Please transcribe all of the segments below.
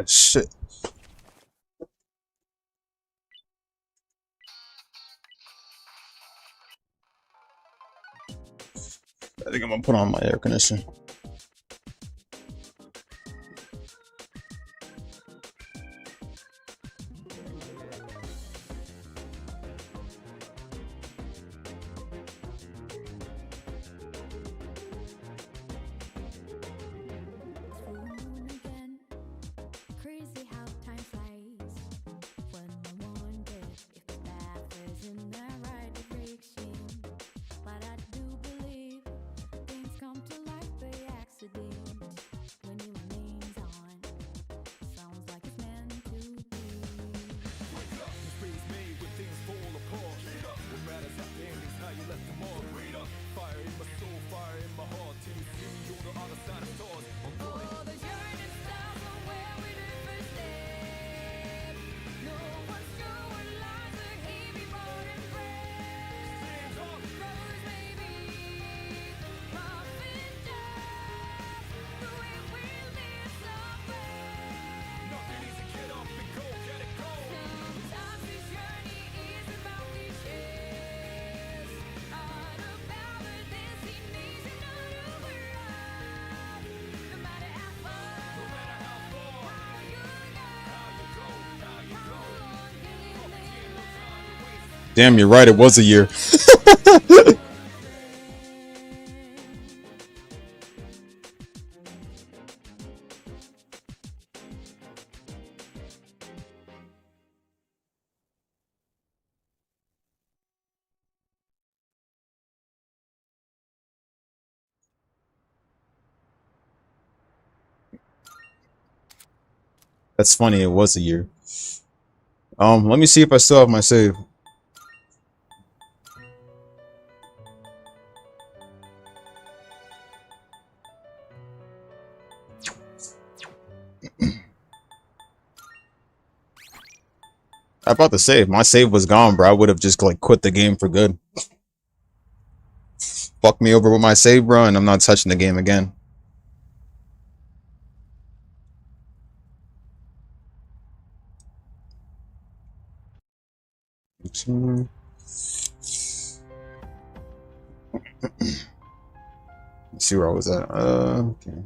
Shit. I think I'm gonna put on my air conditioner. Damn, you're right. It was a year. That's funny. It was a year. Let me see if I still have my save. I about to save. My save was gone, bro. I would have just like quit the game for good. Fuck me over with my save, bro, and I'm not touching the game again. Let's see where I was at. Okay.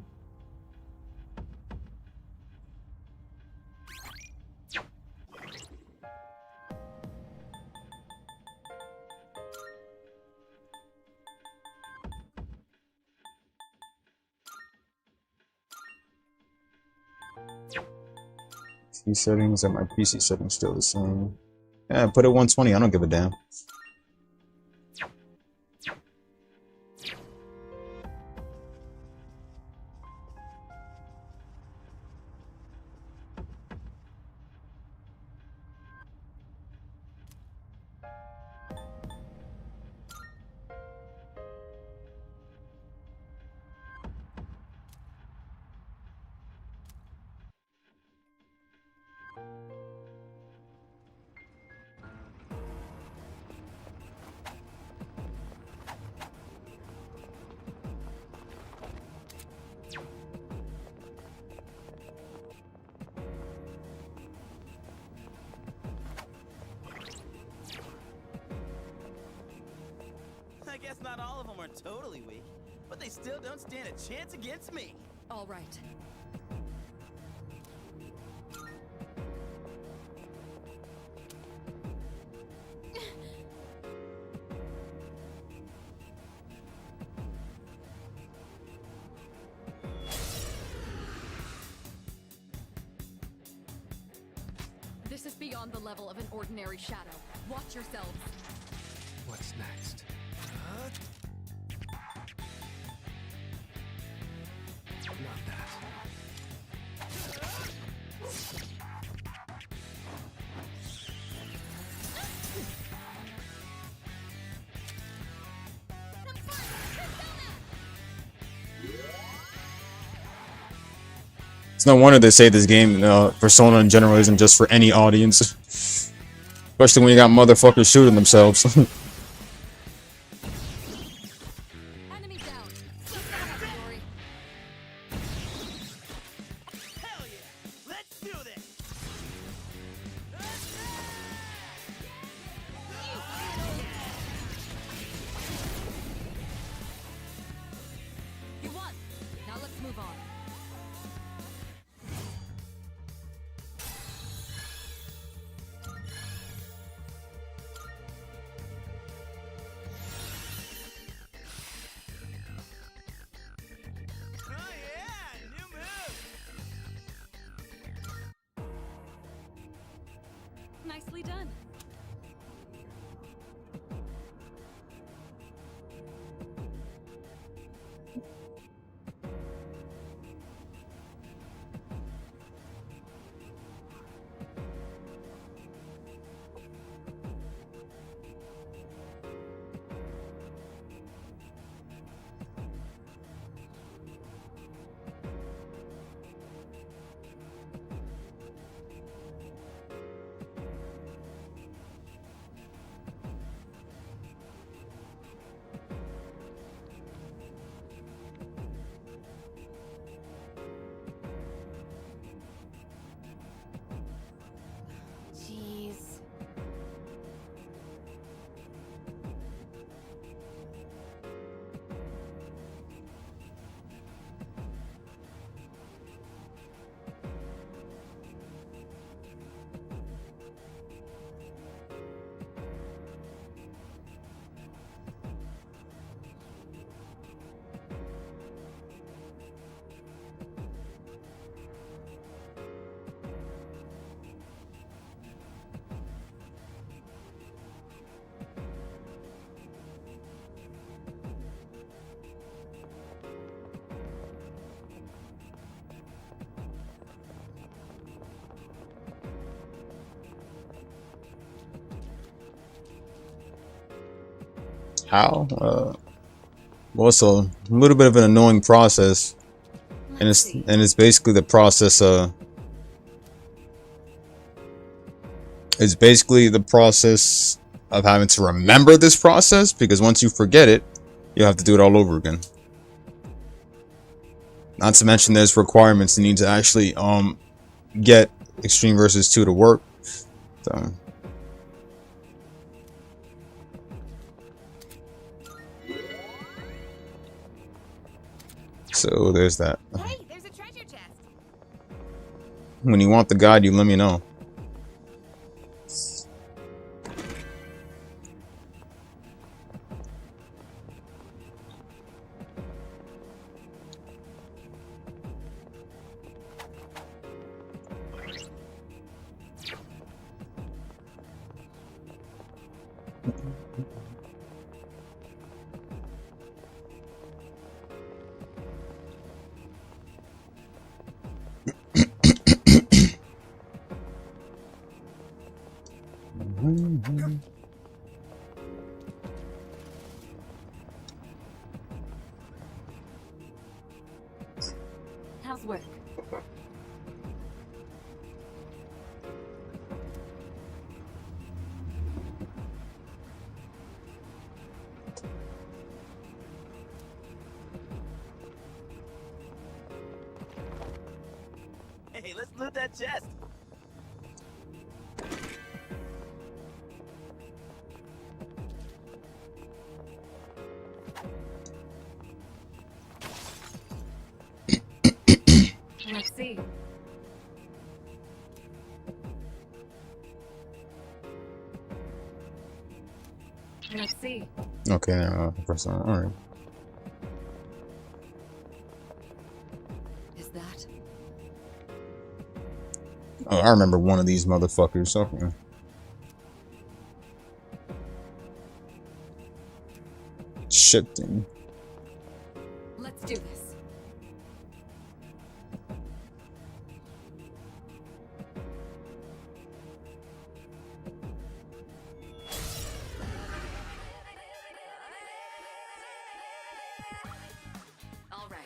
PC settings and my PC settings still the same. Yeah, put it 120. I don't give a damn. I guess not all of them are totally weak, but they still don't stand a chance against me. All right. This is beyond the level of an ordinary shadow. Watch yourselves. What's next? Not that. It's no wonder they say this game, Persona in general, isn't just for any audience. Especially when you got motherfuckers shooting themselves. Enemy down. Just got up, Yori. Hell yeah! Let's Let's move on. Oh yeah, new move. Nicely done. Jeez. How? Well, it's a little bit of an annoying process, and Let's it's see. basically the process. It's basically the process of having to remember this process, because once you forget it, you have to do it all over again. Not to mention there's requirements you need to actually get Extreme Versus 2 to work. So there's that. Hey, there's a treasure chest. When you want the guide, you let me know. How's work? Hey, let's loot that chest. Let's see. Let's see. Okay, first one. All right. Is that? Oh, I remember one of these motherfuckers. Okay. Shifting. Let's do this. All right.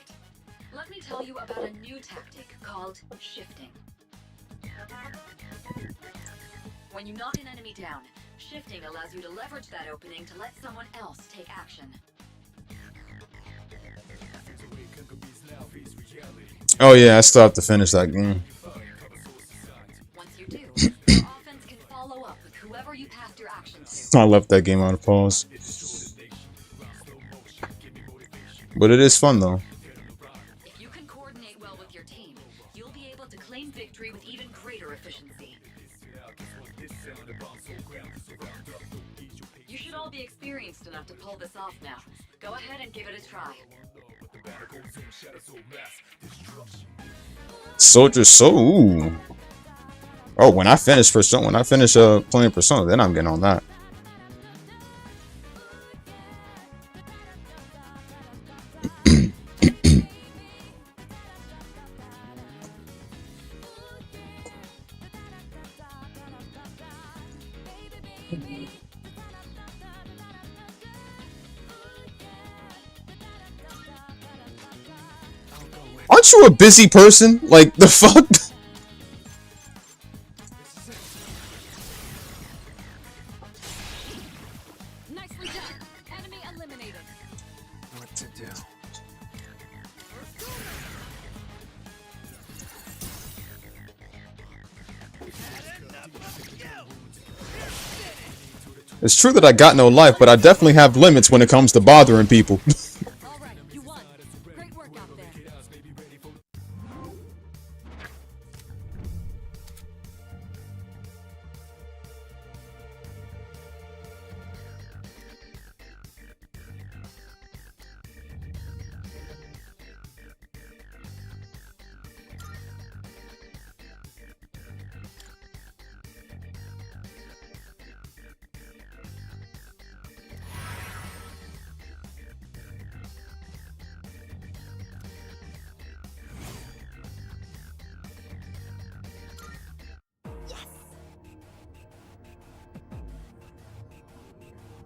Let me tell you about a new tactic called shifting. When you knock an enemy down, shifting allows you to leverage that opening to let someone else take action. Oh yeah, I still have to finish that game. Once you do, your offense can follow up with whoever you passed your action to. I left that game on pause. But it is fun though. If you can should all be experienced enough to pull this off now. Go ahead and give it a try. Soldier Soul. Ooh. Oh, when I finish Persona, playing Persona, then I'm getting on that. Aren't you a busy person? Like, the fuck? Nicely done. Enemy eliminated. What to do? It's true that I got no life, but I definitely have limits when it comes to bothering people. All right, you won. Great work out there.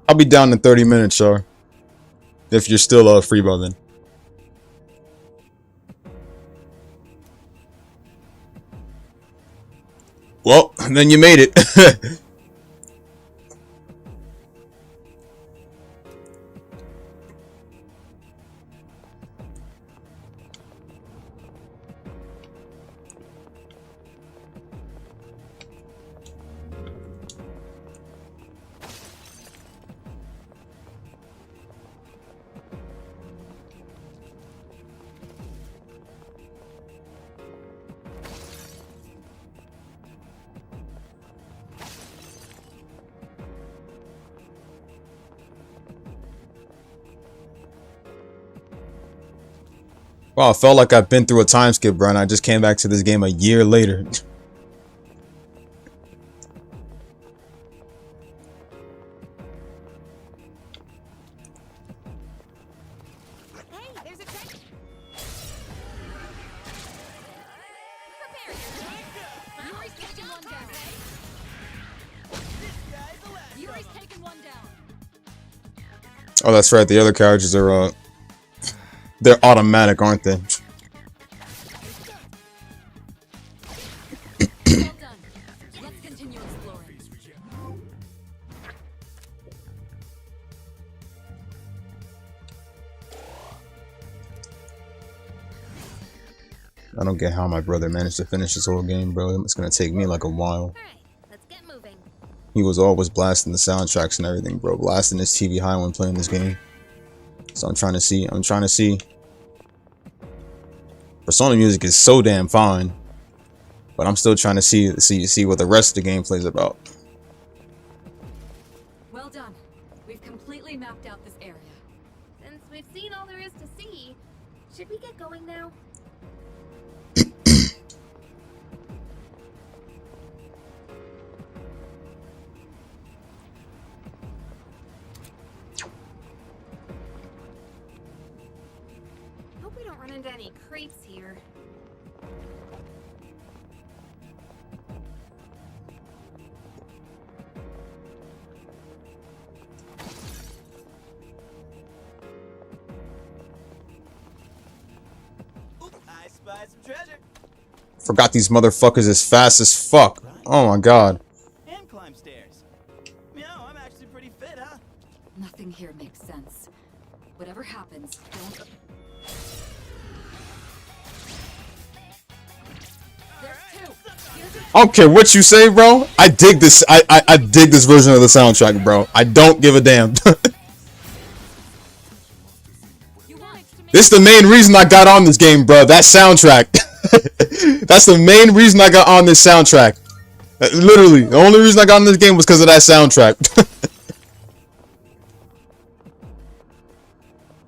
I'll be down in 30 minutes, Char. If you're still free by then. Well, then you made it. Wow, I felt like I've been through a time skip, bro, and I just came back to this game a year later. Hey, there's a check. Yuri's taken one down. Yuri's taken one down. Oh, that's right. The other characters are, they're automatic, aren't they? Well done. Let's continue exploring. I don't get how my brother managed to finish this whole game, bro. It's gonna take me like a while. All right, let's get moving. He was always blasting the soundtracks and everything, bro. Blasting his TV high when playing this game. So I'm trying to see. Persona music is so damn fine, but I'm still trying to see what the rest of the gameplay is about. Well done. We've completely mapped out this area. Since we've seen all there is to see, should we get going now? Hope we don't run into any creeps here. Oop, I spy some treasure. Forgot these motherfuckers is fast as fuck. Oh my god. And climb stairs. You know, I'm actually pretty fit, huh? Nothing here makes sense. Whatever happens, don't... There's two. I don't care what you say, bro. I dig this. I dig this version of the soundtrack, bro. I don't give a damn. You want to make This is the main reason I got on this game, bro. That soundtrack. That's the main reason I got on this soundtrack. Literally, the only reason I got on this game was because of that soundtrack.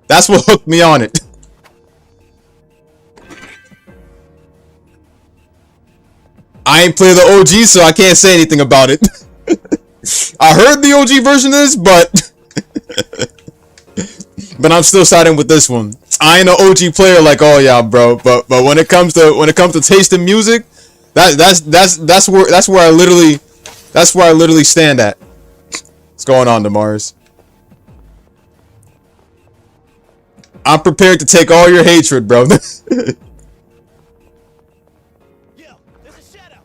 That's what hooked me on it. I ain't played the OG, so I can't say anything about it. I heard the OG version of this, but I'm still siding with this one. I ain't an OG player like, oh yeah, bro. But when it comes to tasting music, that's where I literally stand at. What's going on, Demars? I'm prepared to take all your hatred, bro. Yo, there's a shadow.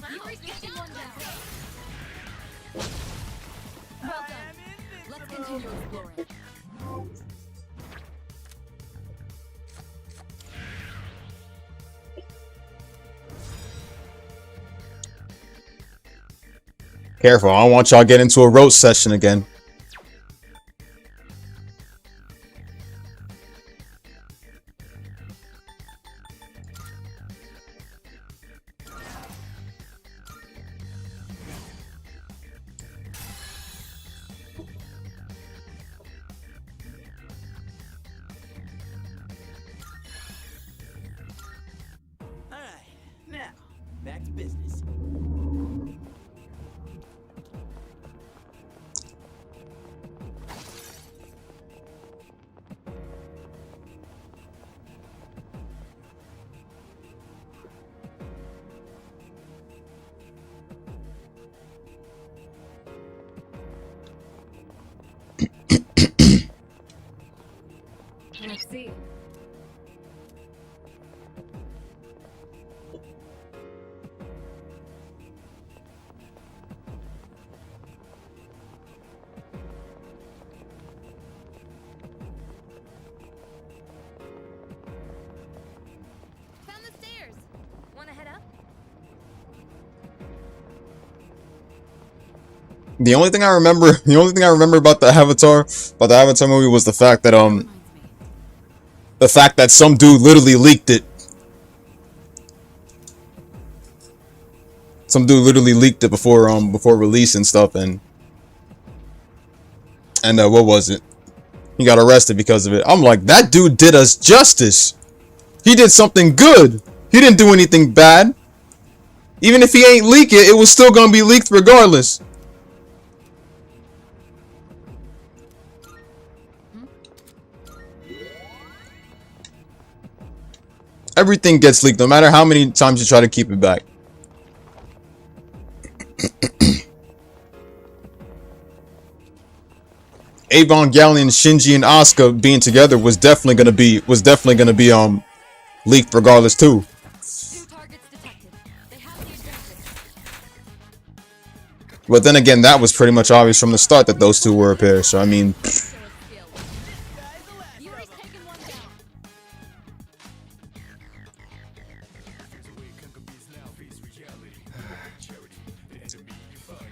Yuri's getting one down. Well done. Let's continue exploring. Careful, I don't want y'all to get into a roast session again. All right, now back to business. Let's see. Found the stairs. Wanna head up? The only thing I remember about the Avatar movie was the fact that some dude literally leaked it. Some dude literally leaked it before release and stuff, and what was it? He got arrested because of it. I'm like, that dude did us justice. He did something good. He didn't do anything bad. Even if he ain't leak it, it was still gonna be leaked regardless. Everything gets leaked, no matter how many times you try to keep it back. Evangelion, Shinji, and Asuka being together was definitely gonna be leaked regardless too. New targets detected. They have the advantage. But then again, that was pretty much obvious from the start that those two were a pair. So I mean, Yuri's taken one down.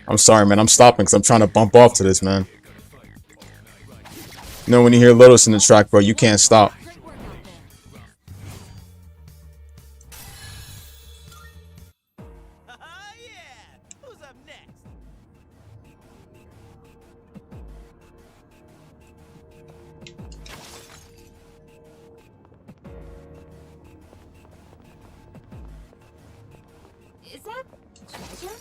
I'm sorry, man. I'm stopping because I'm trying to bump off to this, man. You know, when you hear Lotus in the track, bro, you can't stop. Great work out there. Yeah! Who's up next? Is that treasure?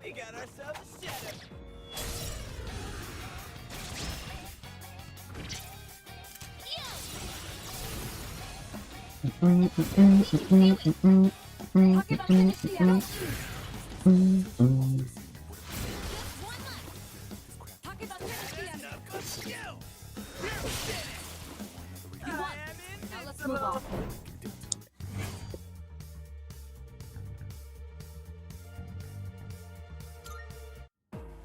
We got ourselves a shadow. Talking about finishing it out. Talk about finishing the Enough of you! You won. Now let's move on.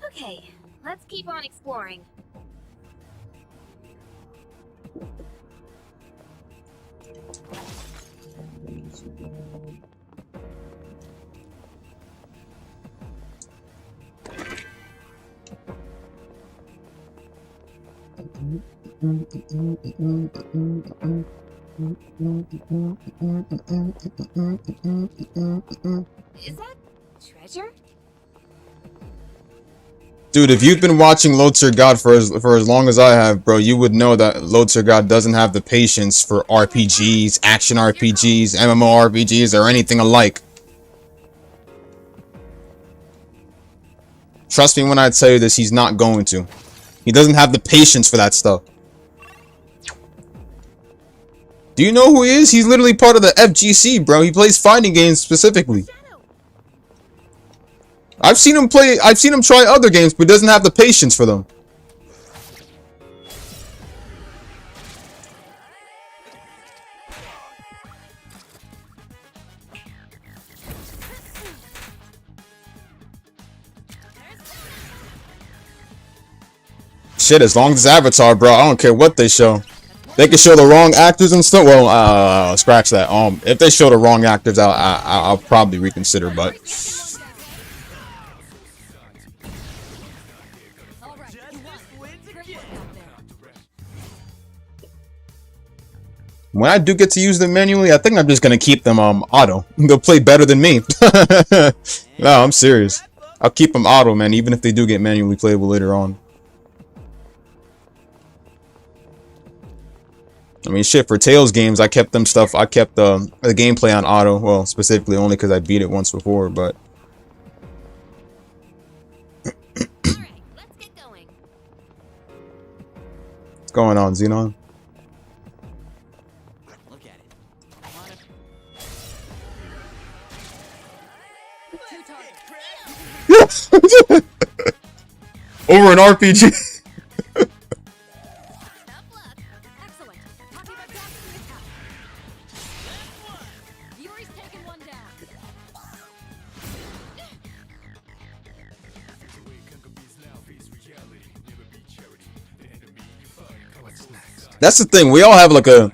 Okay, let's keep on exploring. Is that treasure? Dude, if you've been watching Lotzer God for as long as I have, bro, you would know that Lotzer God doesn't have the patience for RPGs, action RPGs, MMORPGs, or anything alike. Trust me when I tell you this, he's not going to. He doesn't have the patience for that stuff. Do you know who he is? He's literally part of the FGC, bro. He plays fighting games specifically. I've seen him try other games, but doesn't have the patience for them. Shit, as long as it's Avatar, bro, I don't care what they show. They can show the wrong actors and stuff. Well, scratch that. If they show the wrong actors, I'll probably reconsider, but. When I do get to use them manually, I think I'm just gonna keep them auto. They'll play better than me. No, I'm serious. I'll keep them auto, man, even if they do get manually playable later on. I mean, shit, for Tales games, I kept the gameplay on auto. Well, specifically only because I beat it once before, but. Alright, let's get going. What's going on, Xenon? Look at it. Over an RPG. Tough luck. Excellent. Talking about dropping the attack. Yuri's taken one down. What's next? That's the thing. We all have like a.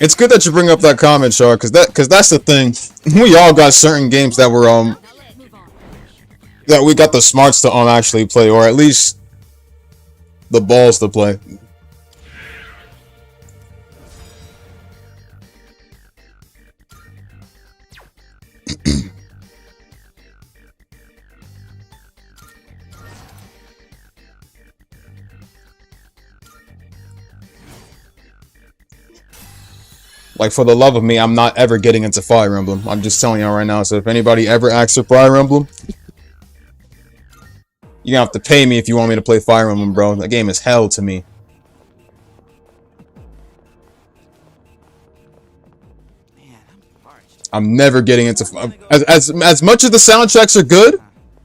It's good that you bring up that comment, Char, because that's the thing. We all got certain games that were Now let's move on. that we got the smarts to actually play, or at least the balls to play. Like, for the love of me, I'm not ever getting into Fire Emblem. I'm just telling y'all right now. So if anybody ever asks for Fire Emblem, you're gonna have to pay me if you want me to play Fire Emblem, bro. That game is hell to me. Man, I'm parched. I'm never getting into as much as the soundtracks are good.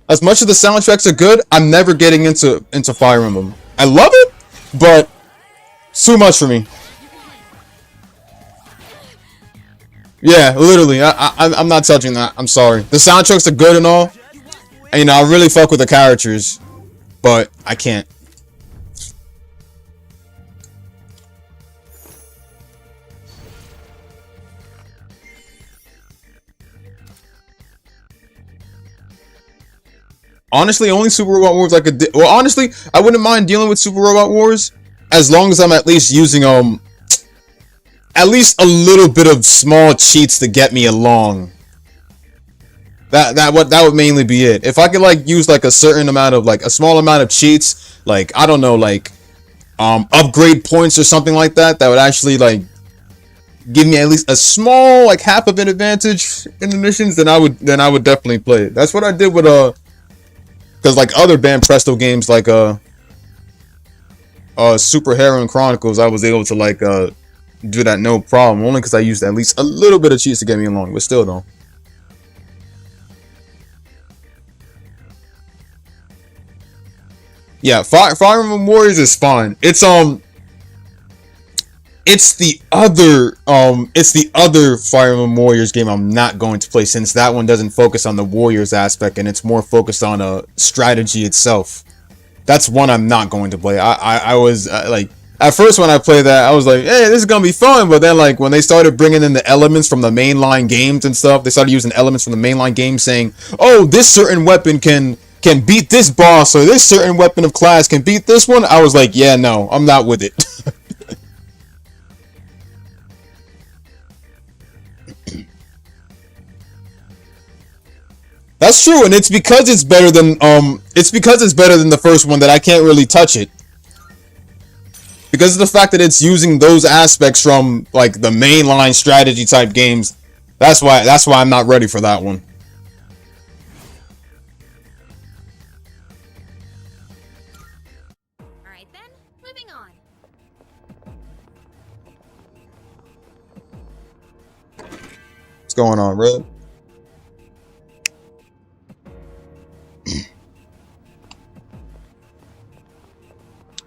As much as the soundtracks are good, I'm never getting into Fire Emblem. I love it, but it's too much for me. Yeah, literally. I'm not touching that. I'm sorry. The soundtracks are good and all. And, you know, I really fuck with the characters, but I can't. Honestly, only Super Robot Wars I could. Well, honestly, I wouldn't mind dealing with Super Robot Wars as long as I'm at least using at least a little bit of small cheats to get me along. That would mainly be it. If I could like use like a certain amount of like a small amount of cheats, like I don't know, like upgrade points or something like that, that would actually like give me at least a small like half of an advantage in the missions, then I would definitely play it. That's what I did with because like other Banpresto games like Super Heroine Chronicles, I was able to like do that no problem, only because I used at least a little bit of cheats to get me along, but still though. Yeah, Fire Emblem Warriors is fine. It's the other Fire Emblem Warriors game I'm not going to play, since that one doesn't focus on the Warriors aspect and it's more focused on strategy itself. That's one I'm not going to play. I was like, at first when I played that, I was like, hey, this is gonna be fun. But then like when they started bringing in the elements from the mainline games and stuff, they started using elements from the mainline games, saying, oh, this certain weapon can can beat this boss, or this certain weapon of class can beat this one, I was like, yeah, no, I'm not with it. That's true, and it's because it's better than the first one that I can't really touch it. Because of the fact that it's using those aspects from like the mainline strategy type games, that's why I'm not ready for that one. All right then, moving on. What's going on, Red?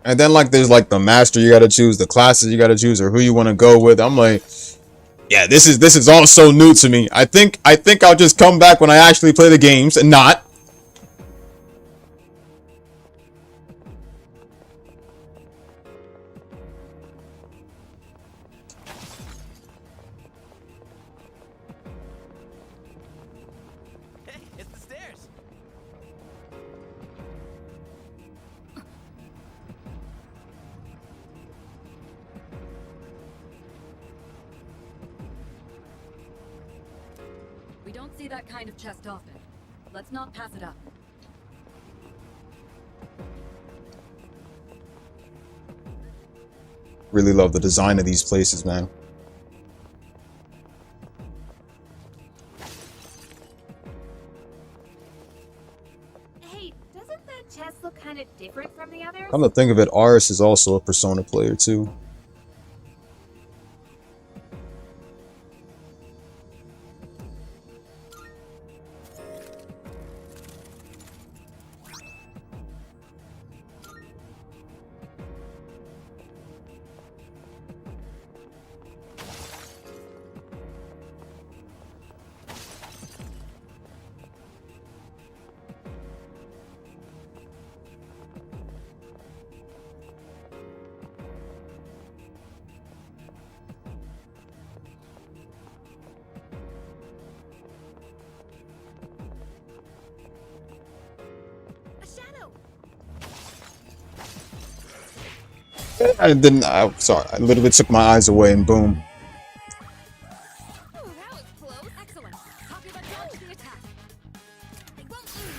And then like there's like the master you gotta choose, the classes you gotta choose, or who you want to go with. I'm like, yeah, this is all so new to me. I think I'll just come back when I actually play the games and not. Hey, it's the stairs. We don't see that kind of chest often. Let's not pass it up. Really love the design of these places, man. Hey, doesn't that chest look kind of different from the others? Come to think of it, Aris is also a Persona player too. A shadow. I didn't. I'm sorry. I literally took my eyes away and boom. Ooh, that was close. Excellent. Copy that. Dodge the attack. They won't lose.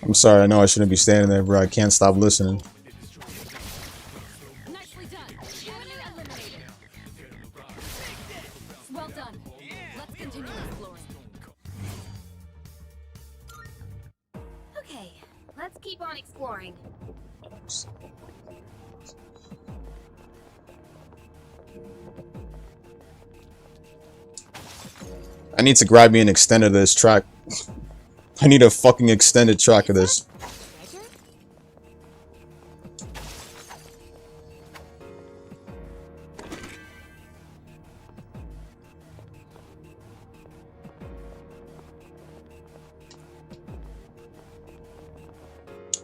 I'm sorry. I know I shouldn't be standing there, bro. I can't stop listening. Nicely done. Enemy eliminated. Well done. Let's continue exploring. Okay, let's keep on exploring. I need to grab me an extended of this track. I need a fucking extended track of this. Treasure?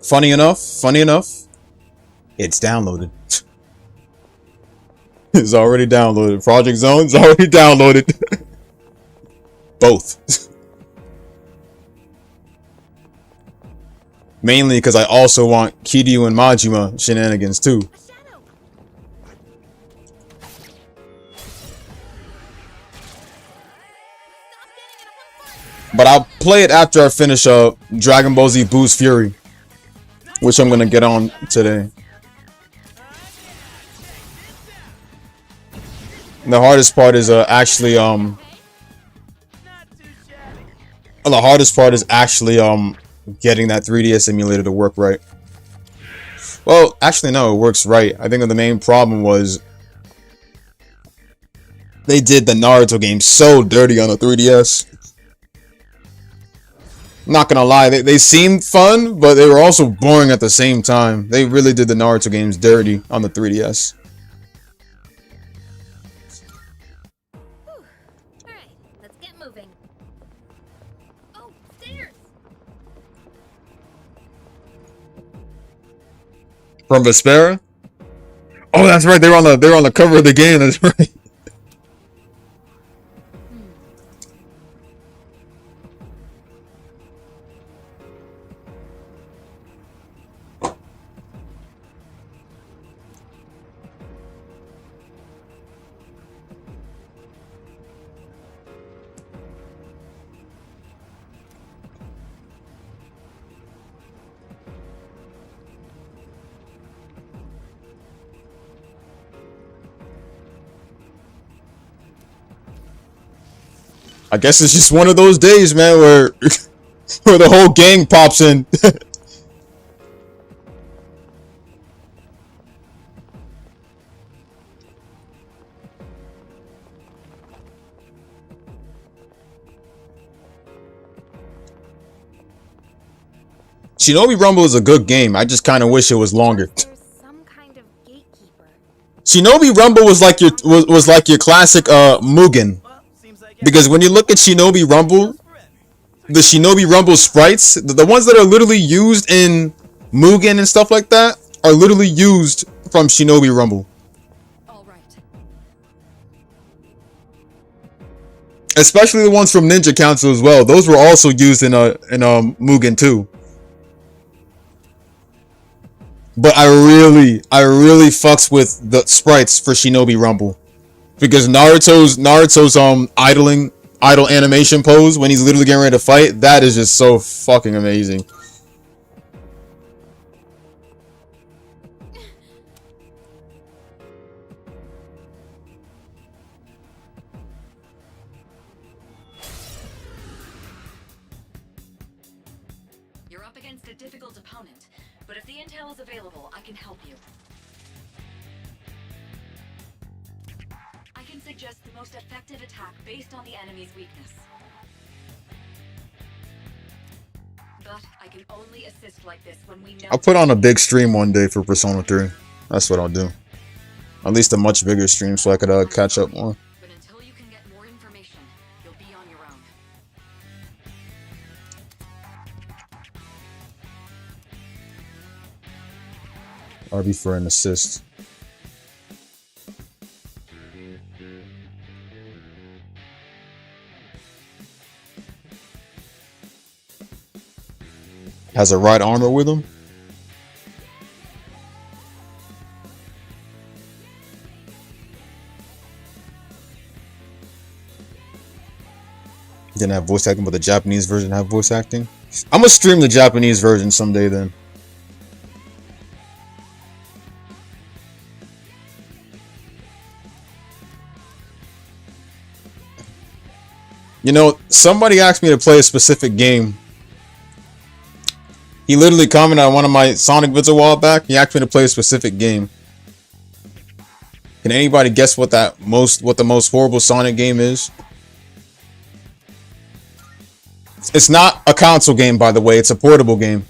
Funny enough, it's downloaded. It's already downloaded. Project Zone's already downloaded. Both. Mainly because I also want Kiryu and Majima shenanigans too. A shadow. But I'll play it after I finish Dragon Ball Z Boost Fury, which I'm gonna get on today. The hardest part is actually Not too shabby. the hardest part is actually getting that 3DS emulator to work right. Well, actually no, it works right. I think the main problem was they did the Naruto game so dirty on the 3DS. Not gonna lie, they seemed fun, but they were also boring at the same time. They really did the Naruto games dirty on the 3DS. Alright, let's get moving. Oh, From Vespera? Oh, that's right. They were on the cover of the game. That's right. I guess it's just one of those days, man, where where the whole gang pops in. Shinobi Rumble is a good game. I just kind of wish it was longer. There's some kind of gatekeeper. Shinobi Rumble was like your classic Mugen, Well, seems like because when you look at Shinobi Rumble, the Shinobi Rumble sprites, the ones that are literally used in Mugen and stuff like that, are literally used from Shinobi Rumble. All right. Especially the ones from Ninja Council as well. Those were also used in Mugen too. But I really fucks with the sprites for Shinobi Rumble, because Naruto's idle animation pose when he's literally getting ready to fight, that is just so fucking amazing. You're up against a difficult opponent, but if the intel is available, I can help you. I can suggest the most effective attack based on the enemy's weakness. But I can only assist like this when we know. I'll put on a big stream one day for Persona 3. That's what I'll do. At least a much bigger stream so I could catch up more. But until you can get more information, you'll be on your own. RB for an assist. Has a right armor with him. Didn't have voice acting, but the Japanese version have voice acting. I'm gonna stream the Japanese version someday then. You know, somebody asked me to play a specific game. He literally commented on one of my Sonic vids a while back. He asked me to play a specific game. Can anybody guess what the most horrible Sonic game is? It's not a console game, by the way. It's a portable game.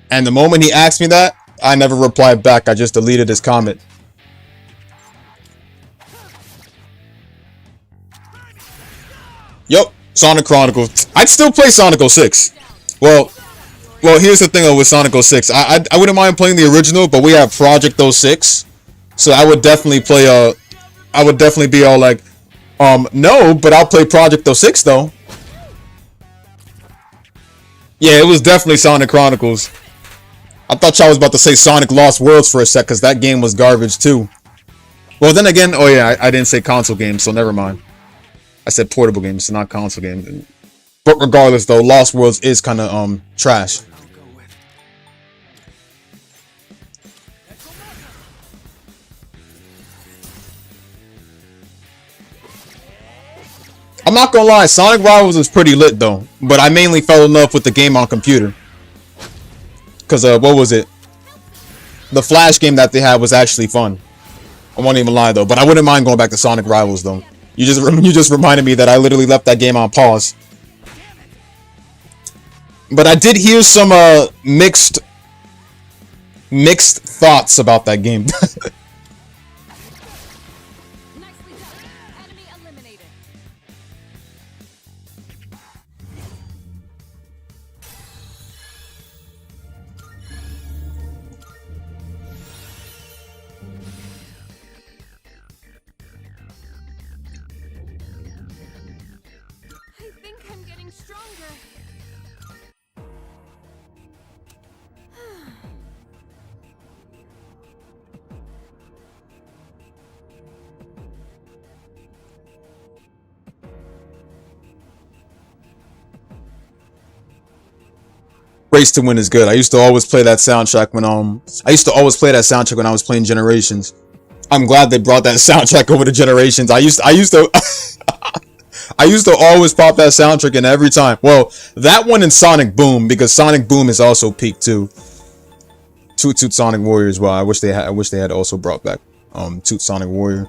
And the moment he asked me that, I never replied back. I just deleted his comment. Yup, Sonic Chronicles. I'd still play Sonic 06. Well, here's the thing with Sonic 06. I wouldn't mind playing the original, but we have Project 06. So I would definitely play I would definitely be all like, no, but I'll play Project 06 though. Yeah, it was definitely Sonic Chronicles. I thought y'all was about to say Sonic Lost Worlds for a sec, because that game was garbage too. Well, then again, oh yeah, I didn't say console games, so never mind. I said portable games, so not console games. But regardless, though, Lost Worlds is kind of trash. I'm not gonna lie, Sonic Rivals is pretty lit though, but I mainly fell in love with the game on computer. Cause what was it? The Flash game that they had was actually fun. I won't even lie though, but I wouldn't mind going back to Sonic Rivals though. You just reminded me that I literally left that game on pause. But I did hear some mixed thoughts about that game. Nicely done. Enemy eliminated. Race to Win is good. I used to always play that soundtrack when I was playing Generations. I'm glad they brought that soundtrack over to Generations. I used to I used to always pop that soundtrack in every time. Well, that one and Sonic Boom, because Sonic Boom is also peak too. Toot Toot Sonic Warrior as well. I wish they had also brought back Toot Sonic Warrior.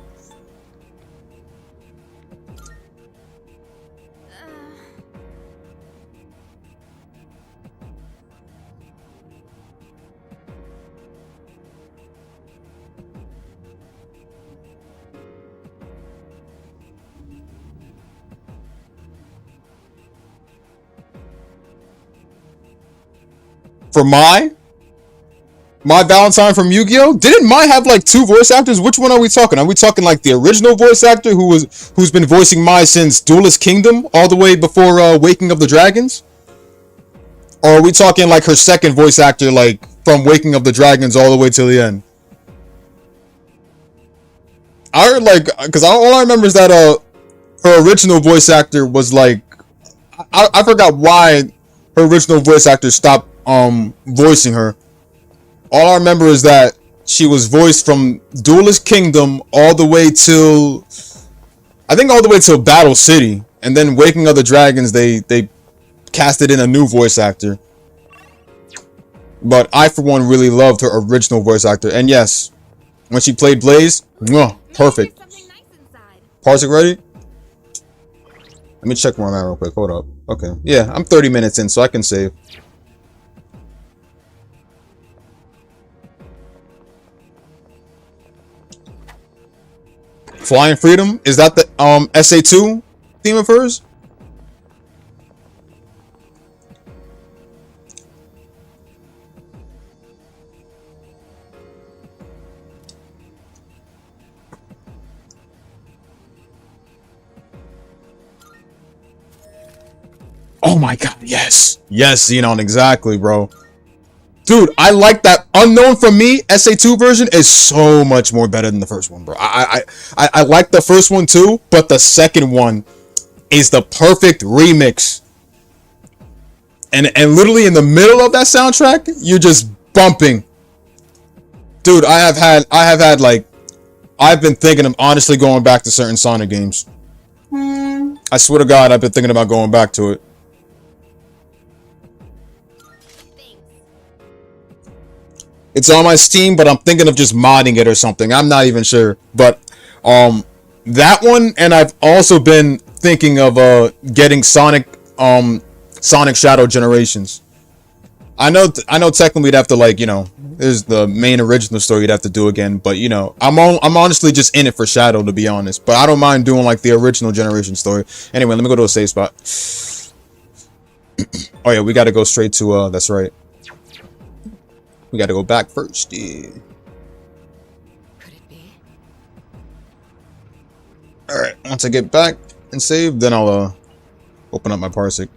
For my Valentine from Yu-Gi-Oh! Didn't Mai have like 2 voice actors? Which one are we talking? Are we talking like the original voice actor who's been voicing Mai since Duelist Kingdom all the way before Waking of the Dragons? Or are we talking like her second voice actor, like from Waking of the Dragons all the way till the end? I heard like, cause all I remember is that her original voice actor was like, I forgot why her original voice actor stopped voicing her. All I remember is that she was voiced from Duelist Kingdom all the way till, I think all the way till Battle City, and then Waking of the Dragons they casted in a new voice actor. But I for one really loved her original voice actor, and yes, when she played Blaze, perfect. Parsec ready? Let me check where I'm at real quick. Hold up. Okay. Yeah, I'm 30 minutes in, so I can save. Flying Freedom? Is that the SA2 theme of hers? Oh my god, yes. Yes, Xenon, exactly, bro. Dude, I like that. Unknown from Me, SA2 version is so much more better than the first one, bro. I like the first one too, but the second one is the perfect remix. And literally in the middle of that soundtrack, you're just bumping. Dude, I've been thinking of honestly going back to certain Sonic games. I swear to God, I've been thinking about going back to it. It's on my Steam, but I'm thinking of just modding it or something. I'm not even sure. But that one, and I've also been thinking of getting Sonic Shadow Generations. I know technically we'd have to, like, you know, there's the main original story you'd have to do again, but you know, I'm honestly just in it for Shadow, to be honest. But I don't mind doing like the original Generation story. Anyway, let me go to a save spot. Oh yeah, we got to go straight to that's right. We got to go back first. Yeah. Could it be? All right, once I get back and save, then I'll open up my Parsec.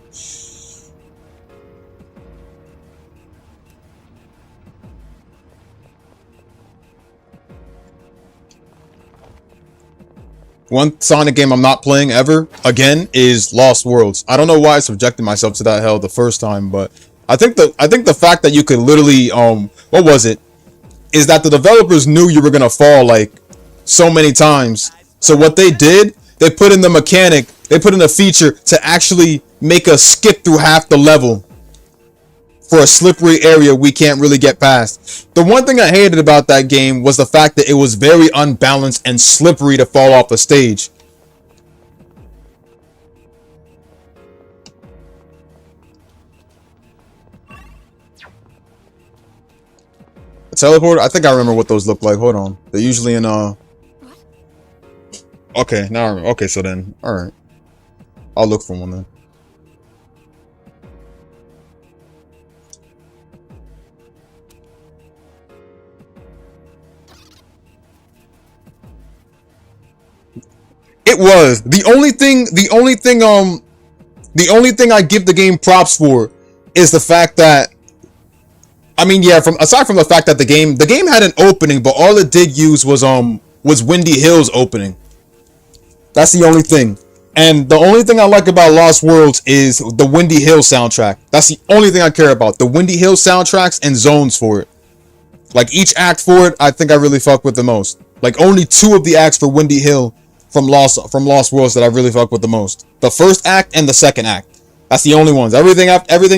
One Sonic game I'm not playing ever again is Lost Worlds. I don't know why I subjected myself to that hell the first time, but I think the fact that you could literally what was it? Is that the developers knew you were gonna fall like so many times. So what they did, they put in the mechanic, they put in a feature to actually make us skip through half the level for a slippery area we can't really get past. The one thing I hated about that game was the fact that it was very unbalanced and slippery to fall off the stage. A teleporter? I think I remember what those look like. Hold on. They're usually in Okay, now I remember. Okay, so then, alright. I'll look for one then. It was the only thing I give the game props for is the fact that, I mean, yeah, aside from the fact that the game had an opening, but all it did use was Windy Hill's opening. That's the only thing. And the only thing I like about Lost Worlds is the Windy Hill soundtrack. That's the only thing I care about. The Windy Hill soundtracks and zones for it. Like each act for it, I think I really fuck with the most. Like only 2 of the acts for Windy Hill from Lost Worlds that I really fuck with the most. The first act and the second act. That's the only ones. Everything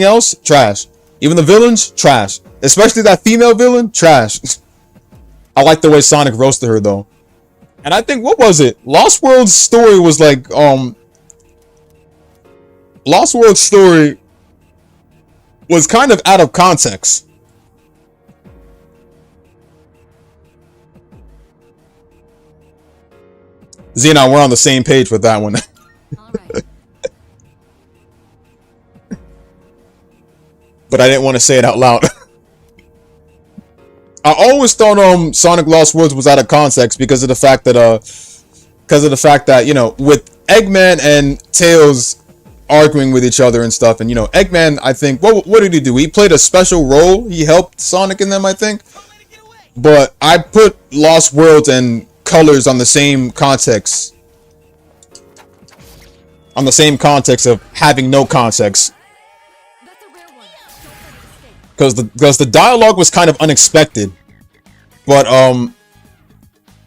else, trash. Even the villains, trash. Especially that female villain, trash. I like the way Sonic roasted her though. And I think, what was it? Lost World's story was like, Lost World's story was kind of out of context. Xenon, we're on the same page with that one. All right. But I didn't want to say it out loud. I always thought Sonic Lost Worlds was out of context because of the fact that you know, with Eggman and Tails arguing with each other and stuff, and you know, Eggman, I think, what did he do? He played a special role. He helped Sonic in them, I think. But I put Lost Worlds and Colors on the same context. On the same context of having no context. That's a rare one. Don't let it escape. Because the dialogue was kind of unexpected. But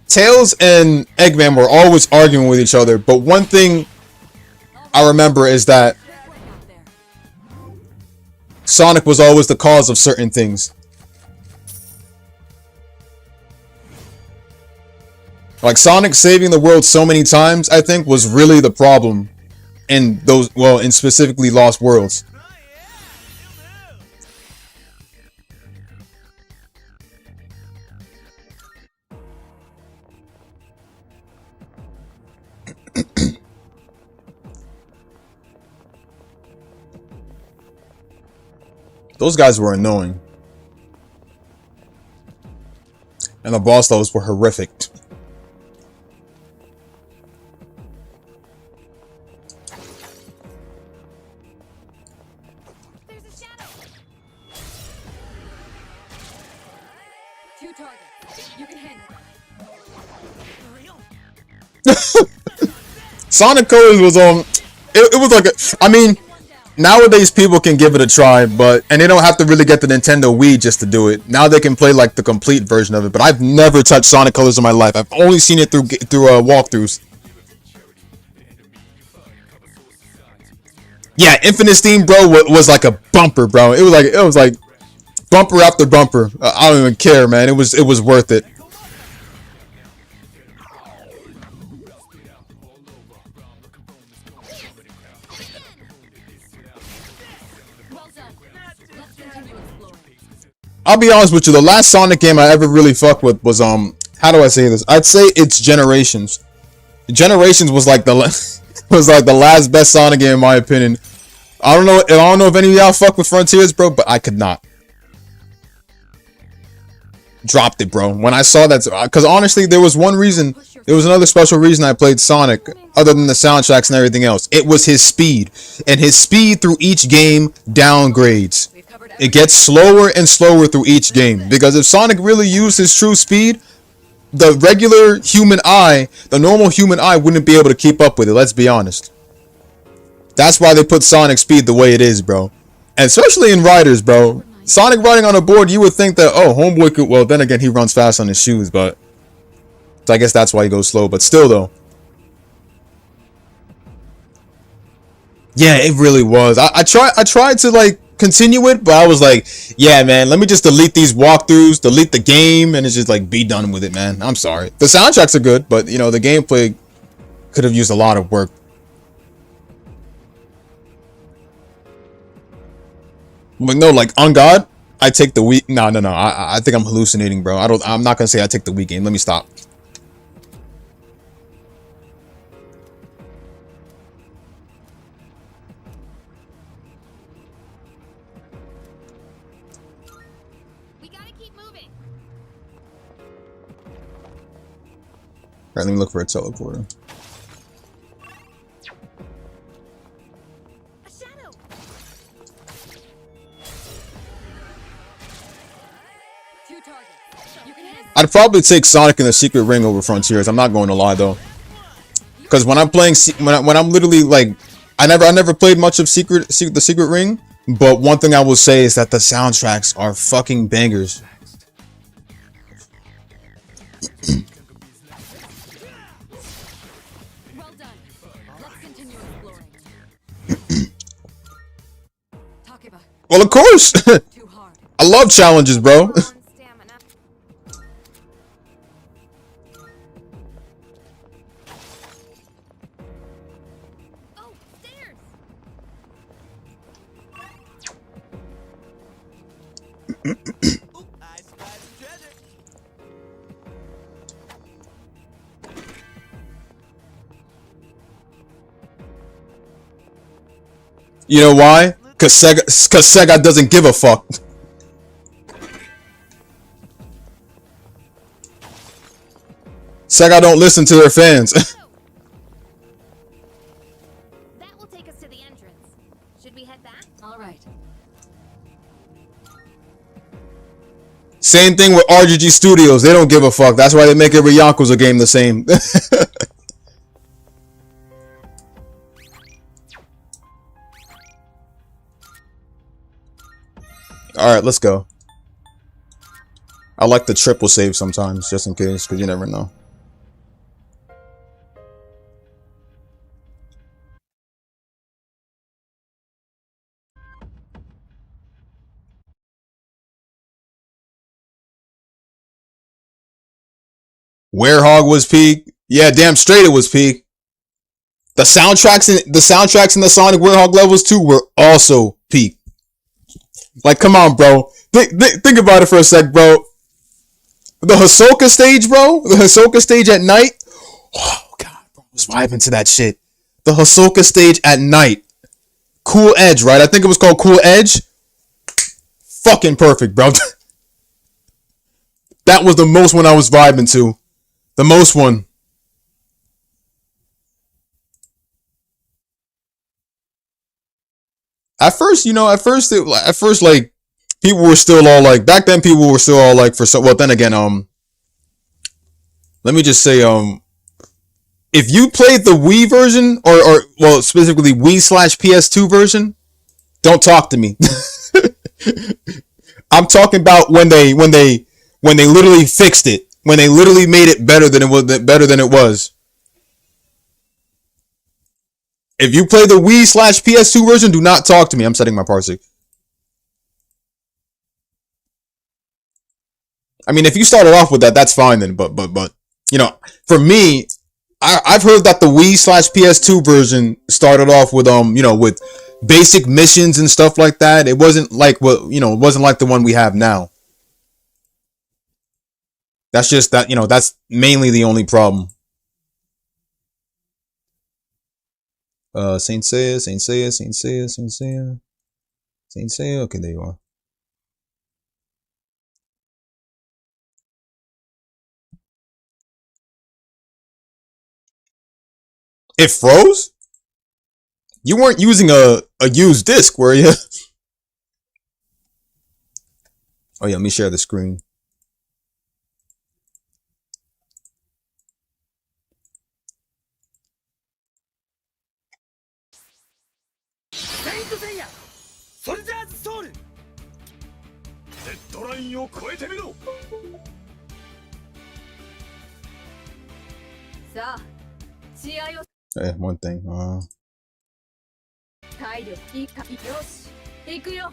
Tails and Eggman were always arguing with each other. But one thing I remember is that Way out there. Sonic was always the cause of certain things. Like Sonic saving the world so many times, I think, was really the problem in those, well, in specifically Lost Worlds. Those guys were annoying. And the boss levels were horrific. There's a shadow. 2 targets. You can handle it. Sonic Colors was it was like I mean, nowadays people can give it a try, and they don't have to really get the Nintendo Wii just to do it. Now they can play like the complete version of it, but I've never touched Sonic Colors in my life. I've only seen it through walkthroughs. Yeah, Infinite Steam, bro, was like a bumper, bro. It was like bumper after bumper. I don't even care, man. It was worth it. Well done. Let's continue exploring. I'll be honest with you, the last Sonic game I ever really fucked with was how do I say this? I'd say it's Generations. Generations was like the last best Sonic game in my opinion. I don't know if any of y'all fuck with Frontiers, bro, but I could not. Dropped it, bro. When I saw that, because honestly, there was another special reason I played Sonic, other than the soundtracks and everything else. It was his speed, and his speed through each game downgrades. We've covered It gets slower and slower through each game, because if Sonic really used his true speed, the regular human eye, the normal human eye, wouldn't be able to keep up with it. Let's be honest. That's why they put Sonic speed the way it is, bro. And especially in riders, bro. Sonic riding on a board, you would think that, oh, Homeboy could, well, then again, he runs fast on his shoes, but so I guess that's why he goes slow. But still, though. Yeah, it really was. I tried to, like, continue it, but I was like, yeah, man, let me just delete these walkthroughs, delete the game, and it's just, like, be done with it, man. I'm sorry. The soundtracks are good, but, you know, the gameplay could have used a lot of work. But no, like, on God, I take the Wii. No. I think I'm hallucinating, bro. I'm not gonna say I take the Wii game. Let me stop. We gotta keep moving. Alright, let me look for a teleporter. A shadow. Two targets. You can handle it. I'd probably take Sonic and the Secret Ring over Frontiers. I'm not going to lie, though. You Because when I'm playing, when I'm literally like, I never played much of the Secret Ring. But one thing I will say is that the soundtracks are fucking bangers. Well done. Let's continue exploring. Takeba, Well, of course. too hard. I love challenges, bro. On stamina. Oh, stairs. Ooh, I spied some treasure. You know why? Cause Sega doesn't give a fuck. Sega don't listen to their fans. That will take us to the entrance. Should we head back? All right. Same thing with RGG Studios. They don't give a fuck. That's why they make every Yakuza game the same. Alright, let's go. I like the triple save sometimes, just in case, because you never know. Werehog was peak. Yeah, damn straight it was peak. The soundtracks in the Sonic Werehog levels too were also peak. Like, come on, bro. Think about it for a sec, bro. The Hisoka stage, bro. The Hisoka stage at night. Oh god, bro, I was vibing to that shit. The Hisoka stage at night. Cool Edge, right? I think it was called Cool Edge. Fucking perfect, bro. That was the most one I was vibing to. The most one. At first, like, people were still all like, back then people were still all like, well, then again, let me just say, if you played the Wii version, or well, specifically Wii/PS2 version, don't talk to me. I'm talking about when they literally fixed it. When they literally made it better than it was. If you play the Wii/PS2 version, do not talk to me. I'm setting my parsec. I mean, if you started off with that, that's fine then. But you know, for me, I've heard that the Wii/PS2 version started off with with basic missions and stuff like that. It wasn't like it wasn't like the one we have now. That's just that, that's mainly the only problem. Saint Seiya. Okay, there you are. It froze? You weren't using a used disc, were you? Oh yeah, let me share the screen. One thing. 体力いいかよし行くよ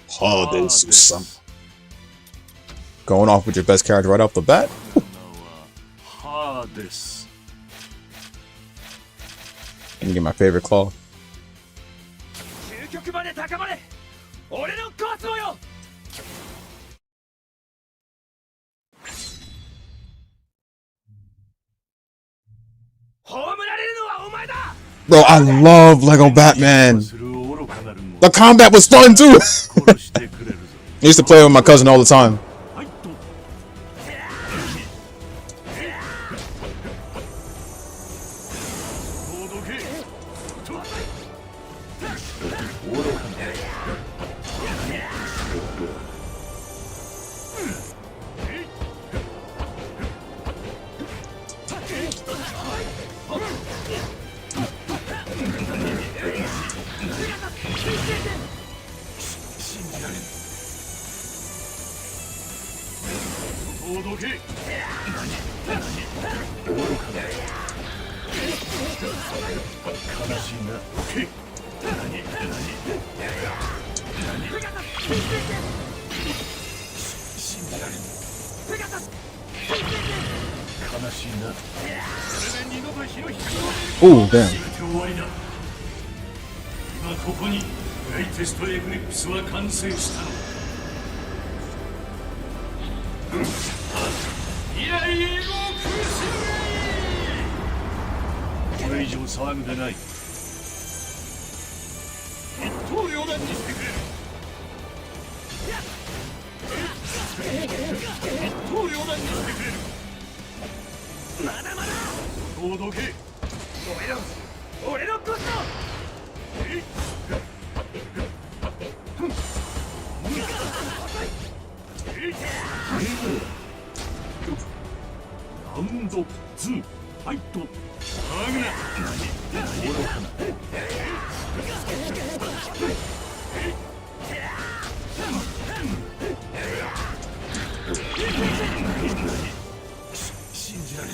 Hades. Going off with your best character right off the bat. Let me get my favorite claw. Bro, I love Lego Batman. The combat was fun too. I used to play with my cousin all the time. Ooh, damn. 今ここにグレイテストエクリプスは完成したの。未来へ動くこれ以上騒ぐでない。一刀両断にしてくれる。一刀両断にしてくれる。まだまだここをどけ。俺のコスト。ラウンド2ファイト。アグナ愚かな。信じられん。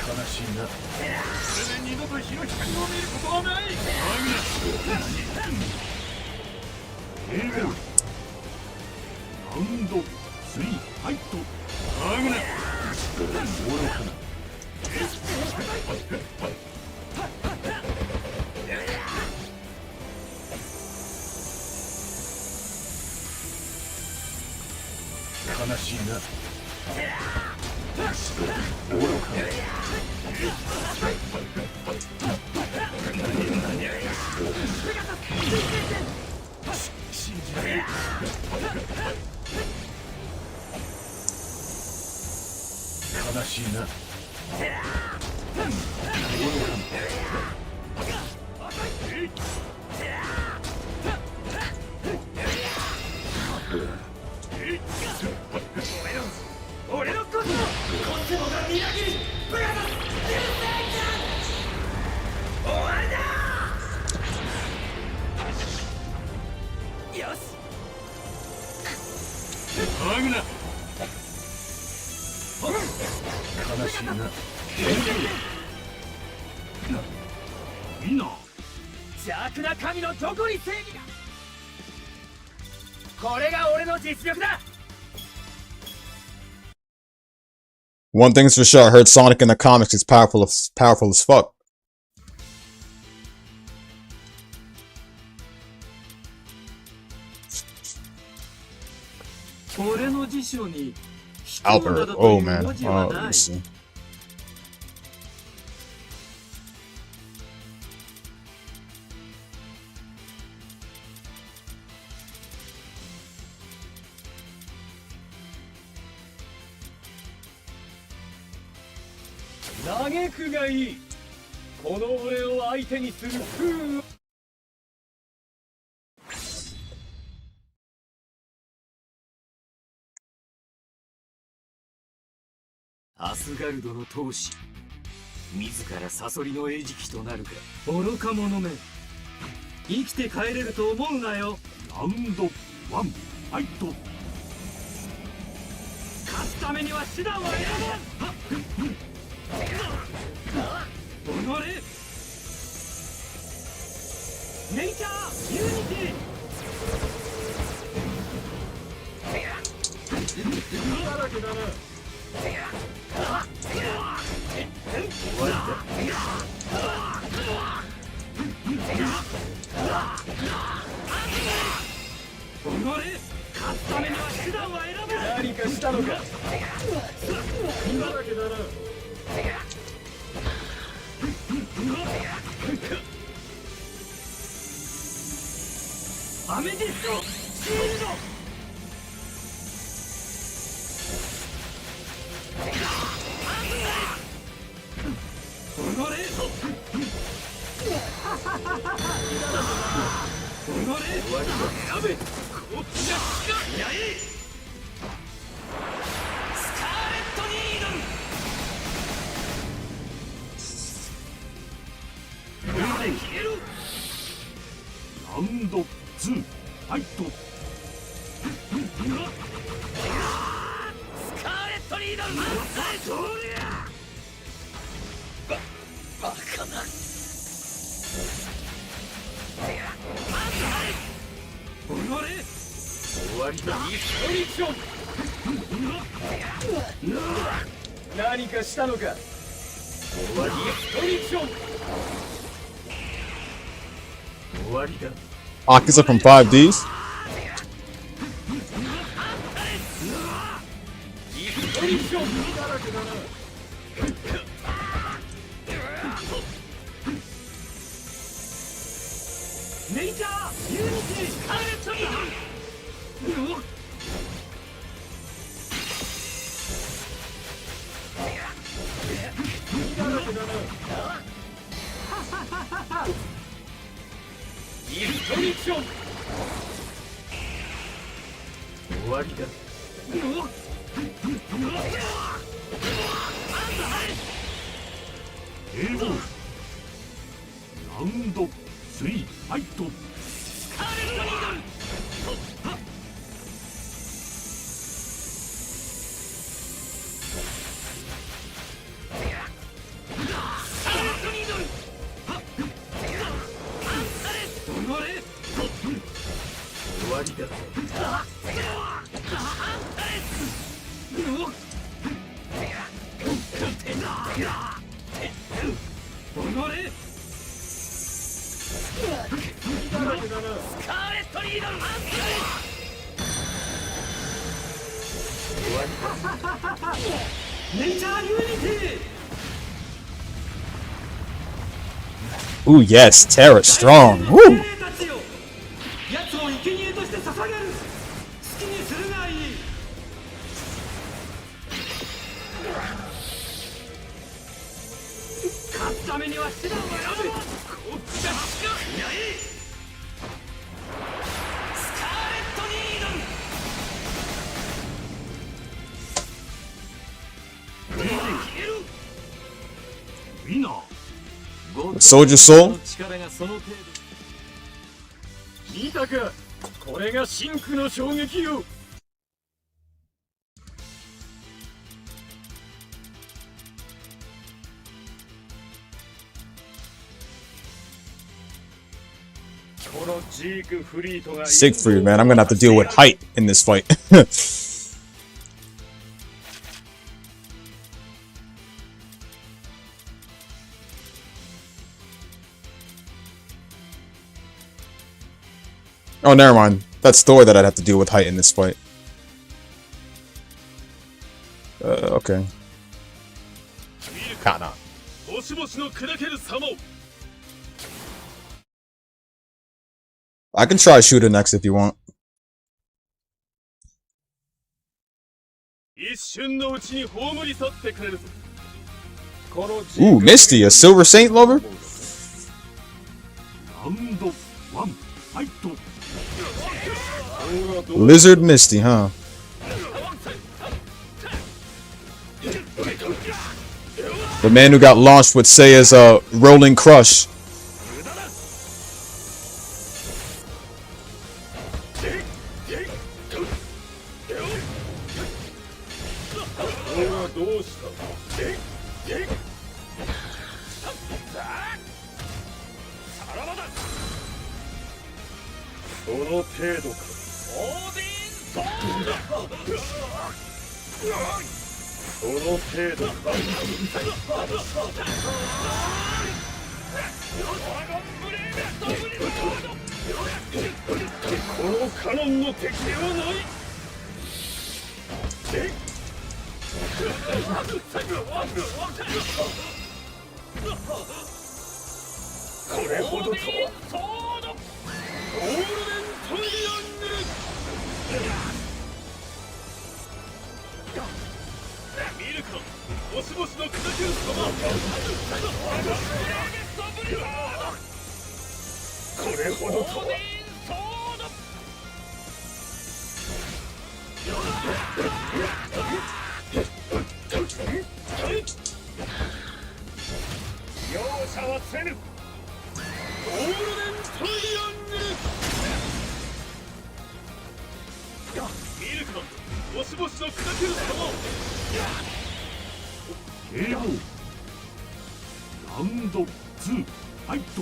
悲しいな。それで二度と日の光を見ることはない。英語ラウンド3ファイト。アグナ愚かな。悲しいな。愚かな。信じられる。悲しいな。俺のコスモがみなぎりブラザー終わりだ。よしアグナ悲しいな。みんな邪悪な神のどこに正義が。これが俺の実力だ。 One thing's for sure, I heard Sonic in the comics is powerful as fuck. Albert, oh man, let me see. Asgard の闘士、自らサソリの餌食となるか。愚か者め、生きて帰れると思うなよ。ラウンド1ファイト。勝つためには手段は選ばん。踊れネイチャーユニティだらけだな。終わりだ。踊れ勝つためには手段は選べ。何かしたのか。だらけだな。アメジストシールド。やべこっちがやいスカーレットニードルこれで消えるラウンド2ファイトスカーレットニードルどりゃバカなおのれ終わりだイストリクション何かしたのか終わりイストリクション終わりだ Akisa from 5Ds. イストリクションネイチャーユニティスカーレットニードルイストリクション終わりだエーボーラウンド3ファイトスカーレットニードルおのれ終わりだおのれスカーレットニードルネイチャーユニティ Ooh, yes, Terra strong. Woo! たちよ奴を生贄として捧げる好きにするがいい勝つためには手段を選べこっちがやいスカーレットニードルこれで消えるウィナー Soldier Soul. 力がその程度見たかこれが真空の衝撃よ Siegfried, man, I'm gonna have to deal with height in this fight. Oh, never mind. That's Thor that I'd have to deal with height in this fight. Okay. Kana. I can try Shooter next if you want. Ooh, Misty, a Silver Saint lover? Lizard Misty, huh? The man who got launched with Seiya's Rolling Crush. KO ラウンド2ファイト。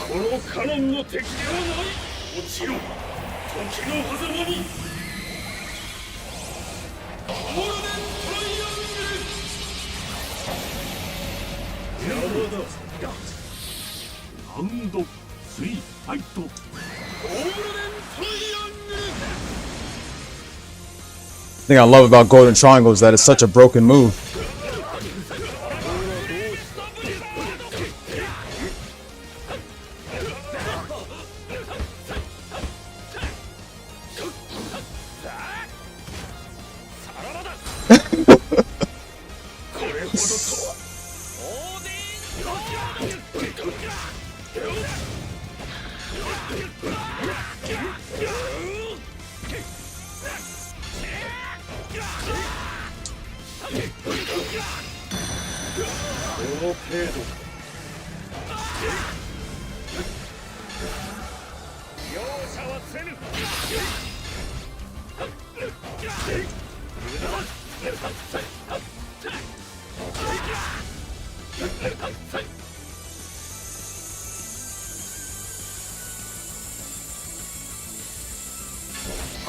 このカノンの敵ではない。落ちろ時の狭間に。ゴールデントライアングル。山だ。ラウンド3ファイト。ゴールデントライアングル。The thing I love about Golden Triangle is that it's such a broken move.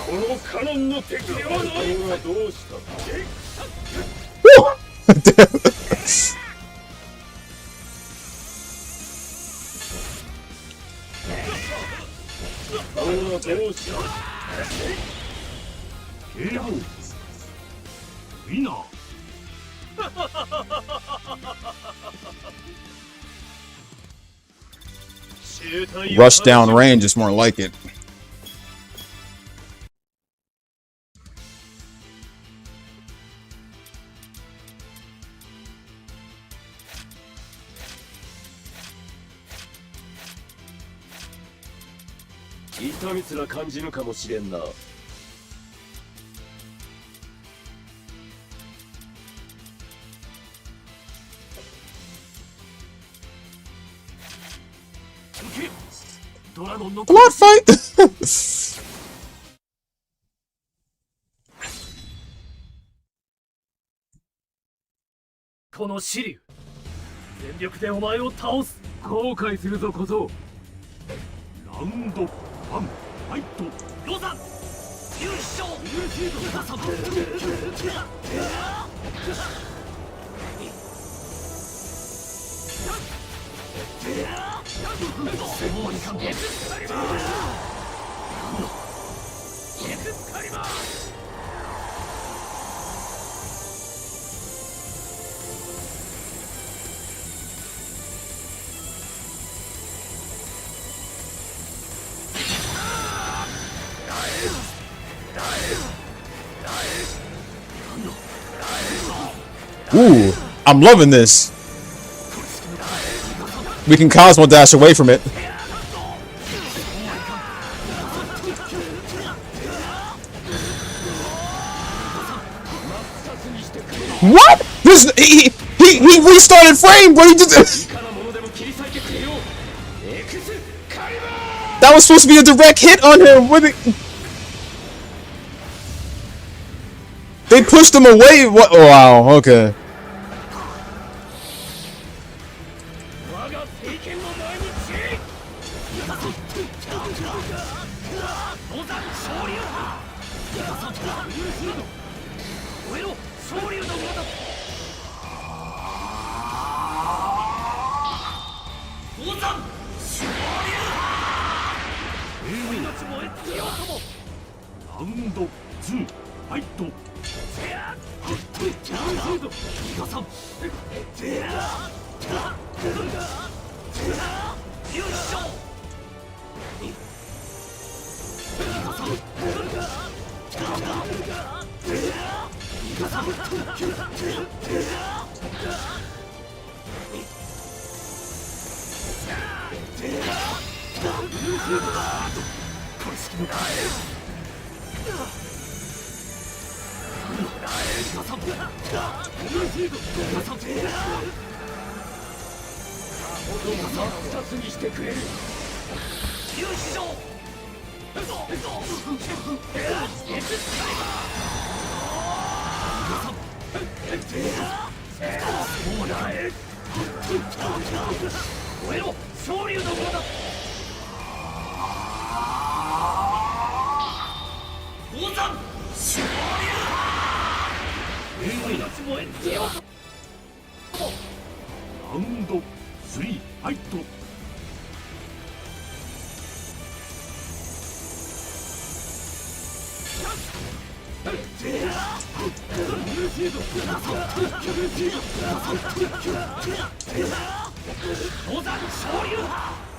このカノンの敵ではない。どうした。どうした。KO ウィナー。Rush down range is more like it. 痛みすら感じるかもしれんな。ドラゴンの Blood fight. このシリュウ全力でお前を倒す。後悔するぞ小僧。ラウンド1ファイト。ロザン優勝。Ooh, I'm loving this. We can Cosmo Dash away from it. What? This he restarted frame, but he just. かなものでも切り裂いてくれよエクスカリバー That was supposed to be a direct hit on him. What they pushed him away. What? Oh, wow. Okay. 我が聖剣の前に散れ登山昇竜派燃えろ昇竜のものだ登山昇竜命燃え尽きようともラウンド2ファイト逃がさんよいしょ二つにしてくれるよいしょ燃えろ昇竜のものだ登山昇竜命燃え尽きようラウンド3ファイト登山昇竜派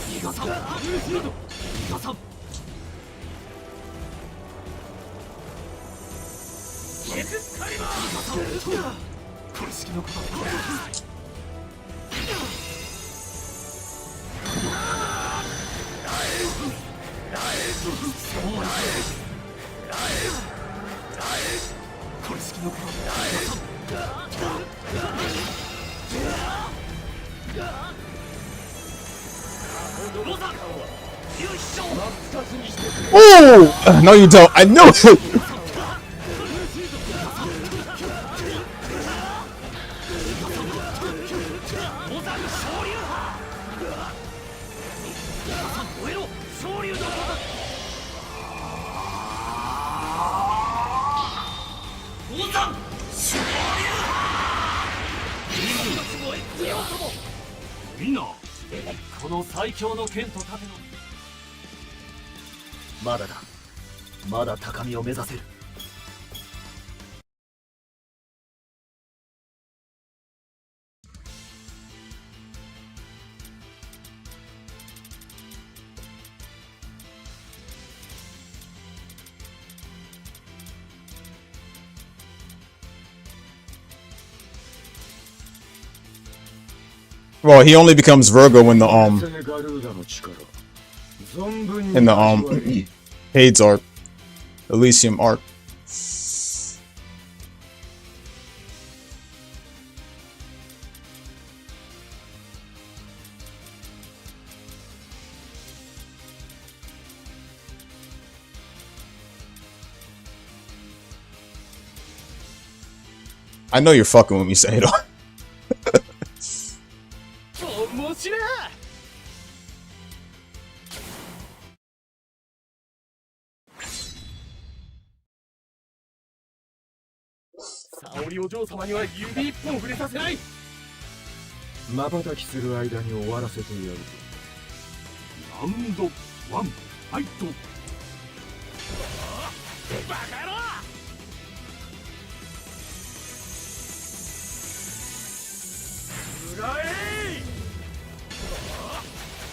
逃がさん逃がさんエクスカリバーこれ式のことこれ式のことOh! No, you don't. I know it.みんなこの最強の剣と盾のまだだまだ高みを目指せるWell, he only becomes Virgo when the in the Hades arc, Elysium arc. I know you're fucking with me, Saito. 面白い沙織お嬢様には指一本触れさせない瞬きする間に終わらせてやる。ラウンド1ファイトバカ野郎裏へ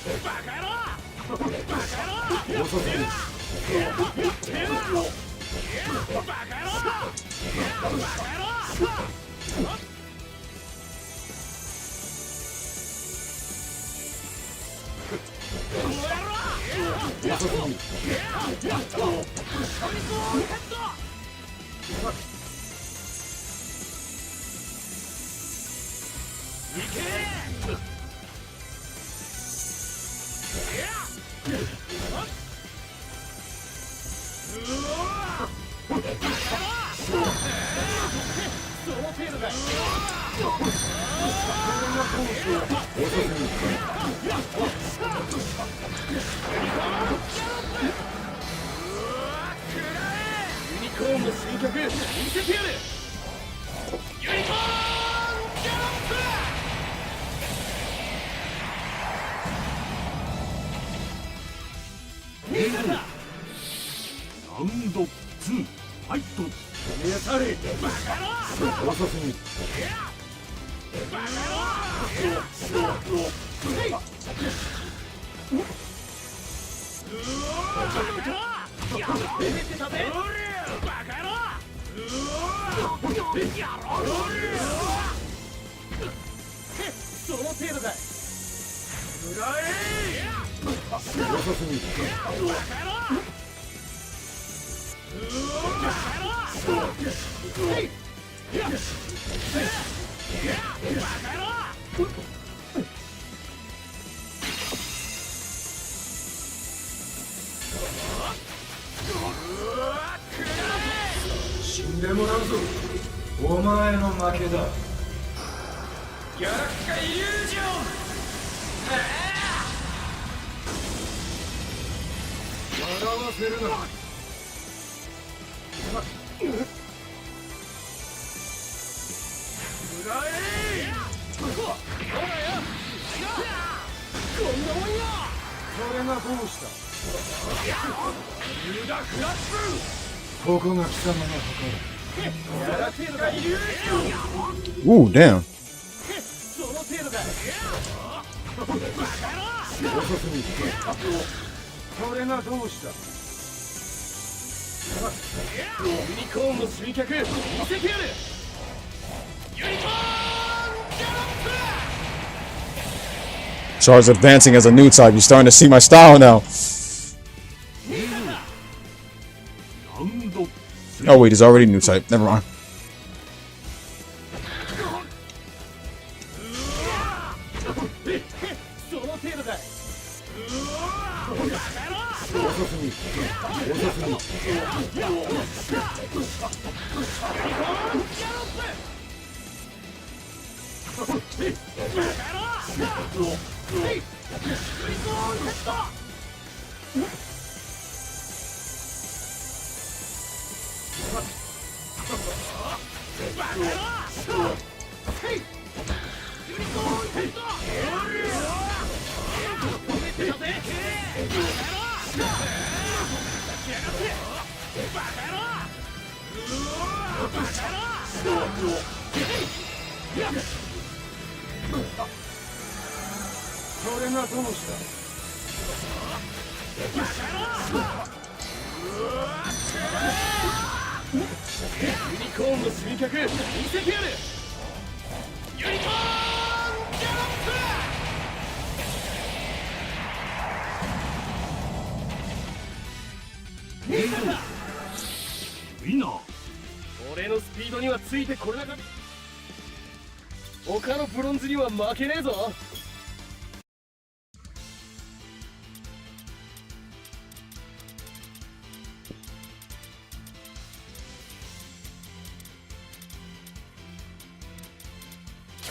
バカ野郎バカ野郎バカ野郎バカ野郎ユニコーンの新曲見せてやる。ユニコーンギャロップ。いいだ。ラウンド2ファイト。止めやされ。バカ野郎。遅すぎる。バカ野郎。やめてたぜ。バカ野郎。やろう。その程度かい。遅すぎる。死んでもらうぞ。お前の負けだ。ギャラクタイリュージョン。笑わせるな。それがどうした。ここが貴様の墓だ。 Ooh, damn. 遅すぎる。それがどうした。ユニコーンの新脚見せてやる。ユニコーンギャロップ。 Char's advancing as a new type. You're starting to see my style now. Oh wait, he's already new type. Never mind.俺のスピードにはついてこれなかった。他のブロンズには負けねえぞ。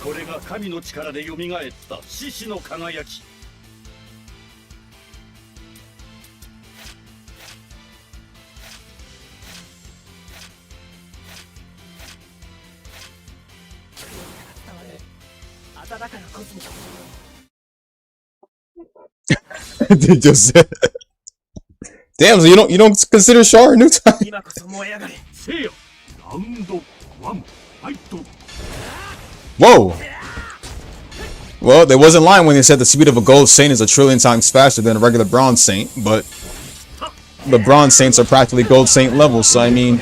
これが神の力で蘇った獅子の輝き。They just said, damn, so you don't consider Char a new type? 今こそ燃え上がれ。せよ。ラウンド1ファイト。 Whoa. Well, they wasn't lying when they said the speed of a gold saint is 1 trillion times faster than a regular bronze saint, but the bronze saints are practically gold saint levels, so I mean,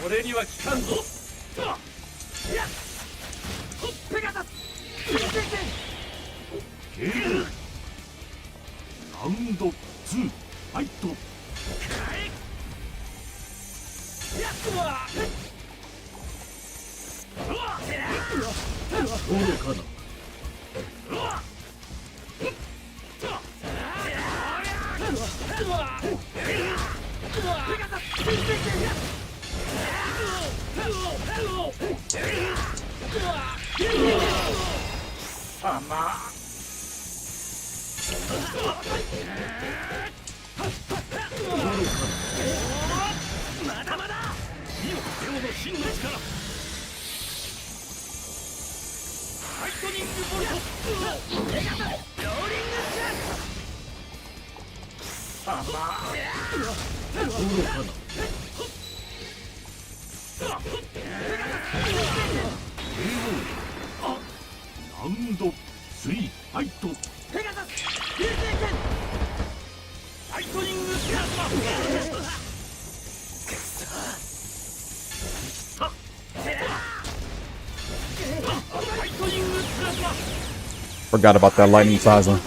俺には効かんぞ。ペガサスゲームラウンド2ファイト。そうかな。まだまだ見よレオの真の力。ライトニングボルトペガサスローリングシャッそうかな。ラウンド3ファイト。ペガサス流星剣ライトニングプラズマ。ライトニングプラズマ。 Forgot about that lightning plasma.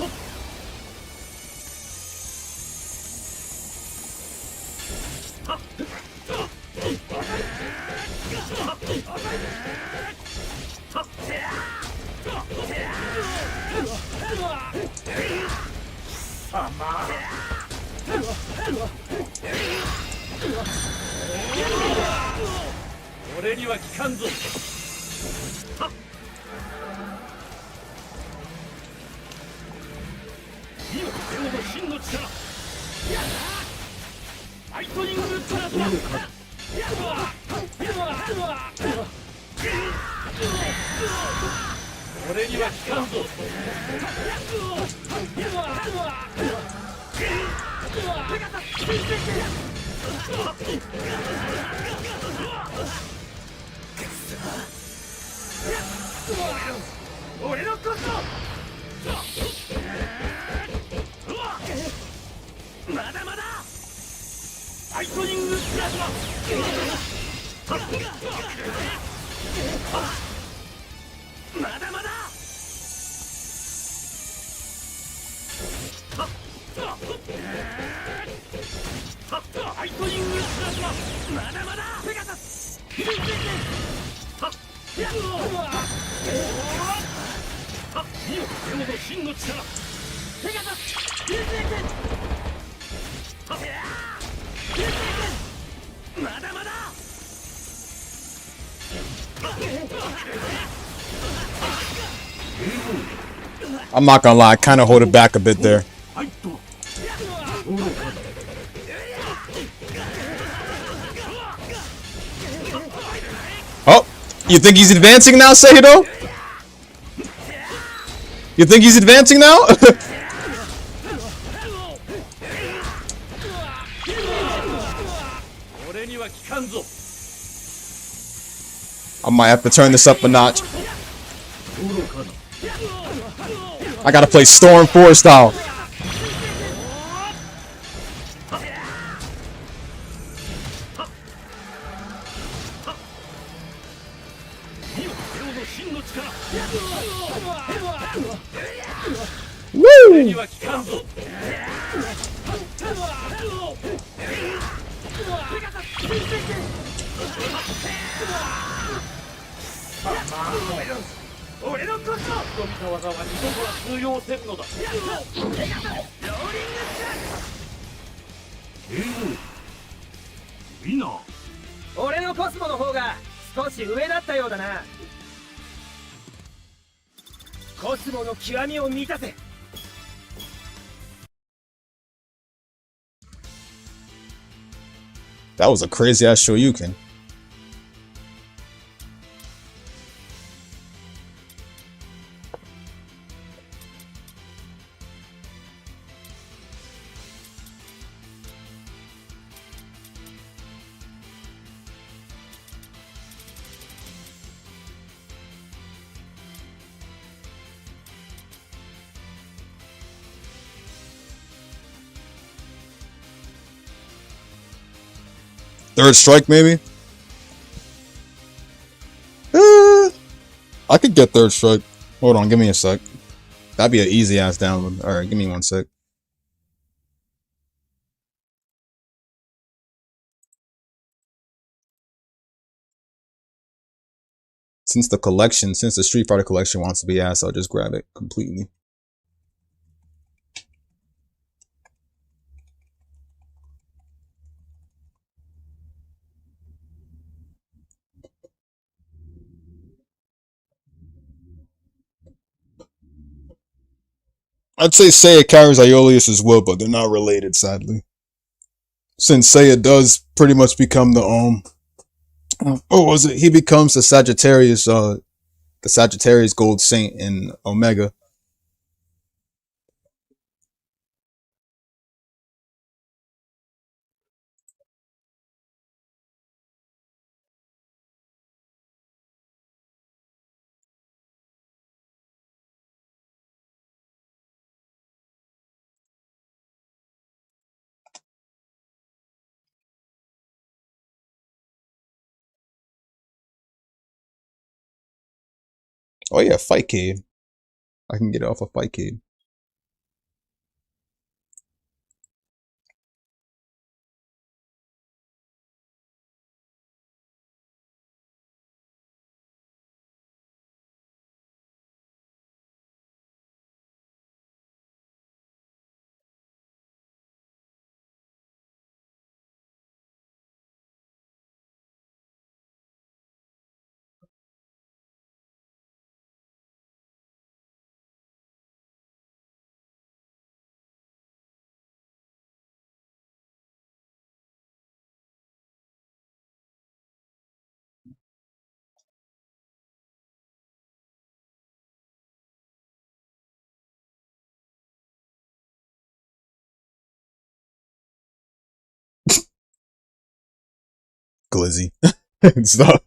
俺には効かんぞ。見よレオの真の力。ライトニングプラズマ。俺には効かんぞ。俺のコスト。まだまだライトニングプラズマ。まだまだライトニングプラズマ。まだまだペガサス流星剣見よレオの真の力。ペガサス流星剣流星剣まだまだ。 I'm not gonna lie, I kind of hold it back a bit there. Oh, you think he's advancing now, Seido? You think he's advancing now? I might have to turn this up a notch. I gotta play Storm 4 style. Woo! That was a crazy ass Shoryuken. Third strike, maybe? could get third strike. Hold on, give me a sec. That'd be an easy ass download. Alright, give me 1 sec. Since the Street Fighter collection wants to be asked, I'll just grab it completely. I'd say Seiya carries Aeolus as well, but they're not related, sadly. Since Seiya does pretty much become the what was it? He becomes the Sagittarius Gold Saint in Omega. Oh yeah, Fightcade. I can get it off of Fightcade. Glizzy. Stop.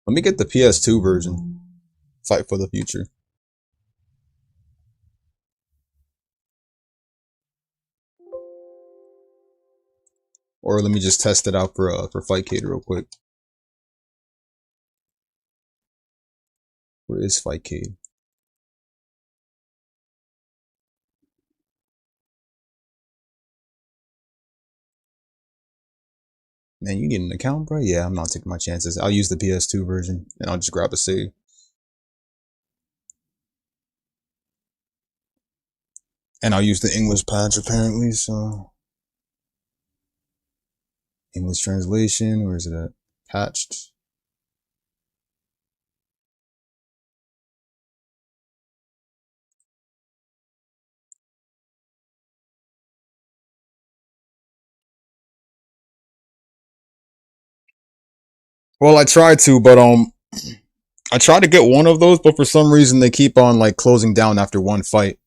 Let me get the PS2 version. Fight for the Future. Or let me just test it out for Fightcade real quick. Where is Fightcade? Man, you need an account, bro? Yeah, I'm not taking my chances. I'll use the PS2 version, and I'll just grab a save. And I'll use the English patch, apparently, so... English translation, where is it at? Patched. Well, I tried to, but I tried to get one of those, but for some reason they keep on like closing down after one fight.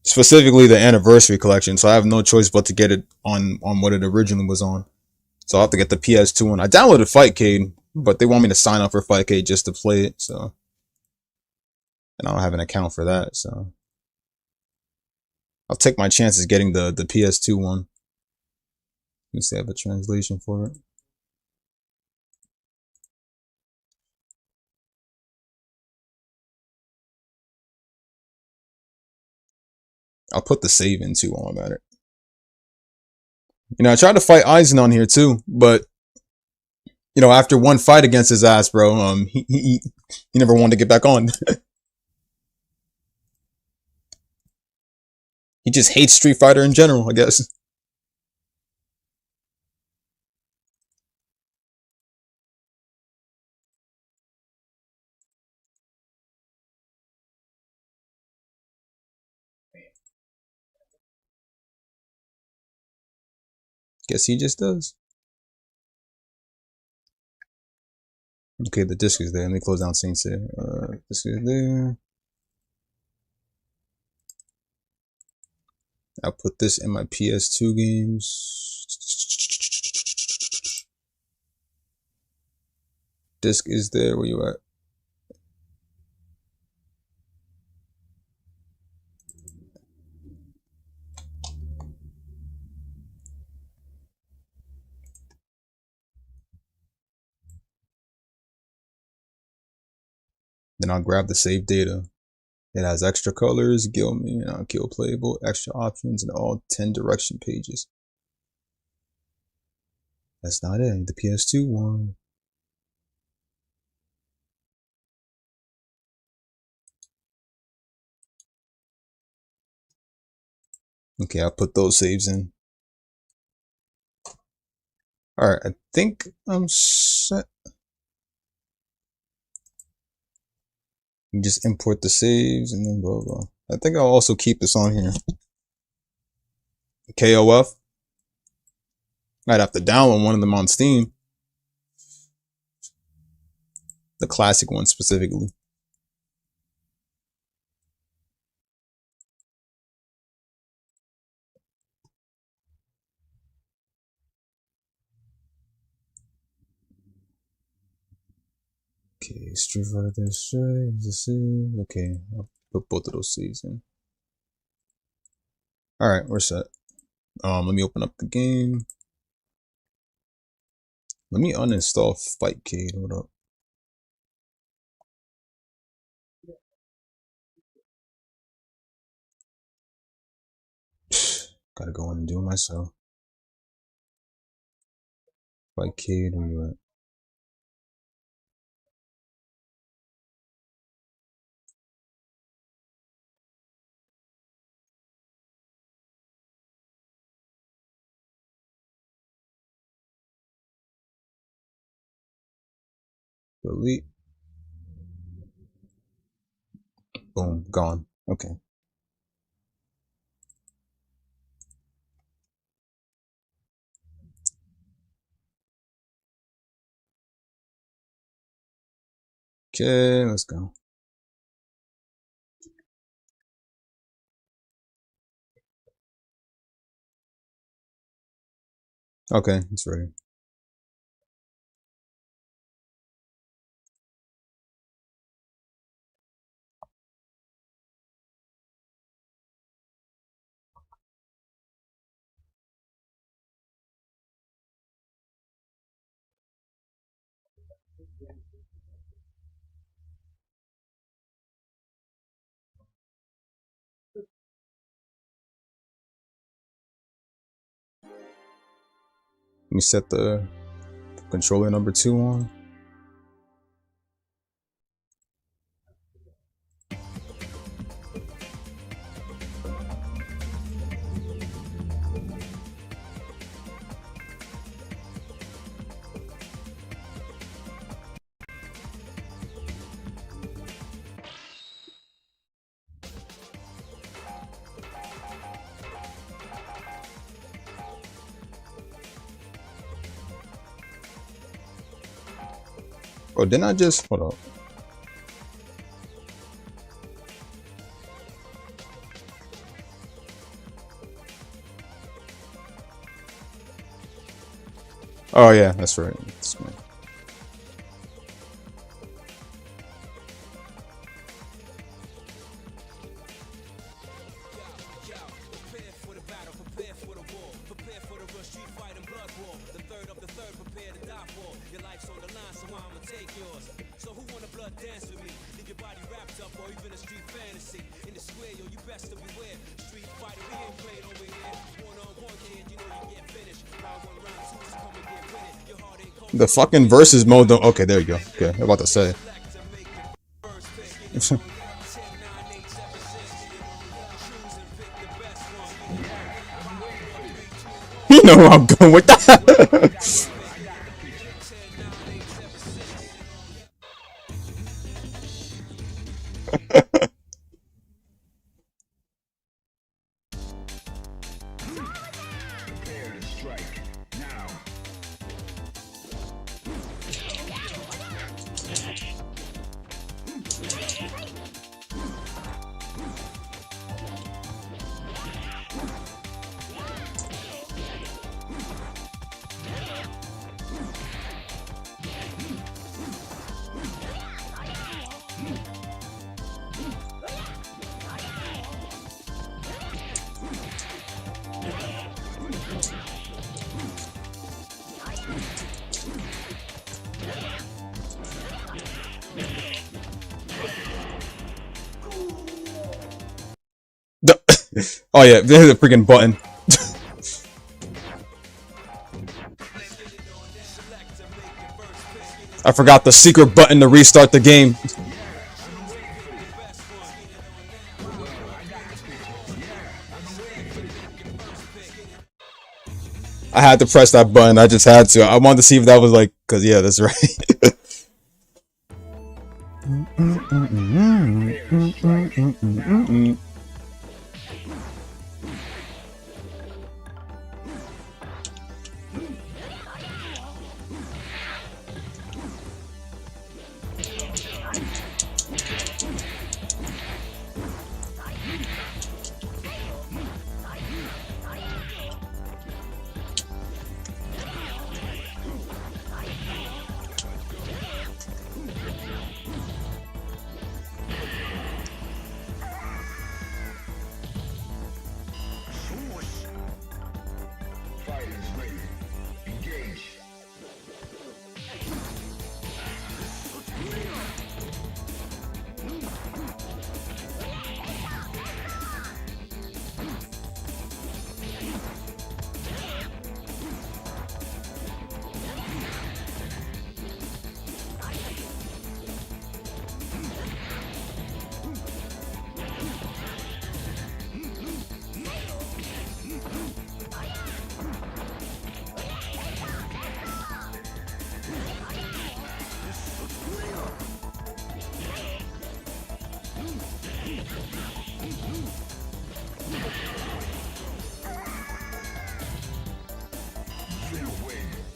Specifically the anniversary collection, so I have no choice but to get it on what it originally was on. So I'll have to get the PS2 one. I downloaded Fightcade, but they want me to sign up for Fightcade just to play it, so. And I don't have an account for that, so. I'll take my chances getting the PS2 one. Let me see, I have a translation for it. I'll put the save in too while I'm at it. You know, I tried to fight Aizen on here too, but you know, after one fight against his ass, bro, he never wanted to get back on. He just hates Street Fighter in general, I guess. Guess he just does. Okay, the disc is there. Let me close down Saint Seiya. Disc is there. I'll put this in my PS2 games. Disc is there. Where you at? Then I'll grab the save data. It has extra colors, guild me, kill playable, extra options, and all 10 direction pages. That's not it. The PS2 one. Okay, I'll put those saves in. Alright, I think I'm set. You just import the saves and then blah blah. I think I'll also keep this on here. KOF. I'd have to download one of them on Steam. The classic one specifically. Okay, Street Fighter Straight, save. Okay, I'll put both of those saves in. Alright, we're set. Let me open up the game. Let me uninstall Fightcade. Hold up. Gotta go in and do it myself. Fightcade, where you at? Delete. Boom, gone. Okay. Okay, let's go. Okay, it's ready. Let me set the controller number 2 on. Oh, didn't I just hold up? Oh yeah, that's right. That's right. The fucking versus mode though. Okay, there you go. Okay, I'm about to say. know where I'm going with that. Oh yeah, there's a freaking button. I forgot the secret button to restart the game. I had to press that button. I just had to. I wanted to see if that was like, cause yeah, that's right.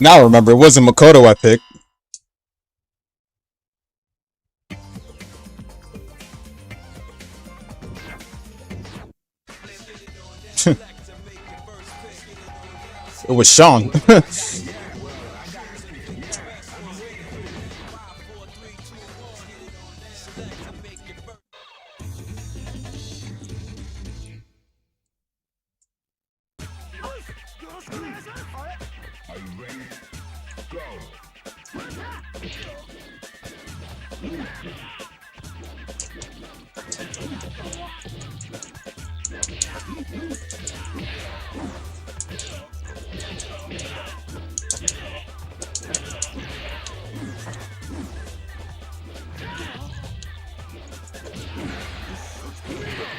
Now I remember, it wasn't Makoto I picked. It was Sean.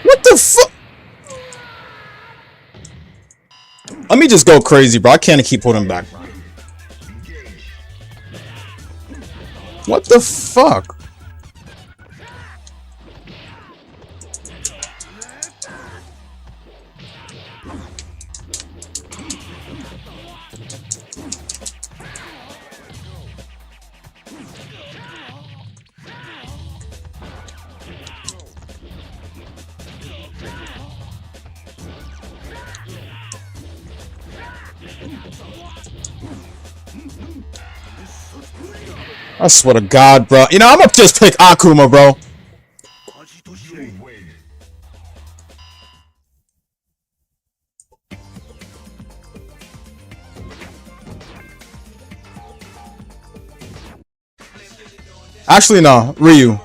What the fuck? Let me just go crazy, bro. I can't keep holding back. What the fuck? I swear to God, bro. You know, I'm gonna just pick Akuma, bro. Actually, no. Ryu.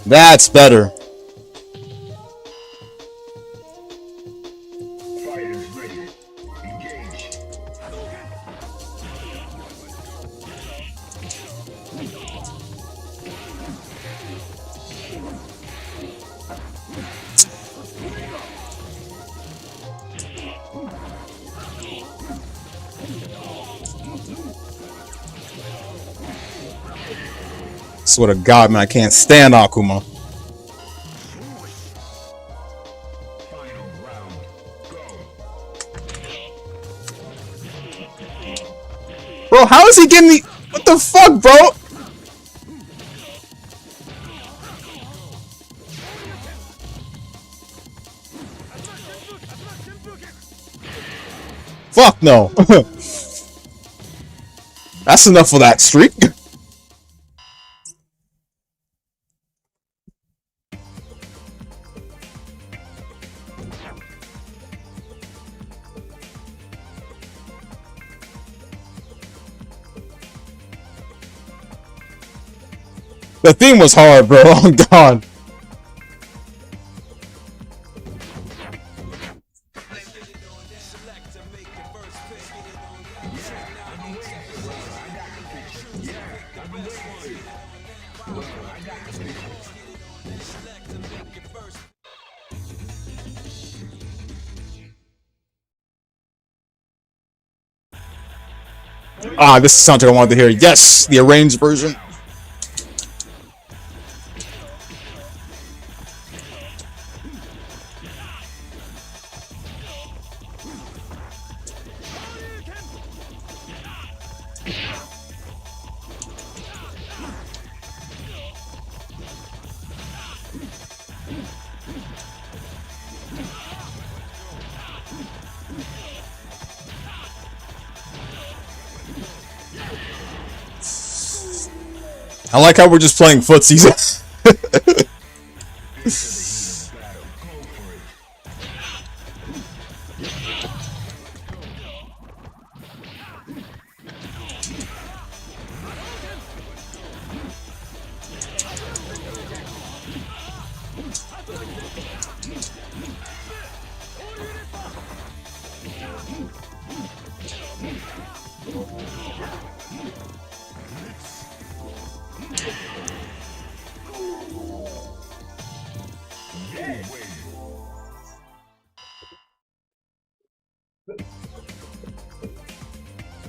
That's better. Fighters ready. Engage. Swear to God, man, I can't stand Akuma. Final round. Go. Bro, how is he getting the... What the fuck, bro? Fuck no. That's enough for that streak. The theme was hard, bro. Oh God. Ah, this is something I wanted to hear. Yes, the arranged version. I like how we're just playing footsies.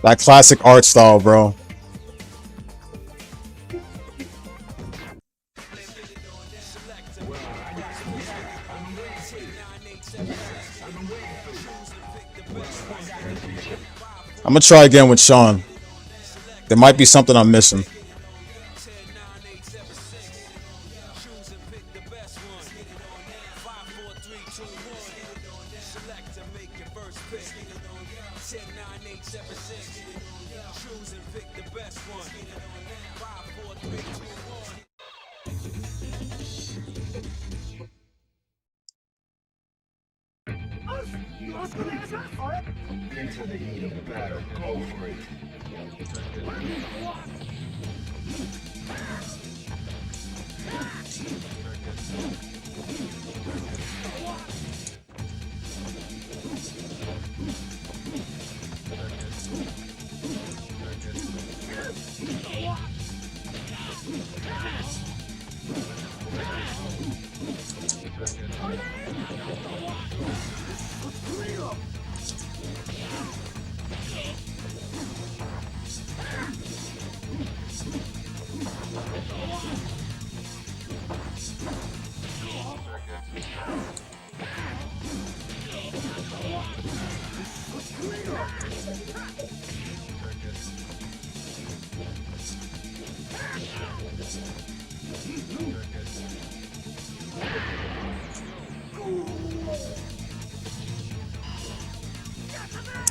That classic art style, bro. I'm gonna try again with Sean. There might be something I'm missing. Into the heat of the battle. Go for it.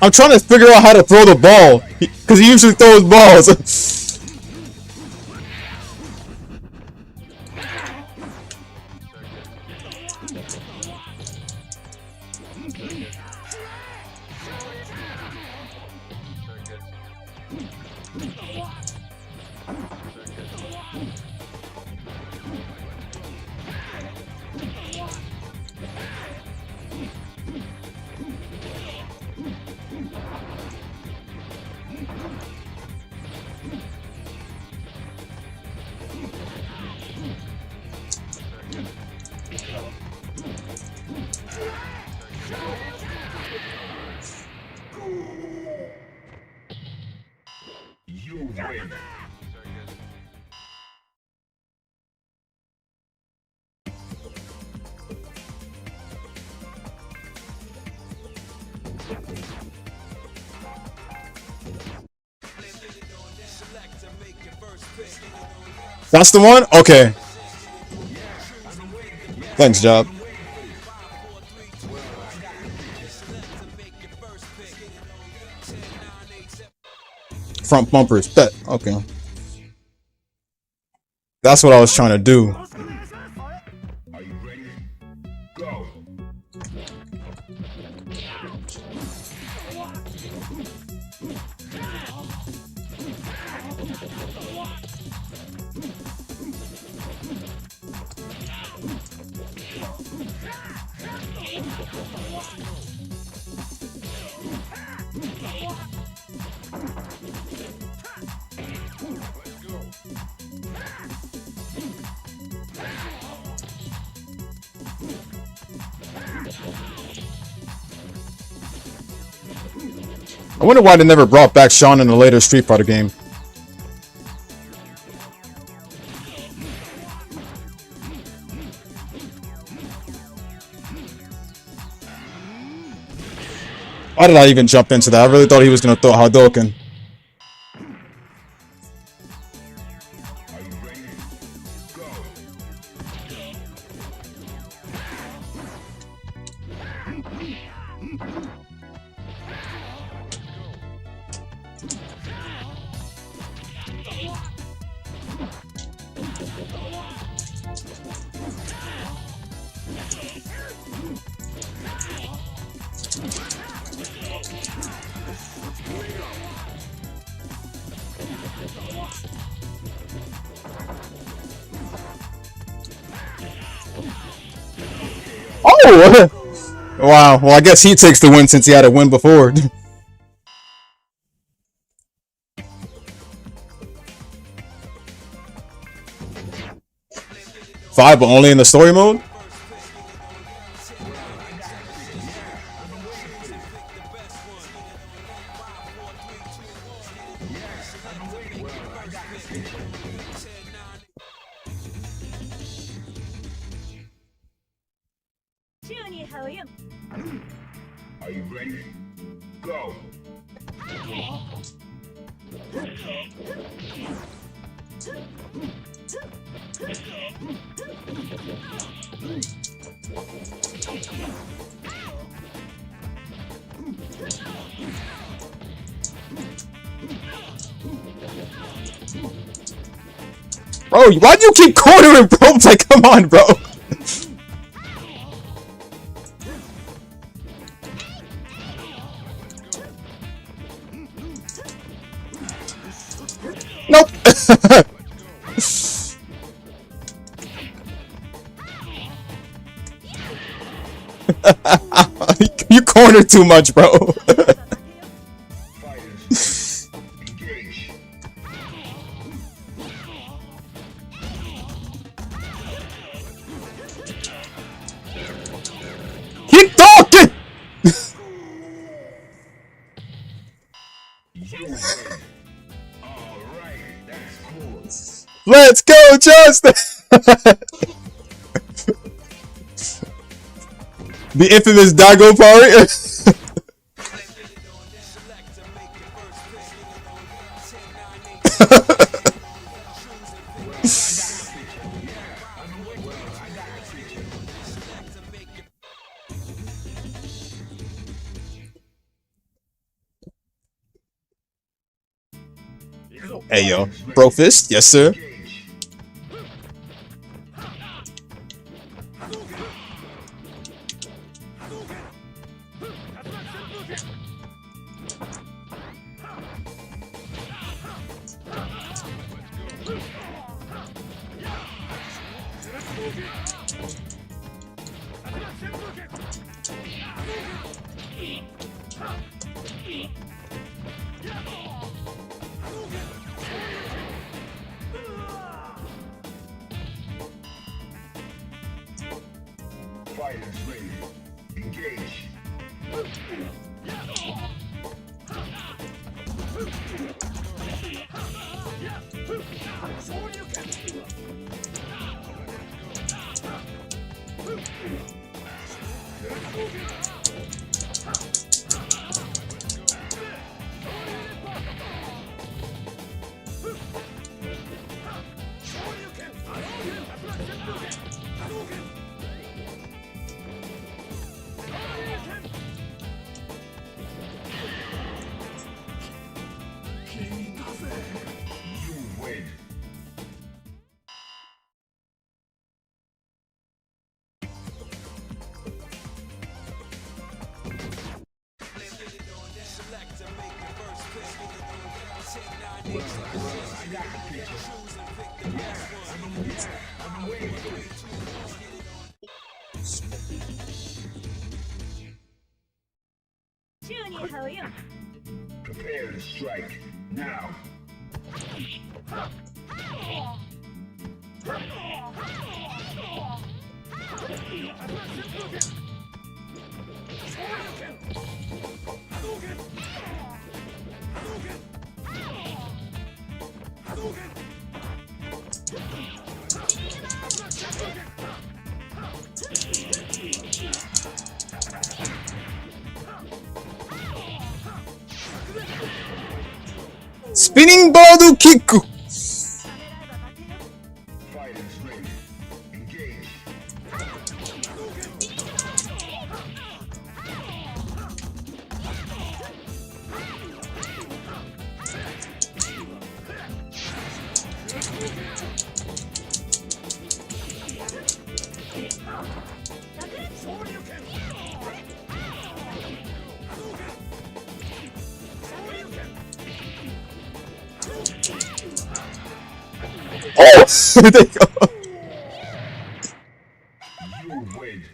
I'm trying to figure out how to throw the ball, because he usually throws balls. That's the one? Okay. Thanks, Job. Front bumpers. Bet. Okay. That's what I was trying to do. Are you ready? Go. I wonder why they never brought back Sean in the later Street Fighter game. Why did I even jump into that? I really thought he was going to throw Hadouken. Are you ready? Go. Oh! Wow. Well, I guess he takes the win since he had a win before. Five, but only in the story mode? Are you ready? Go. Bro, why do you keep cornering, bro? It's like, come on, bro. Nope. You cornered too much, bro. Fighters, engage. Keep talking. You win. All right, that's cool. Let's go, Justin. The infamous Dago party. Hey yo, bro fist, yes sir. Fighters ready. Engage. You win. Prepare to strike now. Spinning ball kick. Fighters ready. Engage. Oh, there they go. You win.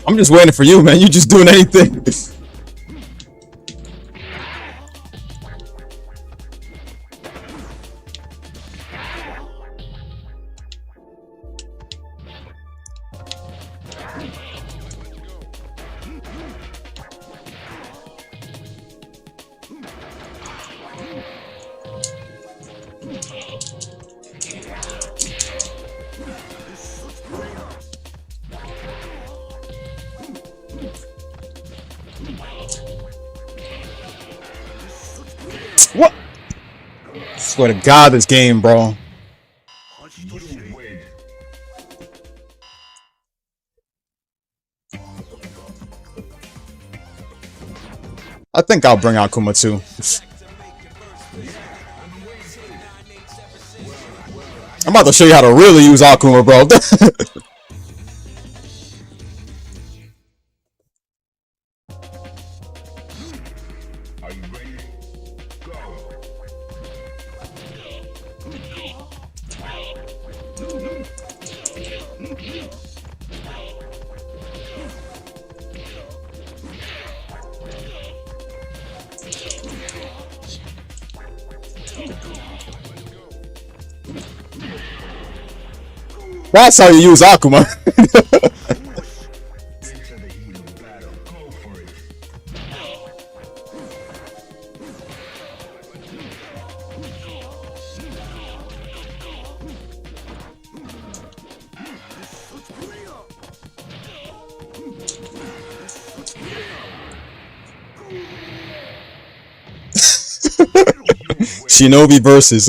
I'm just waiting for you, man. You just doing anything. What? Swear to God, this game, bro. You win. I think I'll bring out Kuma too. I'm about to show you how to really use Akuma, bro. Are you ready? Go. That's how you use Akuma. Into the heat of battle. Go for it. Shinobi versus.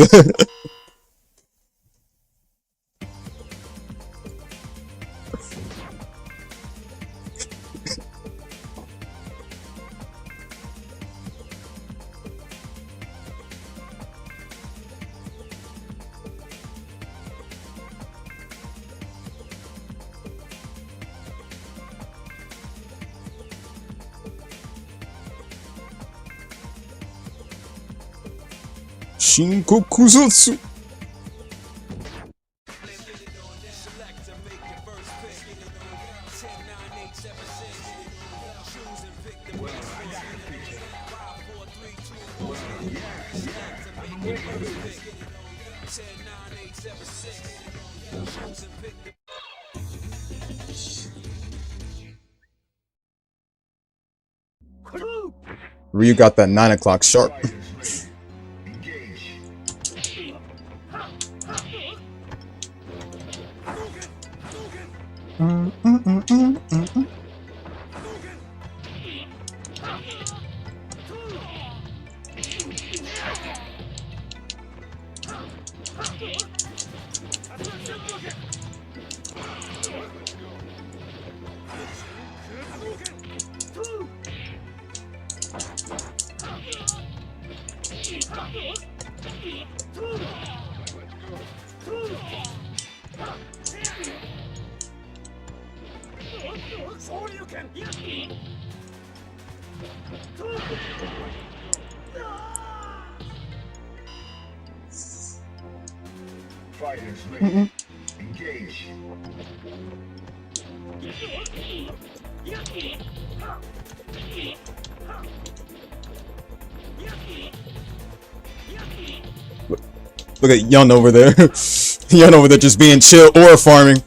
Shinkokuzutsu. Ryu got that 9 o'clock sharp. Engage. Fighters ready. Engage. Look at Yun over there. Yun over there just being chill or farming.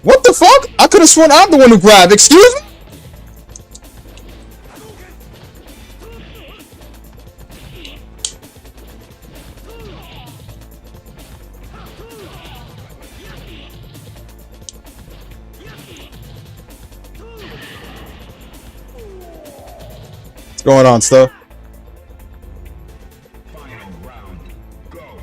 What the fuck? I could have sworn I'm the one who grabbed. Excuse me? What's going on, stuff? Final round. Go.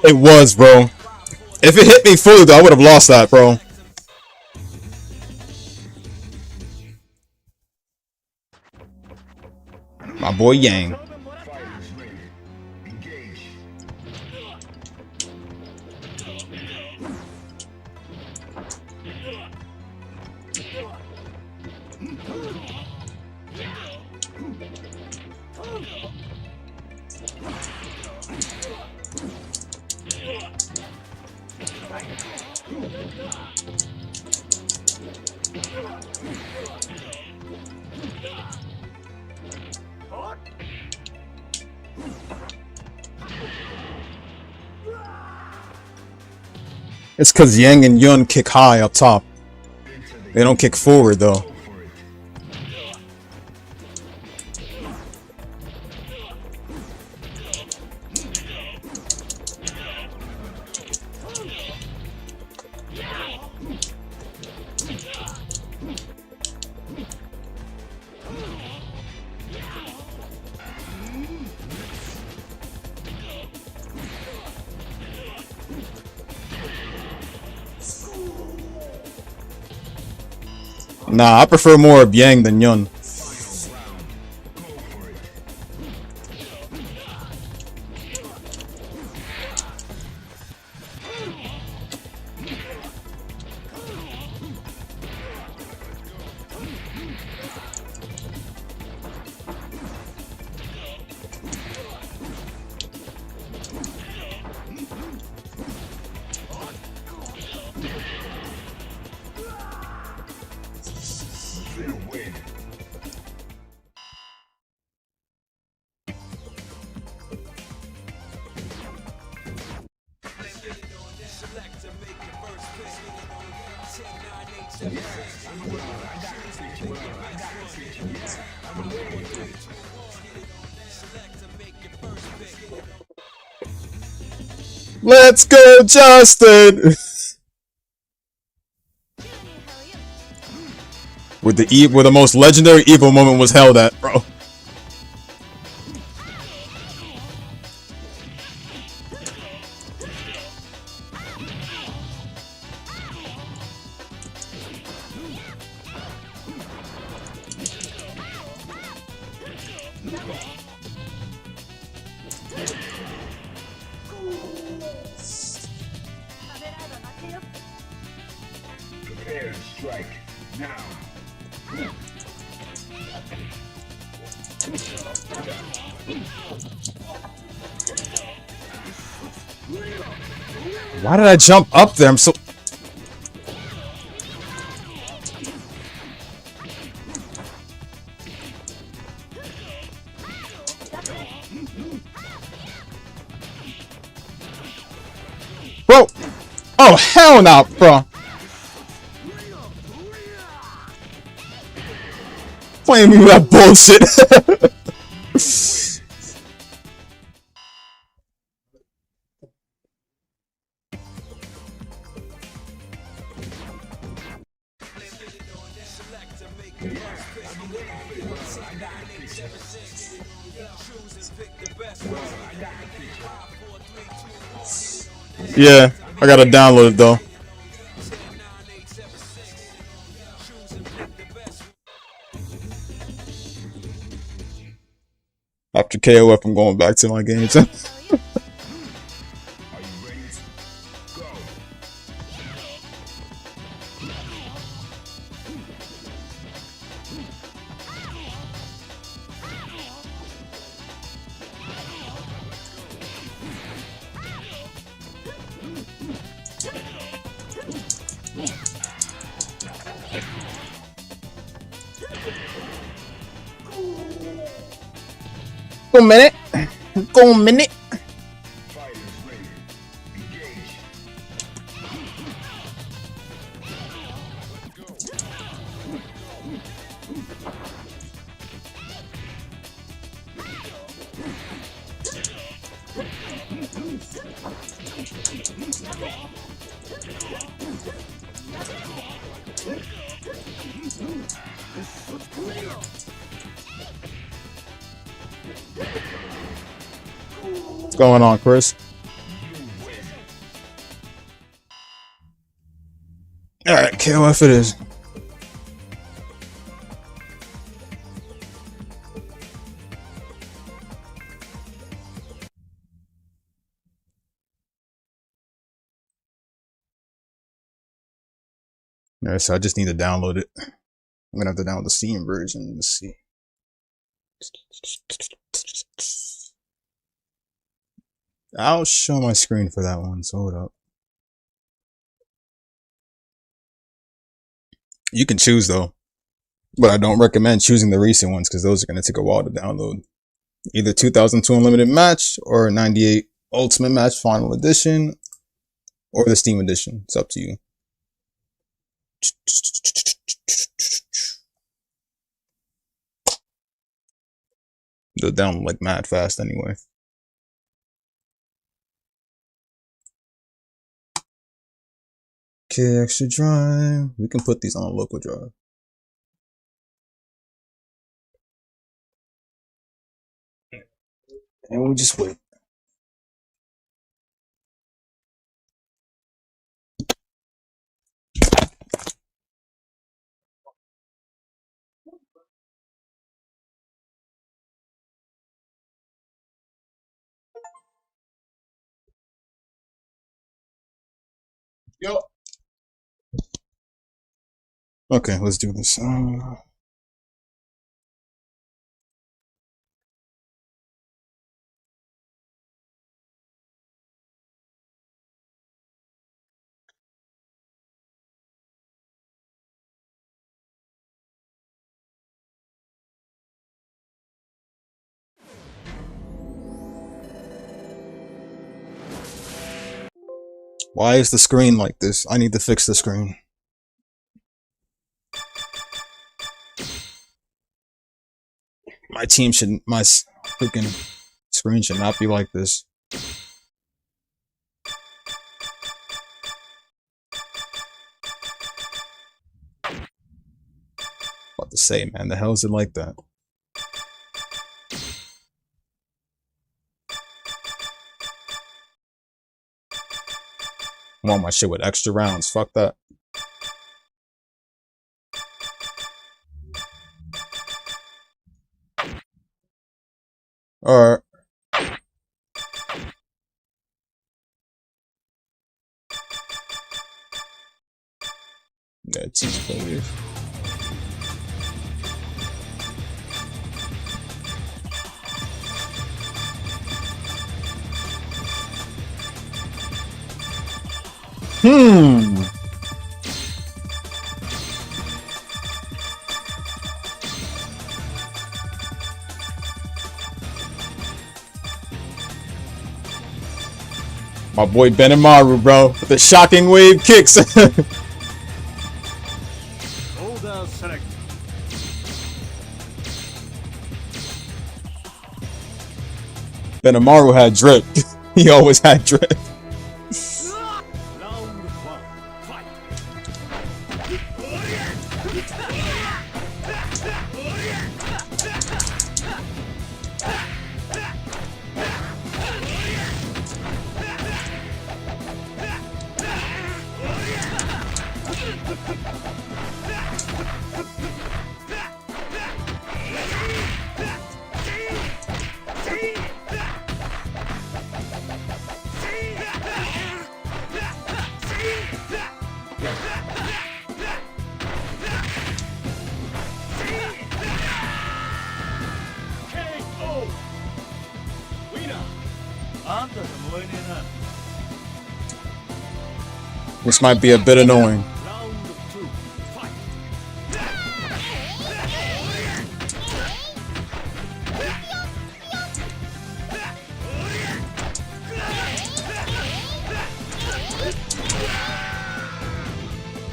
It was, bro. If it hit me fully, though, I would have lost that, bro. My boy Yang. It's because Yang and Yun kick high up top. They don't kick forward, though. Nah, I prefer more of Yang than Yun. Let's go, Justin! Where the most legendary evil moment was held at, bro. Prepare to strike now. Why did I jump up there? I'm so... Bro! Oh, hell no, bro! Playing me with that bullshit! Yeah, I gotta download it though. After KOF, I'm going back to my games. Are you ready? Go. Go a minute. Go a minute. Fighters ready. Engage. What's going on, Chris? Alright, KOF it is. Alright, so I just need to download it. I'm gonna have to download the Steam version. Let's see. I'll show my screen for that one, so hold up. You can choose though, but I don't recommend choosing the recent ones because those are going to take a while to download. Either 2002 Unlimited Match or 98 Ultimate Match Final Edition or the Steam Edition. It's up to you. They'll download like mad fast anyway. Okay, extra drive. We can put these on a local drive. And we'll just wait. Yo. Okay, let's do this. Why is the screen like this? I need to fix the screen. My freaking screen should not be like this. About to say, man, the hell is it like that? I want my shit with extra rounds. Fuck that. Alright. Yeah, team players. My boy Benimaru, bro, with the shocking wave kicks. Order select. Benimaru had drip. He always had drip. Round 1. Fight. KO. Winner. あんたと燃えねえな。This might be a bit annoying. Round 2. Fight.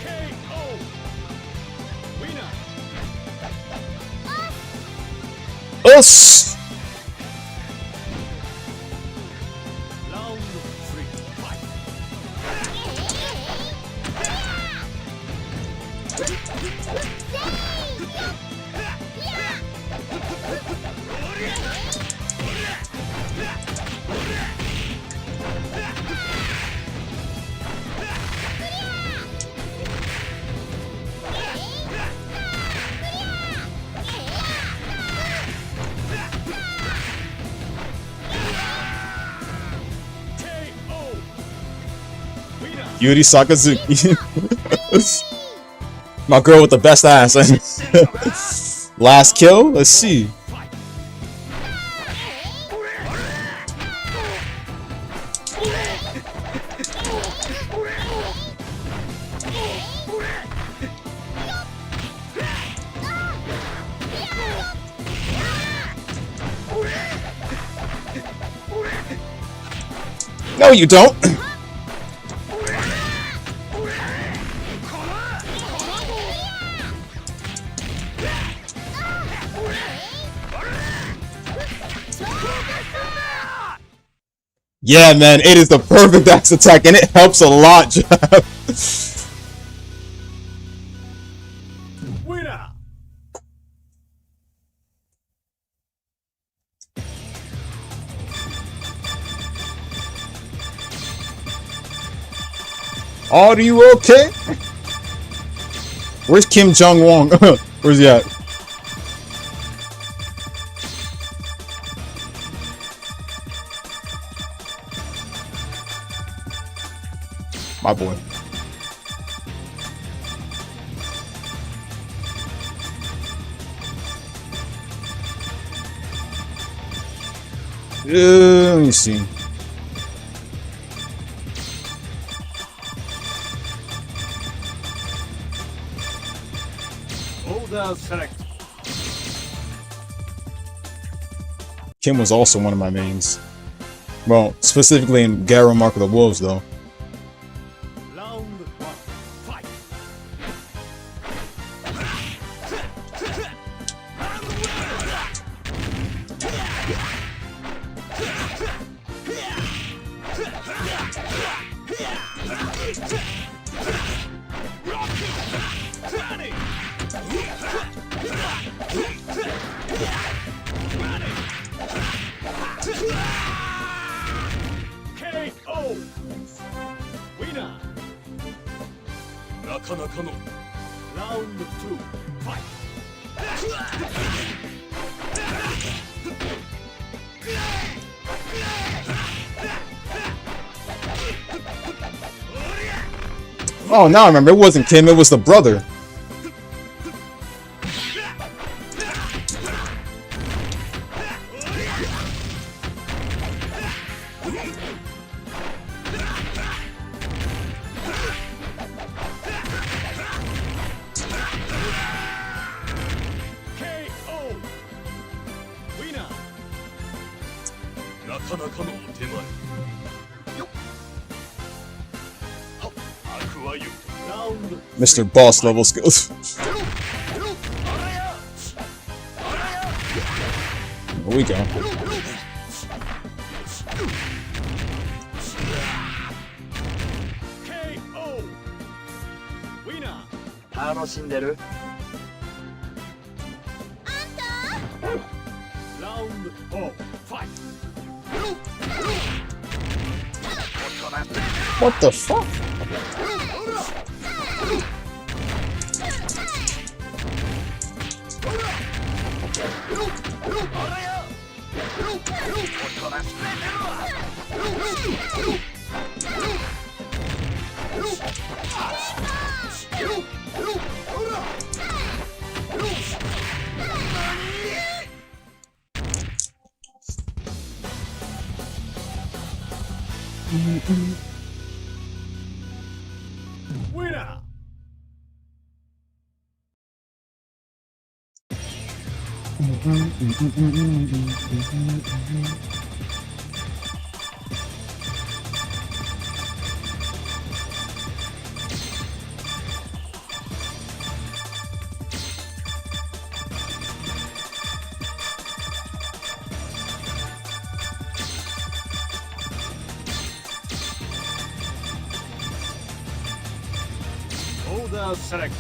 KO. Winner. Us! Round 3. Fight. Yuri Sakazuki. My girl with the best ass. Last kill? Let's see. No, you don't. Yeah, man, it is the perfect axe attack, and it helps a lot, Jeff. Winner! Are you okay? Where's Kim Jong Won? Where's he at? My boy. Let me see. Order select. Kim was also one of my mains. Well, specifically in Garo Mark of the Wolves, though. Round 1. Fight. KO. Winner. なかなかの Round 2. Fight. Oh, now I remember. It wasn't Kim, it was the brother. KO. Winner. なかなかのお手前。よっ。はっ。アクアユ。Round Mr. Boss level skills. Here we go. KO. Winner. 楽しんでる Round 4. Fight. What the fuck? Winner. Order select.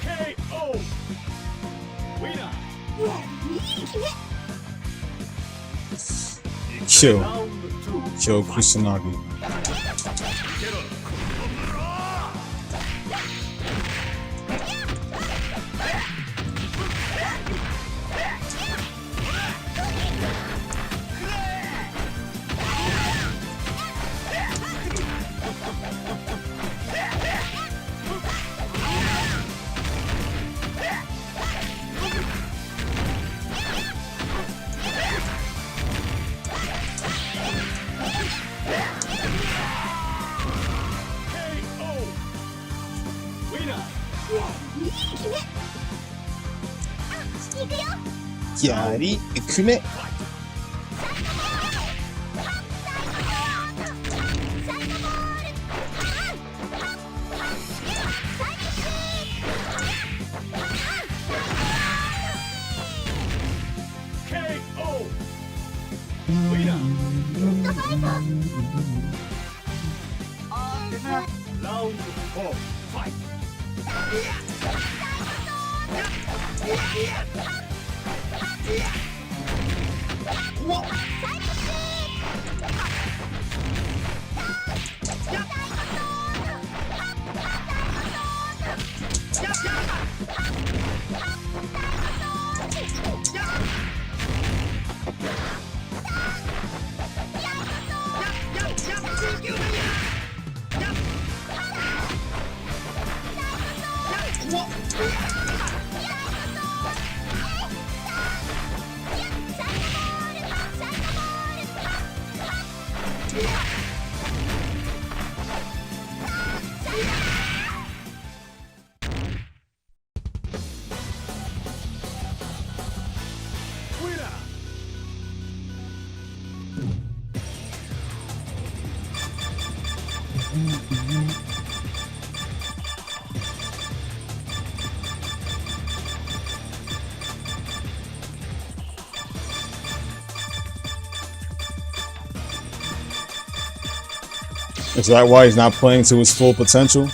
KO! Winner! Kill. Round 2. Kill Kusanagi. Yari Kume. KO! Winner! Round 4. Fight! Is that why he's not playing to his full potential?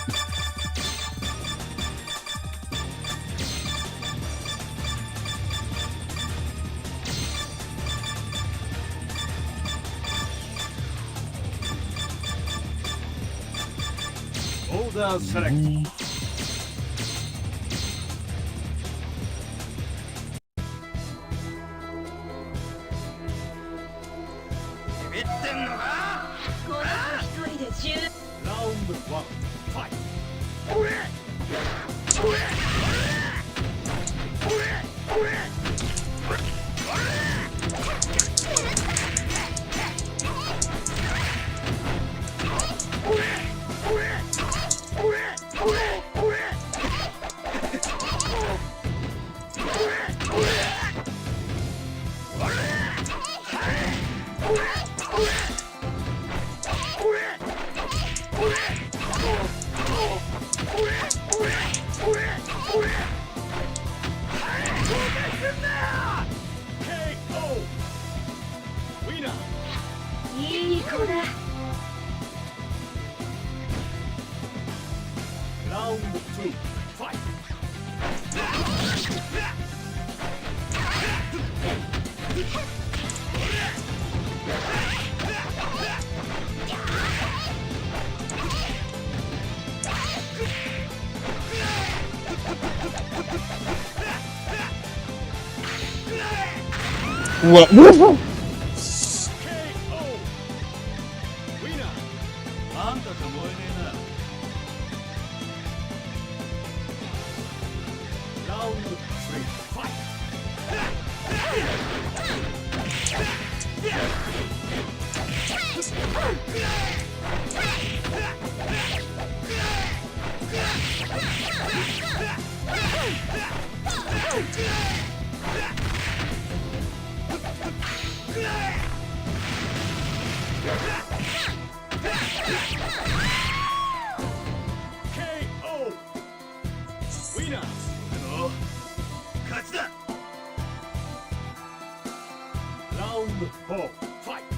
Order select. Round 1. Fight! KO! Winner! いい子だ。 Round 2. Fight! What? KO! Winner! あんたと燃えねえな。Round 3. Fight! KO ウィナー勝ちだラウンド4ファイト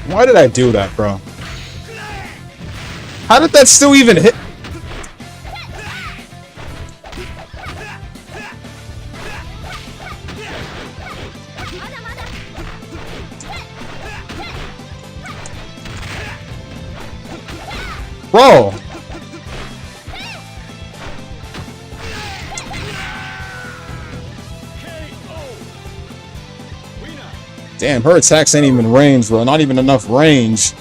Why did I do that, bro? How did that still even hit? Bro! Damn, her attacks ain't even range, bro. Not even enough range.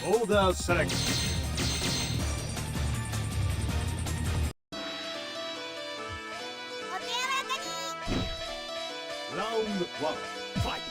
Order select. Round 1 fight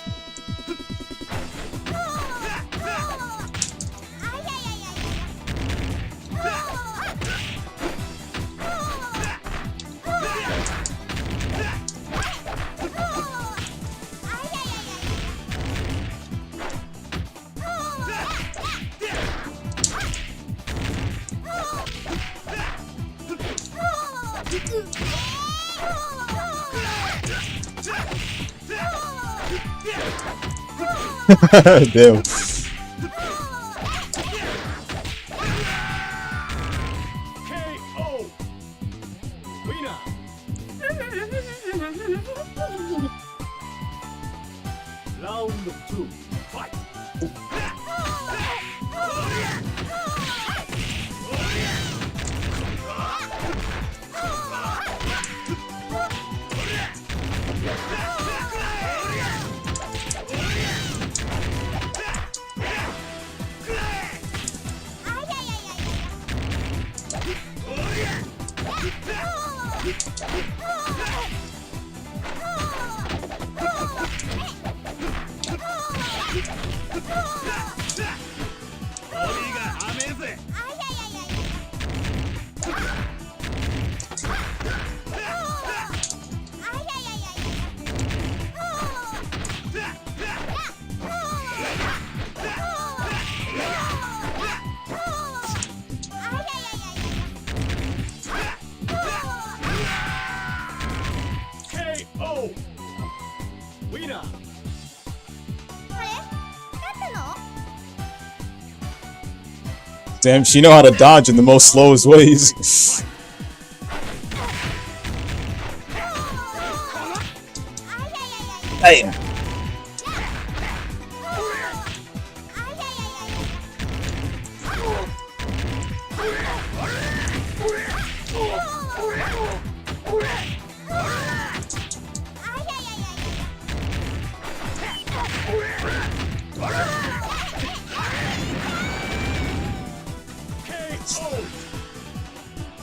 Damn. KO winner round 2 fight KO winner Damn, she know how to dodge in the most slowest ways. Damn. KO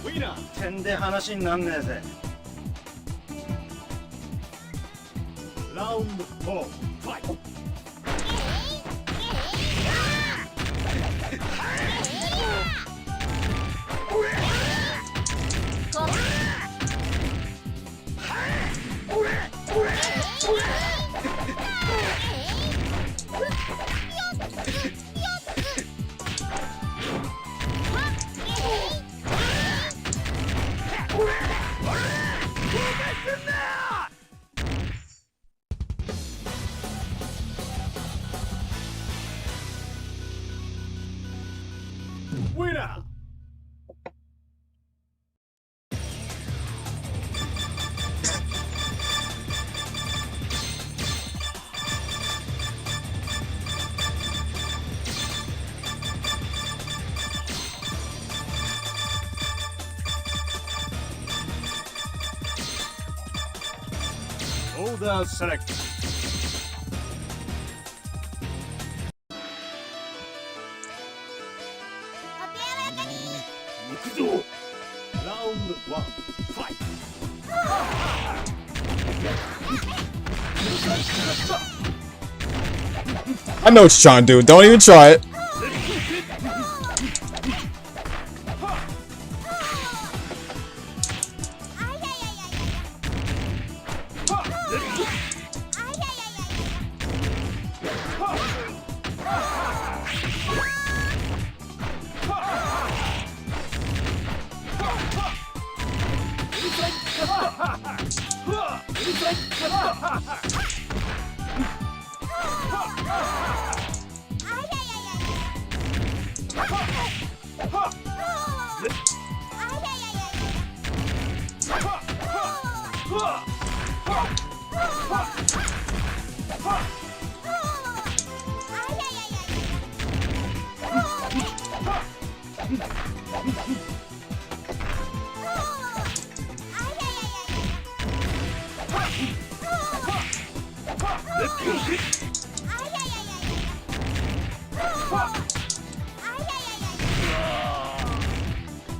winner 点で話になんねえぜラウンド4ファイトオーダーセレクト行くぞラウンド1ファイト I know what you're trying to do. Don't even try it.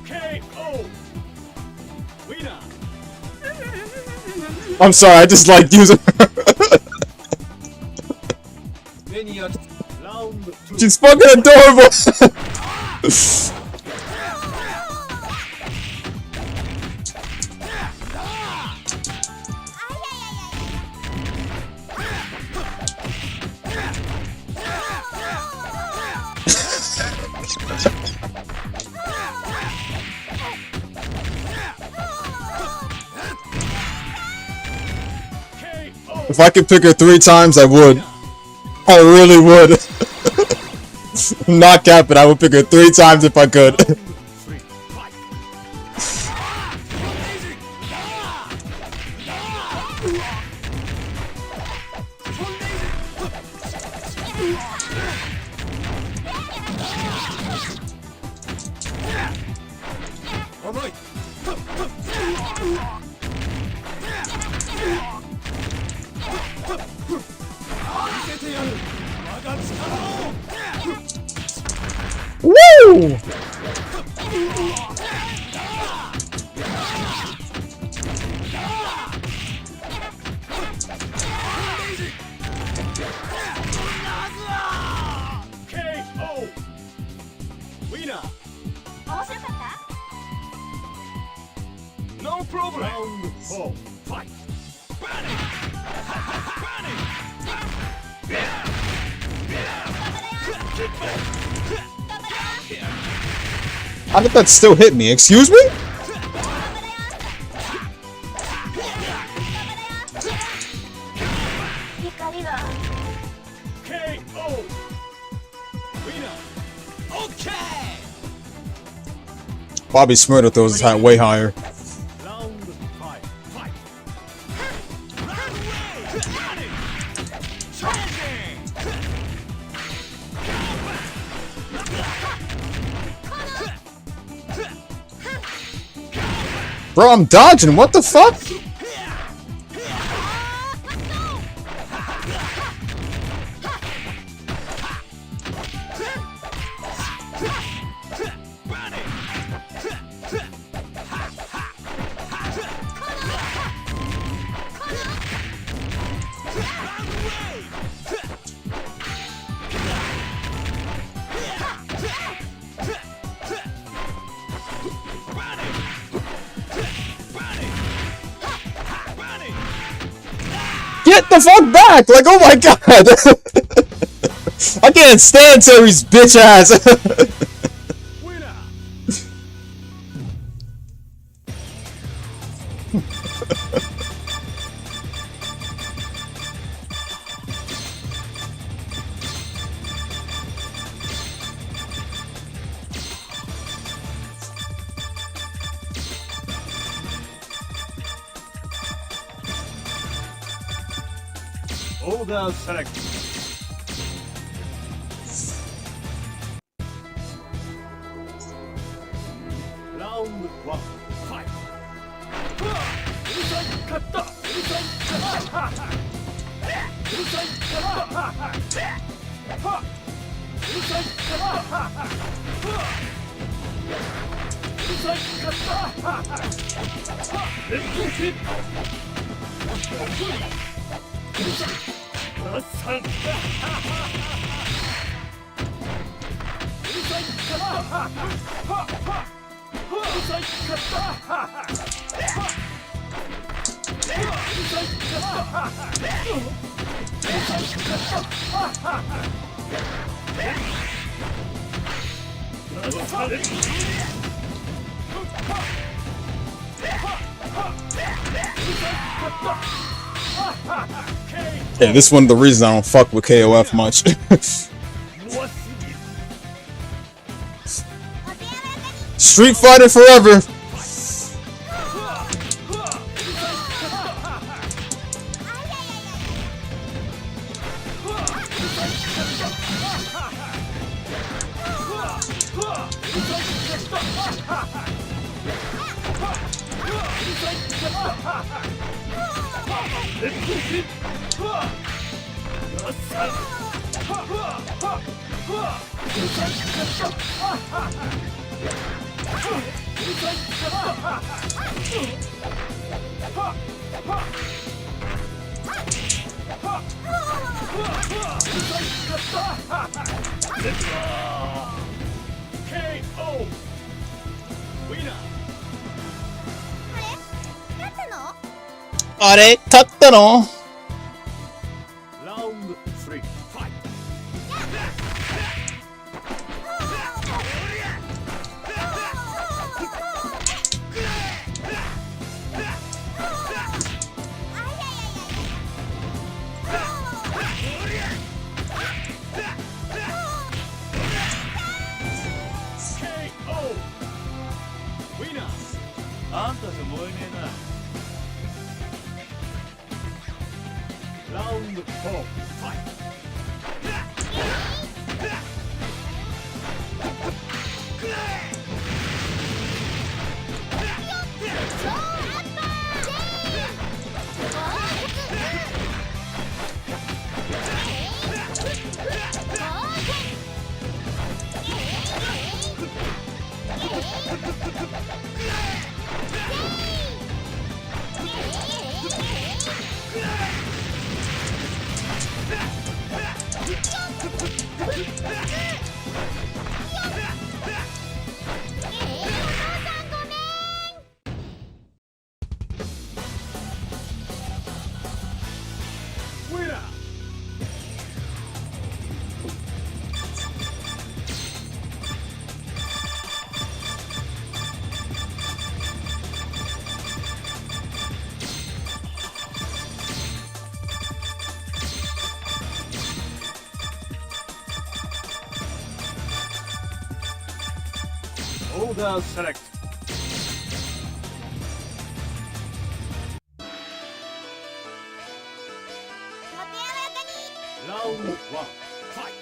KO winner I'm sorry. I just like using her. 目に焼きラウンド2 She's fucking adorable. If I could pick her 3 times, I would. I really would. I'm not capping. I would pick her 3 times if I could. 3 fight甘い Woo! KO winner No problem Round 4 fight How did that still hit me? Excuse me? KO winner Okay Bobby Smurda throws his hat way higher. Round 5 fight Bro, I'm dodging. What the fuck? Get the fuck back! Like, oh my god! I can't stand Terry's bitch ass! winner Order select Round 1 fight 勝った Yeah, this is one of the reasons I don't fuck with KOF much. Street Fighter forever. KO! Winner! あれ勝ったの？あれ勝ったの？ Round 3, fight! あんたじゃ燃えねえな。ラウンド4、ファイオーダーセレクト。ラウンド1、ファイ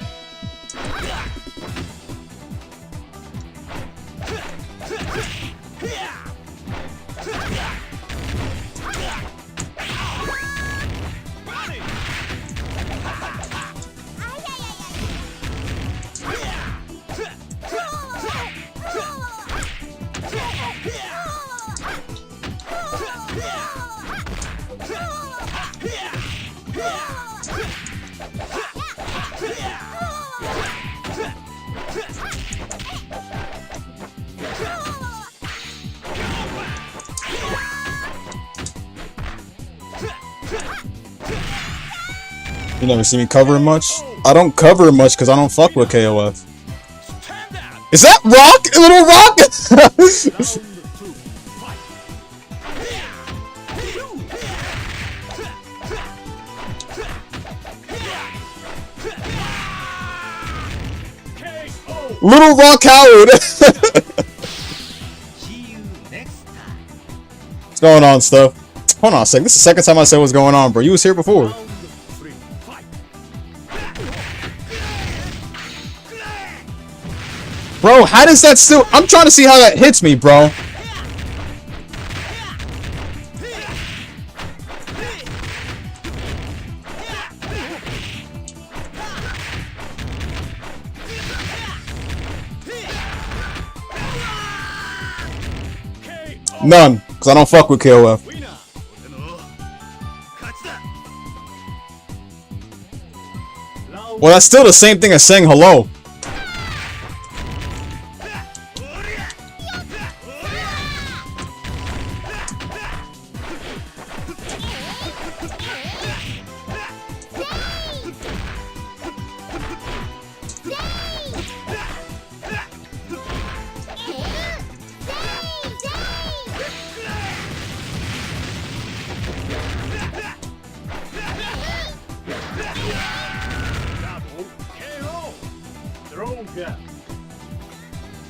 You never see me covering much? I don't cover much because I don't fuck with KOF. Is that Rock? Little Rock? Little Rock Howard! What's going on, stuff? Hold on a second. This is the second time I said what's going on, bro. You was here before. Bro, how does that still... I'm trying to see how that hits me, bro. None, because I don't fuck with KOF. 俺の勝ちだ。Well, that's still the same thing as saying hello.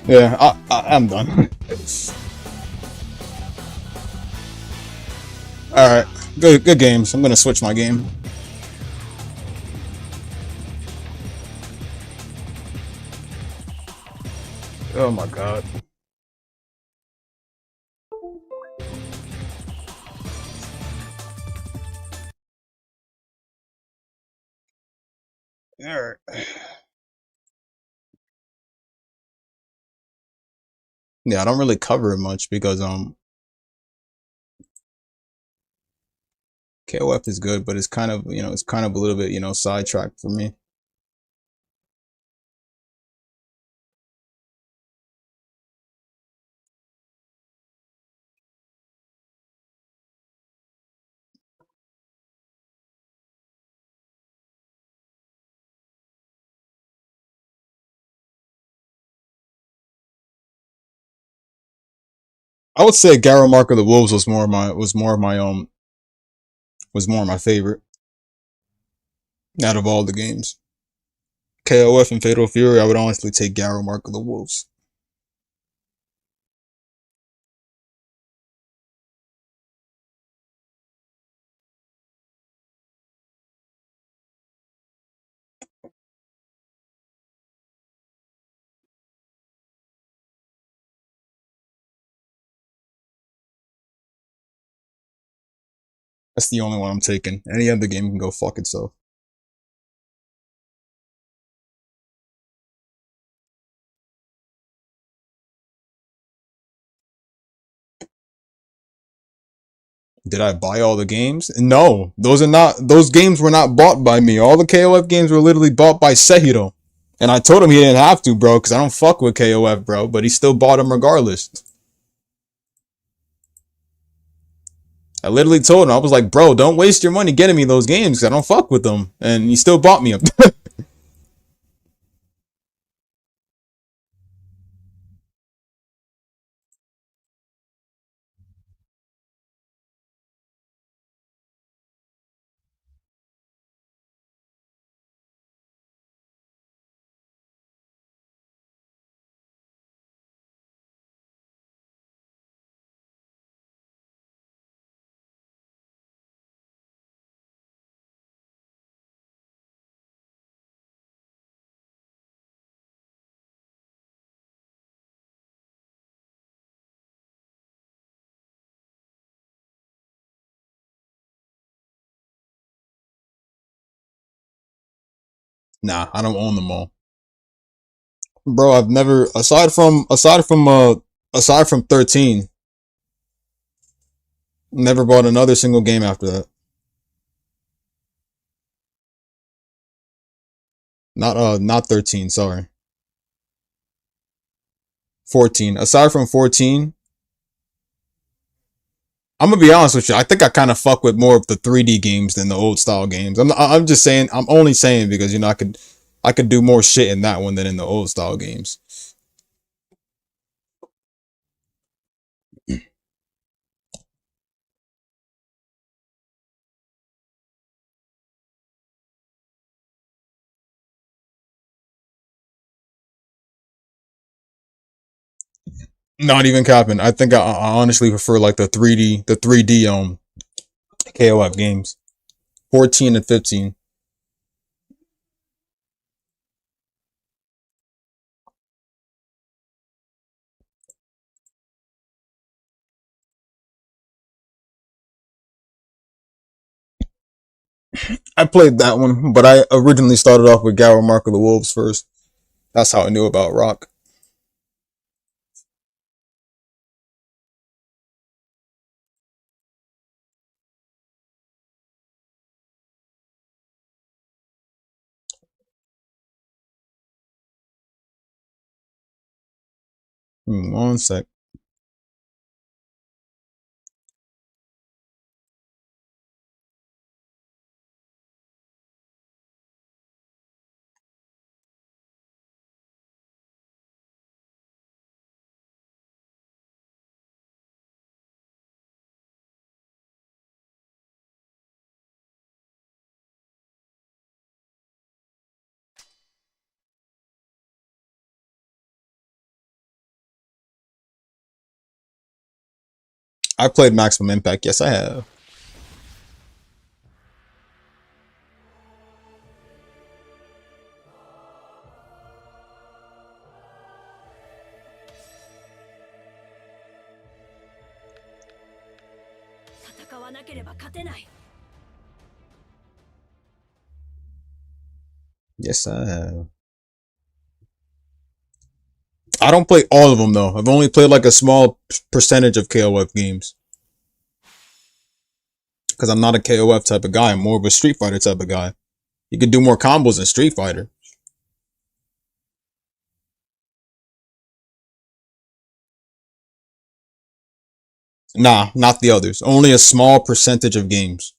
Yeah, I'm done. Alright, good games. I'm gonna switch my game. Oh my god. Alright. Yeah, I don't really cover it much because KOF is good, but it's kind of, it's kind of a little bit, sidetracked for me. I would say Garrow Mark of the Wolves was more of my favorite out of all the games. KOF and Fatal Fury, I would honestly take Garrow Mark of the Wolves. That's the only one I'm taking. Any other game can go fuck itself. Did I buy all the games? No, those games were not bought by me. All the KOF games were literally bought by Sehiro. And I told him he didn't have to, bro, because I don't fuck with KOF, bro, but he still bought them regardless. I literally told him, I was like, bro, don't waste your money getting me those games because I don't fuck with them. And he still bought me them. Nah, I don't own them all. Bro, I've never, aside from 13, never bought another single game after that. Not 13, sorry. 14. Aside from 14, I'm gonna be honest with you. I think I kind of fuck with more of the 3D games than the old style games. I'm just saying. I'm only saying because I could do more shit in that one than in the old style games. Not even capping. I think I honestly prefer like the 3D KOF games. 14 and 15. I played that one, but I originally started off with Garrow Mark of the Wolves first. That's how I knew about Rock. One sec. I played Maximum Impact. Yes, I have. Yes, I have. I don't play all of them though. I've only played like a small percentage of KOF games. Because I'm not a KOF type of guy. I'm more of a Street Fighter type of guy. You can do more combos in Street Fighter. Nah, not the others. Only a small percentage of games.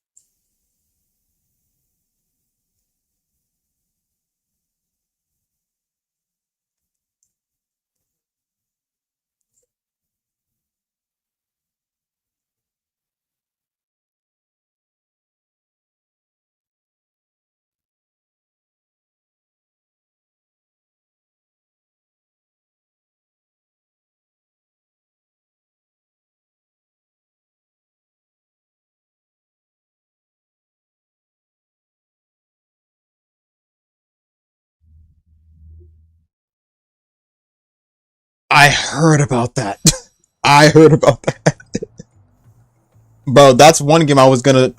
I heard about that. I heard about that. Bro, that's one game I was gonna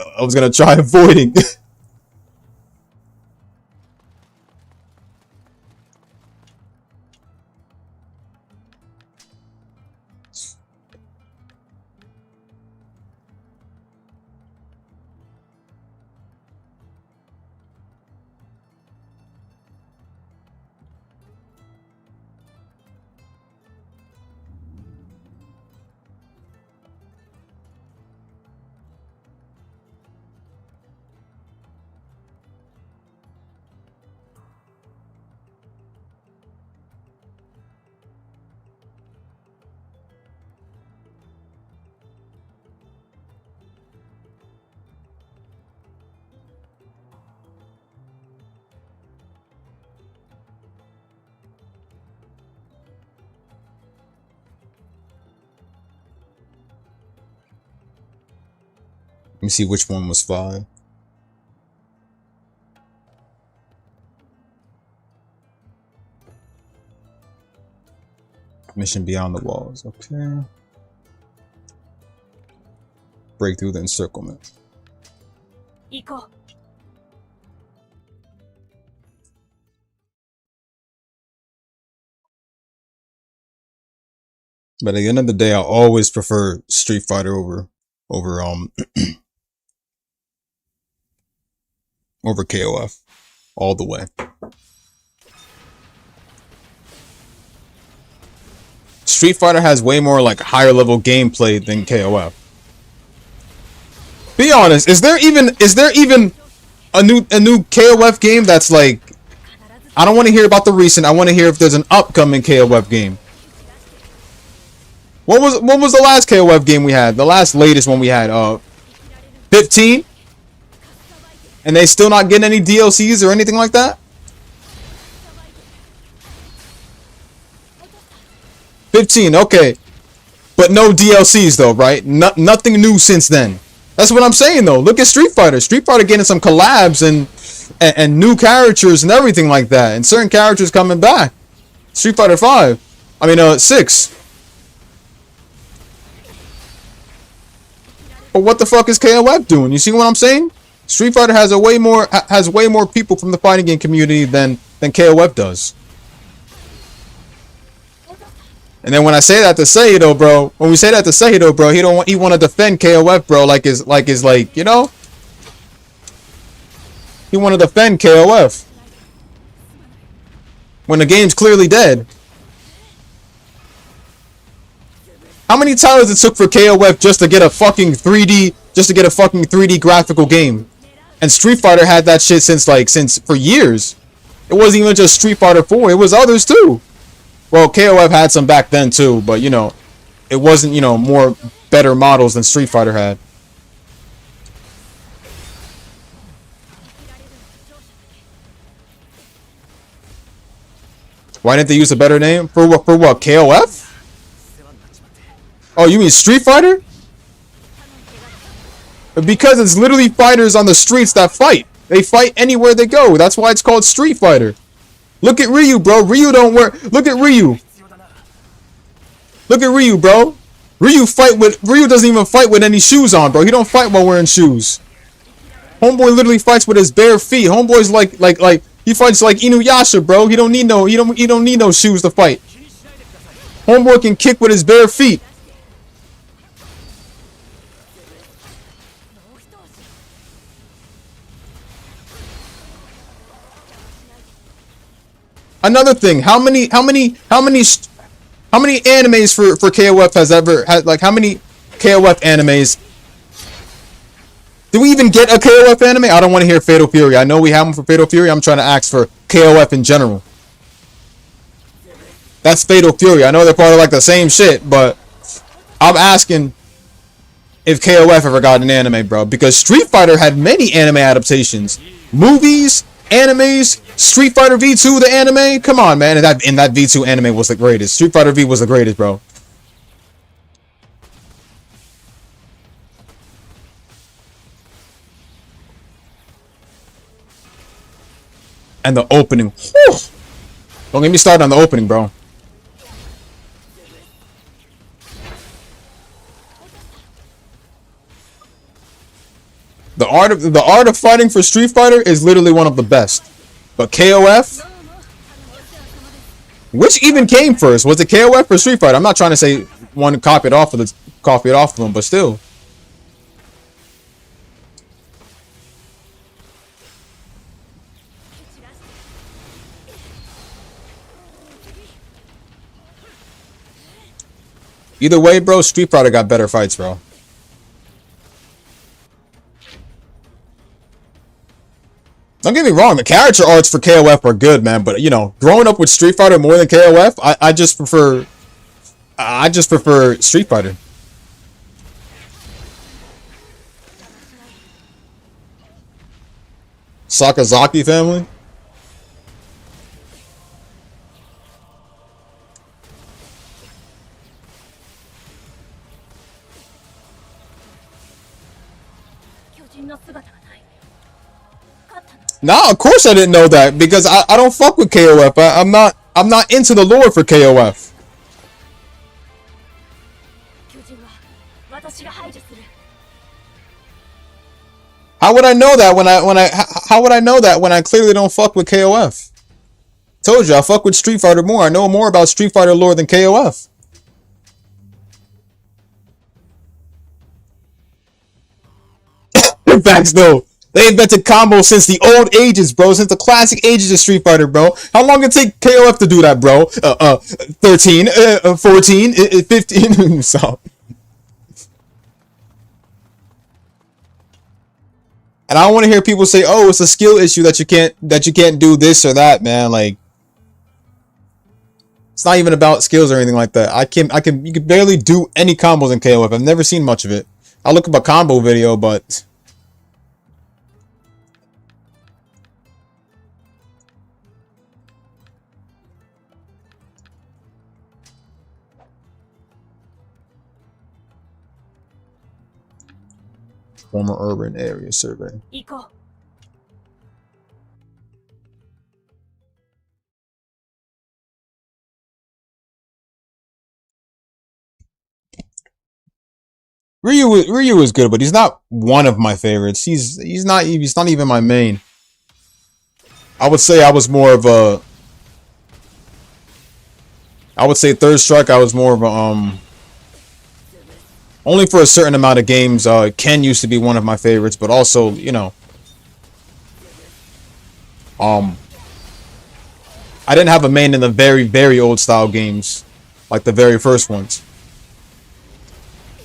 try avoiding. Let me see which one was 5. Mission Beyond the Walls. Okay. Break through the encirclement. But at the end of the day, I always prefer Street Fighter over over KOF all the way. Street Fighter has way more like higher level gameplay than KOF. Be honest, is there even a new KOF game that's like, I don't want to hear about the recent, I want to hear if there's an upcoming KOF game. What was the last KOF game we had? The latest one we had, 15? And they still not getting any DLCs or anything like that? 15, okay. But no DLCs though, right? Nothing new since then. That's what I'm saying though. Look at Street Fighter. Street Fighter getting some collabs and new characters and everything like that. And certain characters coming back. Street Fighter 5. I mean, 6. But what the fuck is KOF doing? You see what I'm saying? Street Fighter has way more people from the fighting game community than KOF does. And then when I say that to Saito, bro, he want to defend KOF, bro, like you know, he want to defend KOF when the game's clearly dead. many titles it took for KOF just to get a fucking 3D graphical game? And Street Fighter had that shit since for years. It wasn't even just Street Fighter 4, it was others too. Well, KOF had some back then too, but you know, it wasn't, you know, more better models than Street Fighter had. Why didn't they use a better name? For what, KOF? Oh, you mean Street Fighter? Because it's literally fighters on the streets that fight. They fight anywhere they go. That's why it's called Street Fighter. Look at Ryu, bro. Ryu don't wear... Look at Ryu. Look at Ryu, bro. Ryu doesn't even fight with any shoes on, bro. He don't fight while wearing shoes. Homeboy literally fights with his bare feet. Homeboy's like he fights like Inuyasha, bro. He don't need no shoes to fight. Homeboy can kick with his bare feet. Another thing, how many animes for KOF has ever had, like, how many KOF animes? Do we even get a KOF anime? I don't want to hear Fatal Fury. I know we have one for Fatal Fury. I'm trying to ask for KOF in general. That's Fatal Fury. I know they're part of like the same shit, but I'm asking if KOF ever got an anime, bro. Because Street Fighter had many anime adaptations. Movies, animes, Street Fighter V2, the anime. Come on, man. And that V2 anime was the greatest. Street Fighter V was the greatest, bro. And the opening. Whew. Don't get me started on the opening, bro. The art of fighting for Street Fighter is literally one of the best. But KOF, which even came first? Was it KOF or Street Fighter? I'm not trying to say one copied off of them, but still. Either way, bro, Street Fighter got better fights, bro. Don't get me wrong, the character arts for KOF are good, man. But you know, growing up with Street Fighter more than KOF, I just prefer Street Fighter. Sakazaki family. Nah, of course I didn't know that because I don't fuck with KOF. I'm not into the lore for KOF. How would I know that how would I know that when I clearly don't fuck with KOF? Told you I fuck with Street Fighter more. I know more about Street Fighter lore than KOF. Facts though. They invented combos since the old ages, bro. Since the classic ages of Street Fighter, bro. How long did it take KOF to do that, bro? 13, 14, 15. So. And I don't want to hear people say, "Oh, it's a skill issue that you can't do this or that, man." Like, it's not even about skills or anything like that. You can barely do any combos in KOF. I've never seen much of it. I'll look up a combo video, but. Former urban area survey. Ryu is good, but he's not one of my favorites. He's not even my main. I would say Third Strike. I was more of a only for a certain amount of games. Ken used to be one of my favorites, but also, you know, I didn't have a main in the very, very old style games, like the very first ones.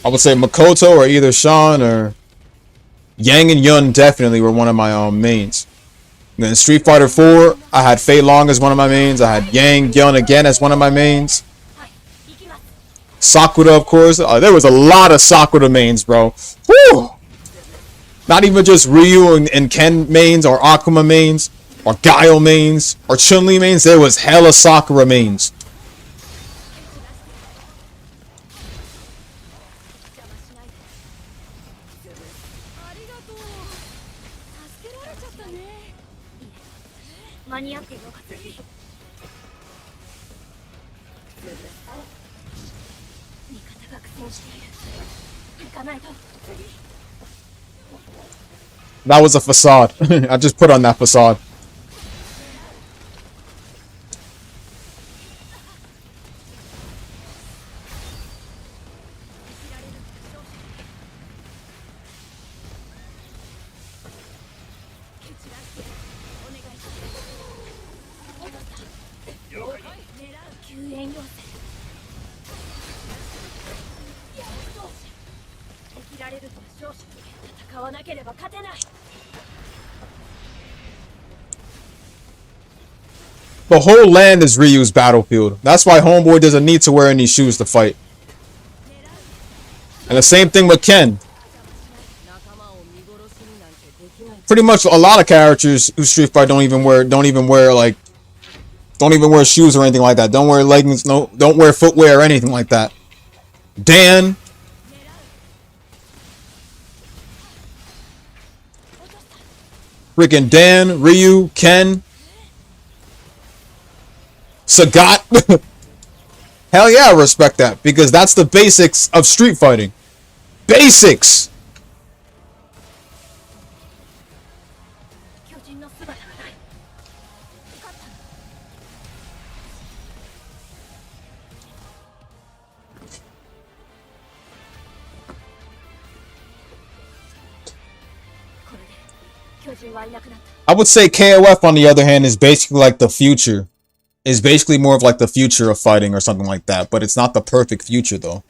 I would say Makoto or either Sean or Yang and Yun definitely were one of my mains. And then Street Fighter 4, I had Fei Long as one of my mains. I had Yang Yun again as one of my mains. Sakura, of course. There was a lot of Sakura mains, bro. Woo! Not even just Ryu and Ken mains or Akuma mains or Guile mains or Chun-Li mains. There was hella Sakura mains. ありがとう。助けられちゃったね。間に合ってよかった。味方が苦戦している。行かないと。 That was a facade. I just put on that facade. The whole land is Ryu's battlefield. That's why Homeboy doesn't need to wear any shoes to fight. And the same thing with Ken. Pretty much a lot of characters who Street Fight don't even wear shoes or anything like that. Don't wear leggings, don't wear footwear or anything like that. Dan. Freaking Dan, Ryu, Ken. Sagat. Hell yeah, I respect that. Because that's the basics of street fighting. Basics! I would say KOF on the other hand is basically like the future. Is basically more of like the future of fighting or something like that, but it's not the perfect future though.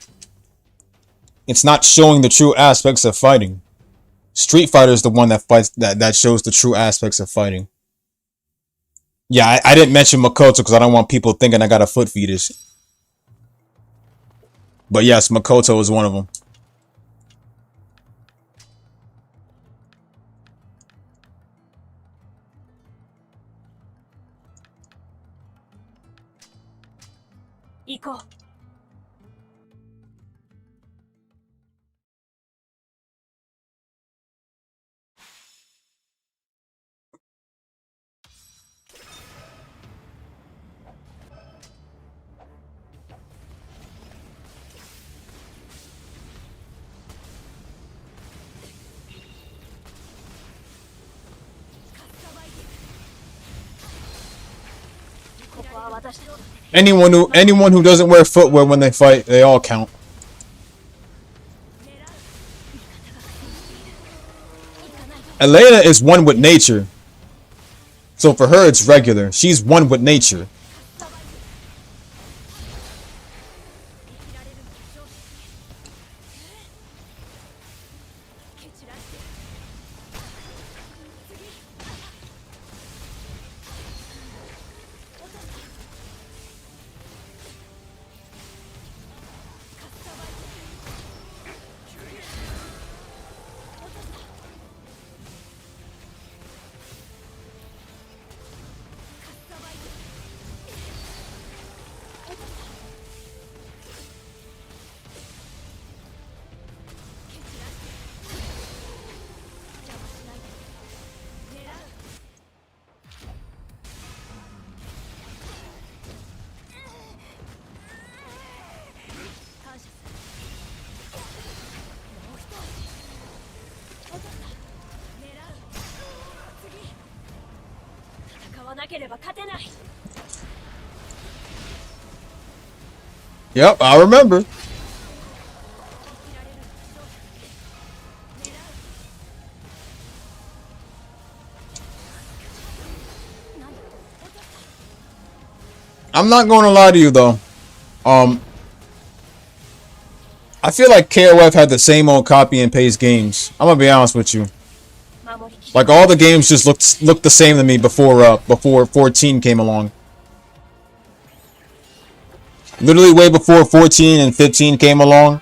It's not showing the true aspects of fighting. Street Fighter is the one that fights that shows the true aspects of fighting. Yeah, I didn't mention Makoto because I don't want people thinking I got a foot fetish. But yes, Makoto is one of them. Go. Anyone who doesn't wear footwear when they fight, they all count. Elena is one with nature. So for her it's regular. She's one with nature. Yep, I remember. I'm not going to lie to you though. I feel like KOF had the same old copy and paste games. I'm gonna be honest with you. 守りき Like all the games just looked the same to me before 14 came along. Literally way before 14 and 15 came along,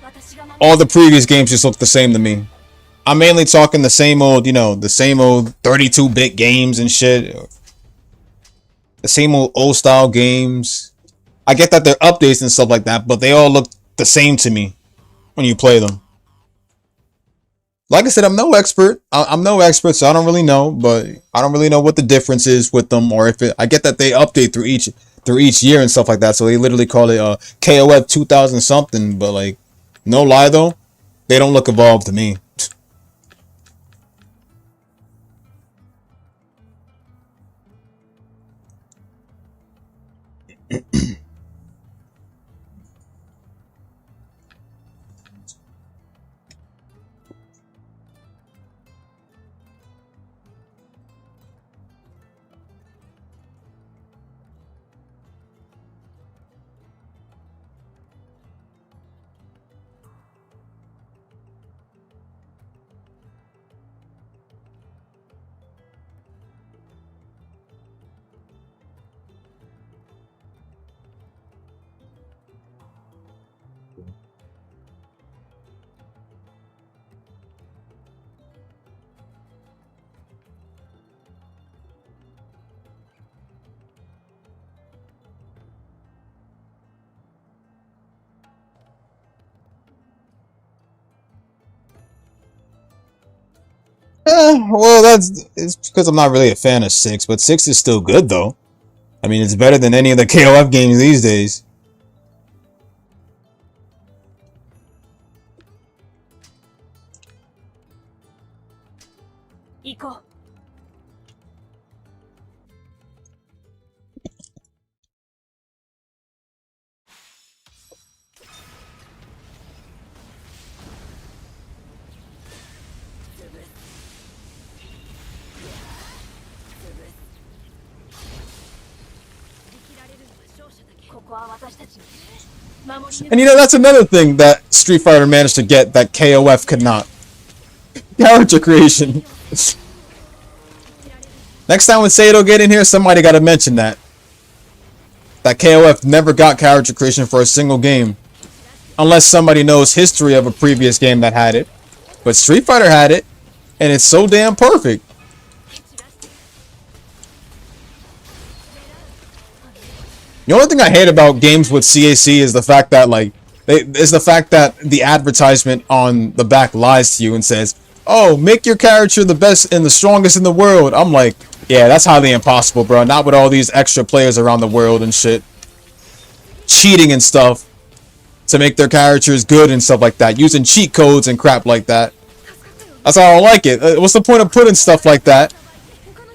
私が守る all the previous games just looked the same to me. I'm mainly talking the same old, you know, the same old 32-bit games and shit. The same old style games. I get that they're updates and stuff like that, but they all look the same to me when you play them. Like I said, I'm no expert. I'm no expert, so I don't really know. But I don't really know what the difference is with them, or if it. I get that they update through each year and stuff like that. So they literally call it KOF 2000 something. But like, no lie though, they don't look evolved to me. Well, it's because I'm not really a fan of 6, but 6 is still good though. I mean, it's better than any of the KOF games these days. 行こう ここは私たちの守り抜 And you know, that's another thing that Street Fighter managed to get that KOF could not. Character creation. Next time when Sato get in here, somebody gotta mention that. That KOF never got character creation for a single game. Unless somebody knows history of a previous game that had it. But Street Fighter had it. And it's so damn perfect. The only thing I hate about games with CAC is the fact that the advertisement on the back lies to you and says, "Oh, make your character the best and the strongest in the world." I'm like, yeah, that's highly impossible, bro. Not with all these extra players around the world and shit, cheating and stuff to make their characters good and stuff like that, using cheat codes and crap like that. That's how I don't like it. What's the point of putting stuff like that?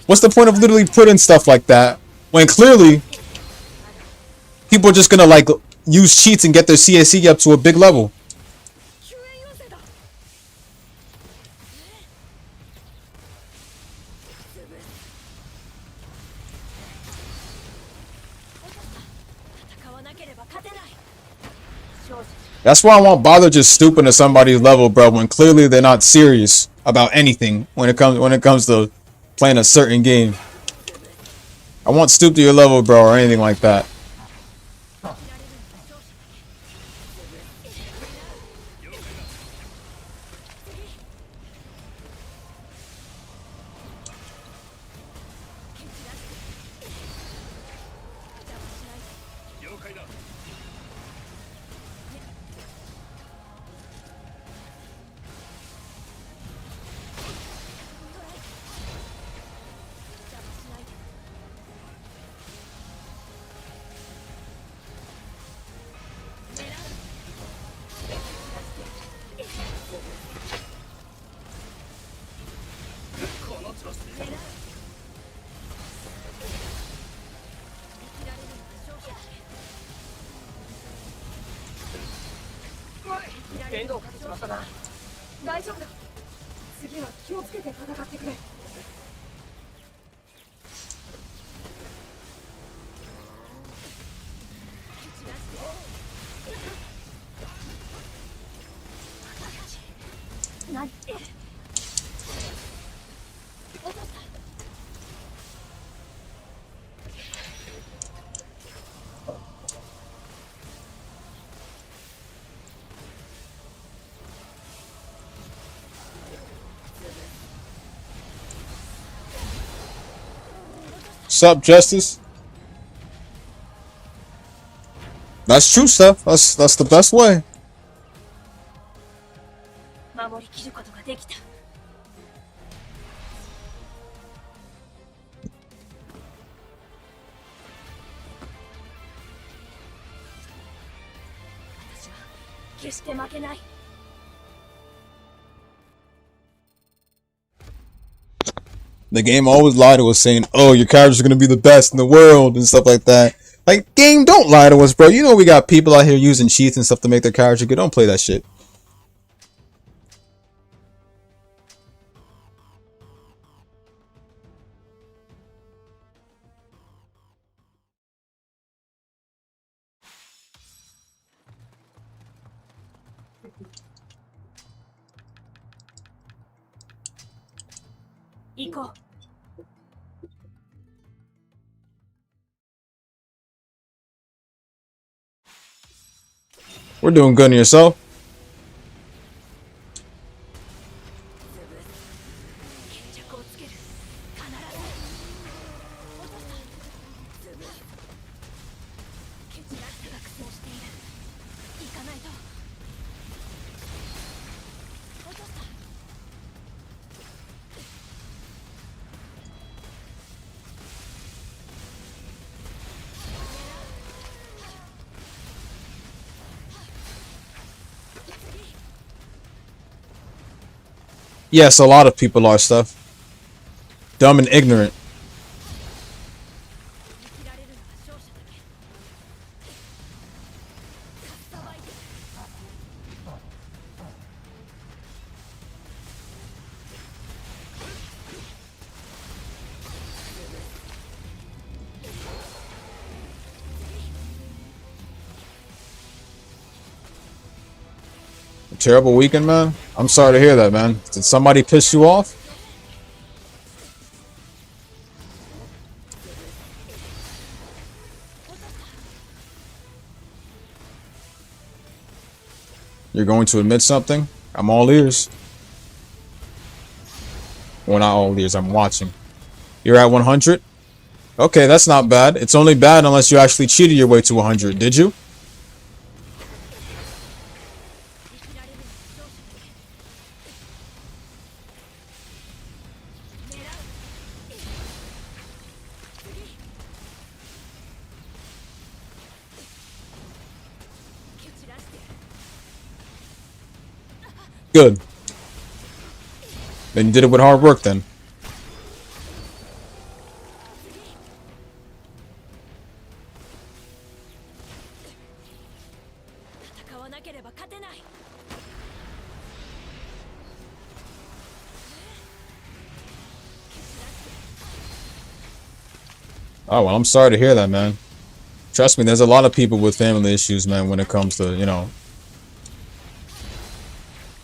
What's the point of literally putting stuff like that when clearly people are just gonna like use cheats and get their CAC up to a big level? 救援要請だ 戦わなければ勝てない勝者 That's why I won't bother just stooping to somebody's level, bro, when clearly they're not serious about anything when it comes to playing a certain game. I won't stoop to your level, bro, or anything like that. Sup, Justice? That's true stuff. That's the best way. 守りきることができた。私は決して負けない。The game always lied to us saying, oh, your character's gonna be the best in the world and stuff like that. Like, game, don't lie to us, bro. You know we got people out here using cheats and stuff to make their character good. Don't play that shit. We're doing good in yourself. 決着をつける。必ず。落とした。蹴散らしたが苦戦している。行かないと。落とした。Yes, a lot of people are stuff. Dumb and ignorant. 生きられるのは勝者だけ。かっさばいて。A terrible weekend, man. I'm sorry to hear that, man. Did somebody piss you off? You're going to admit something? I'm all ears. Well, not all ears. I'm watching. You're at 100? Okay, that's not bad. It's only bad unless you actually cheated your way to 100. Did you? 生きられるのは勝者だけ。狙う。蹴散らしてやる。 Good. Then you did it with hard work then. 戦わなければ勝てない。 Oh, well, I'm sorry to hear that, man. Trust me, there's a lot of people with family issues, man, when it comes to, you know,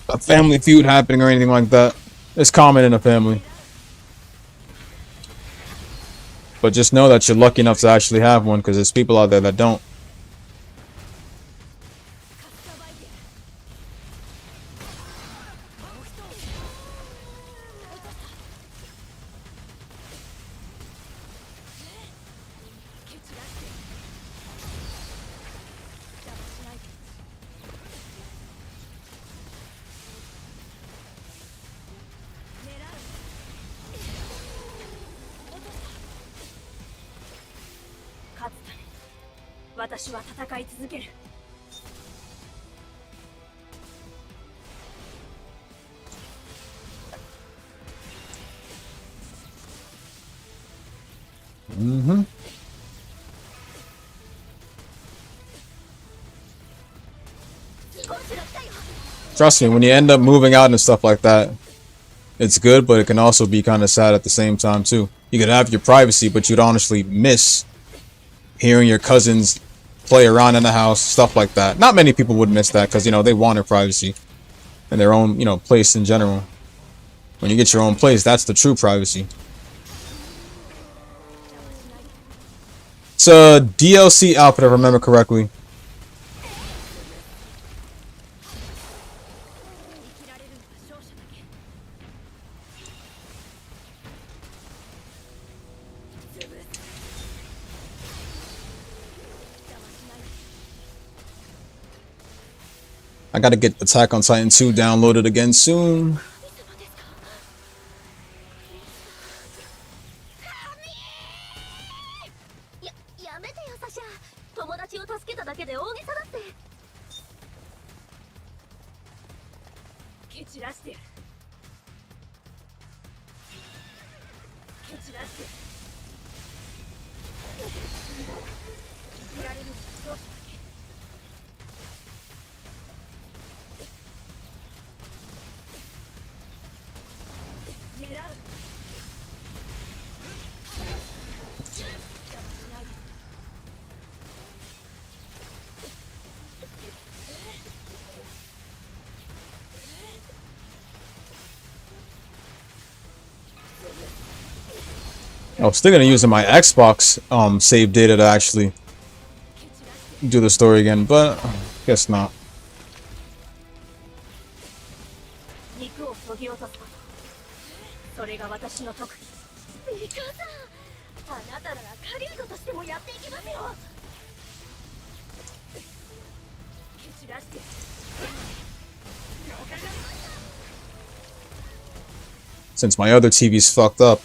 a family feud happening or anything like that. It's common in a family. But just know that you're lucky enough to actually have one, because there's people out there that don't. かっさばいてやる。もう一人。落とした。蹴散らしてやる。邪魔しないで。狙う。落とした。勝つため私は戦い続ける。 Mm-hmm. Trust me, when you end up moving out and stuff like that, it's good, but it can also be kind of sad at the same time too. You could have your privacy, but you'd honestly miss hearing your cousins play around in the house, stuff like that. Not many people would miss that because, you know, they wanted privacy and their own, you know, place in general. When you get your own place, that's the true privacy. It's a DLC outfit, if I remember correctly. 生きられるのは勝者だけ。潰す。I gotta get Attack on Titan 2 downloaded again soon. やめてよサシャ。友達を助けただけで大げさだって。蹴散らしてやる。蹴散らしてやる。いられるどうしたっけ。狙う。 I was thinking of using my Xbox save data to actually do the story again, but guess not. 肉を削ぎ落とすこと。それが私の特技。ミカさん、あなたなら狩人としてもやっていきますよ。蹴散らして。 Since my other TV's fucked up,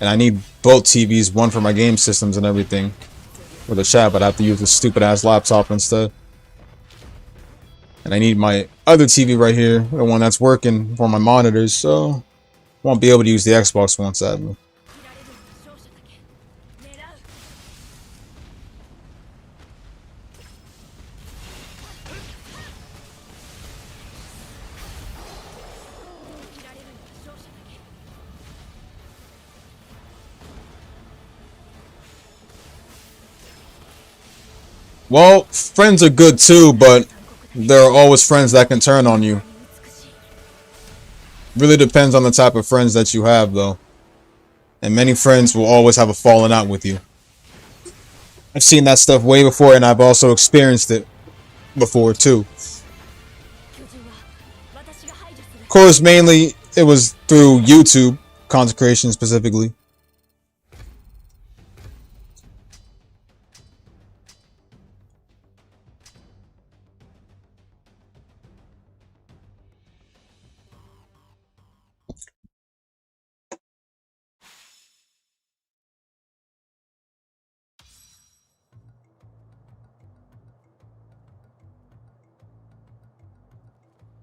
and I need both TVs, one for my game systems and everything, for the chat, but I have to use this stupid ass laptop instead. And I need my other TV right here, the one that's working for my monitors, so won't be able to use the Xbox one, sadly. Well, friends are good too, but there are always friends that can turn on you. Really depends on the type of friends that you have, though. And many friends will always have a falling out with you. I've seen that stuff way before, and I've also experienced it before too. Of course, mainly it was through YouTube, Consecration specifically.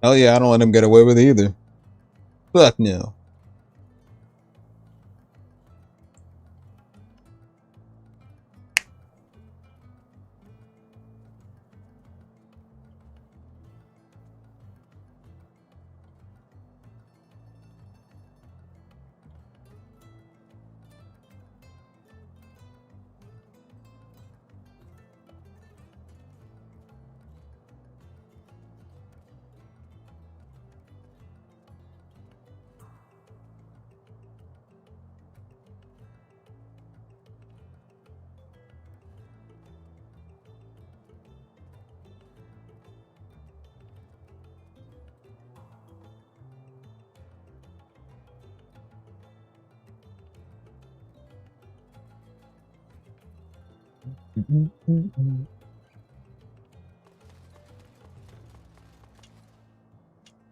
Hell yeah, I don't let him get away with it either. Fuck no.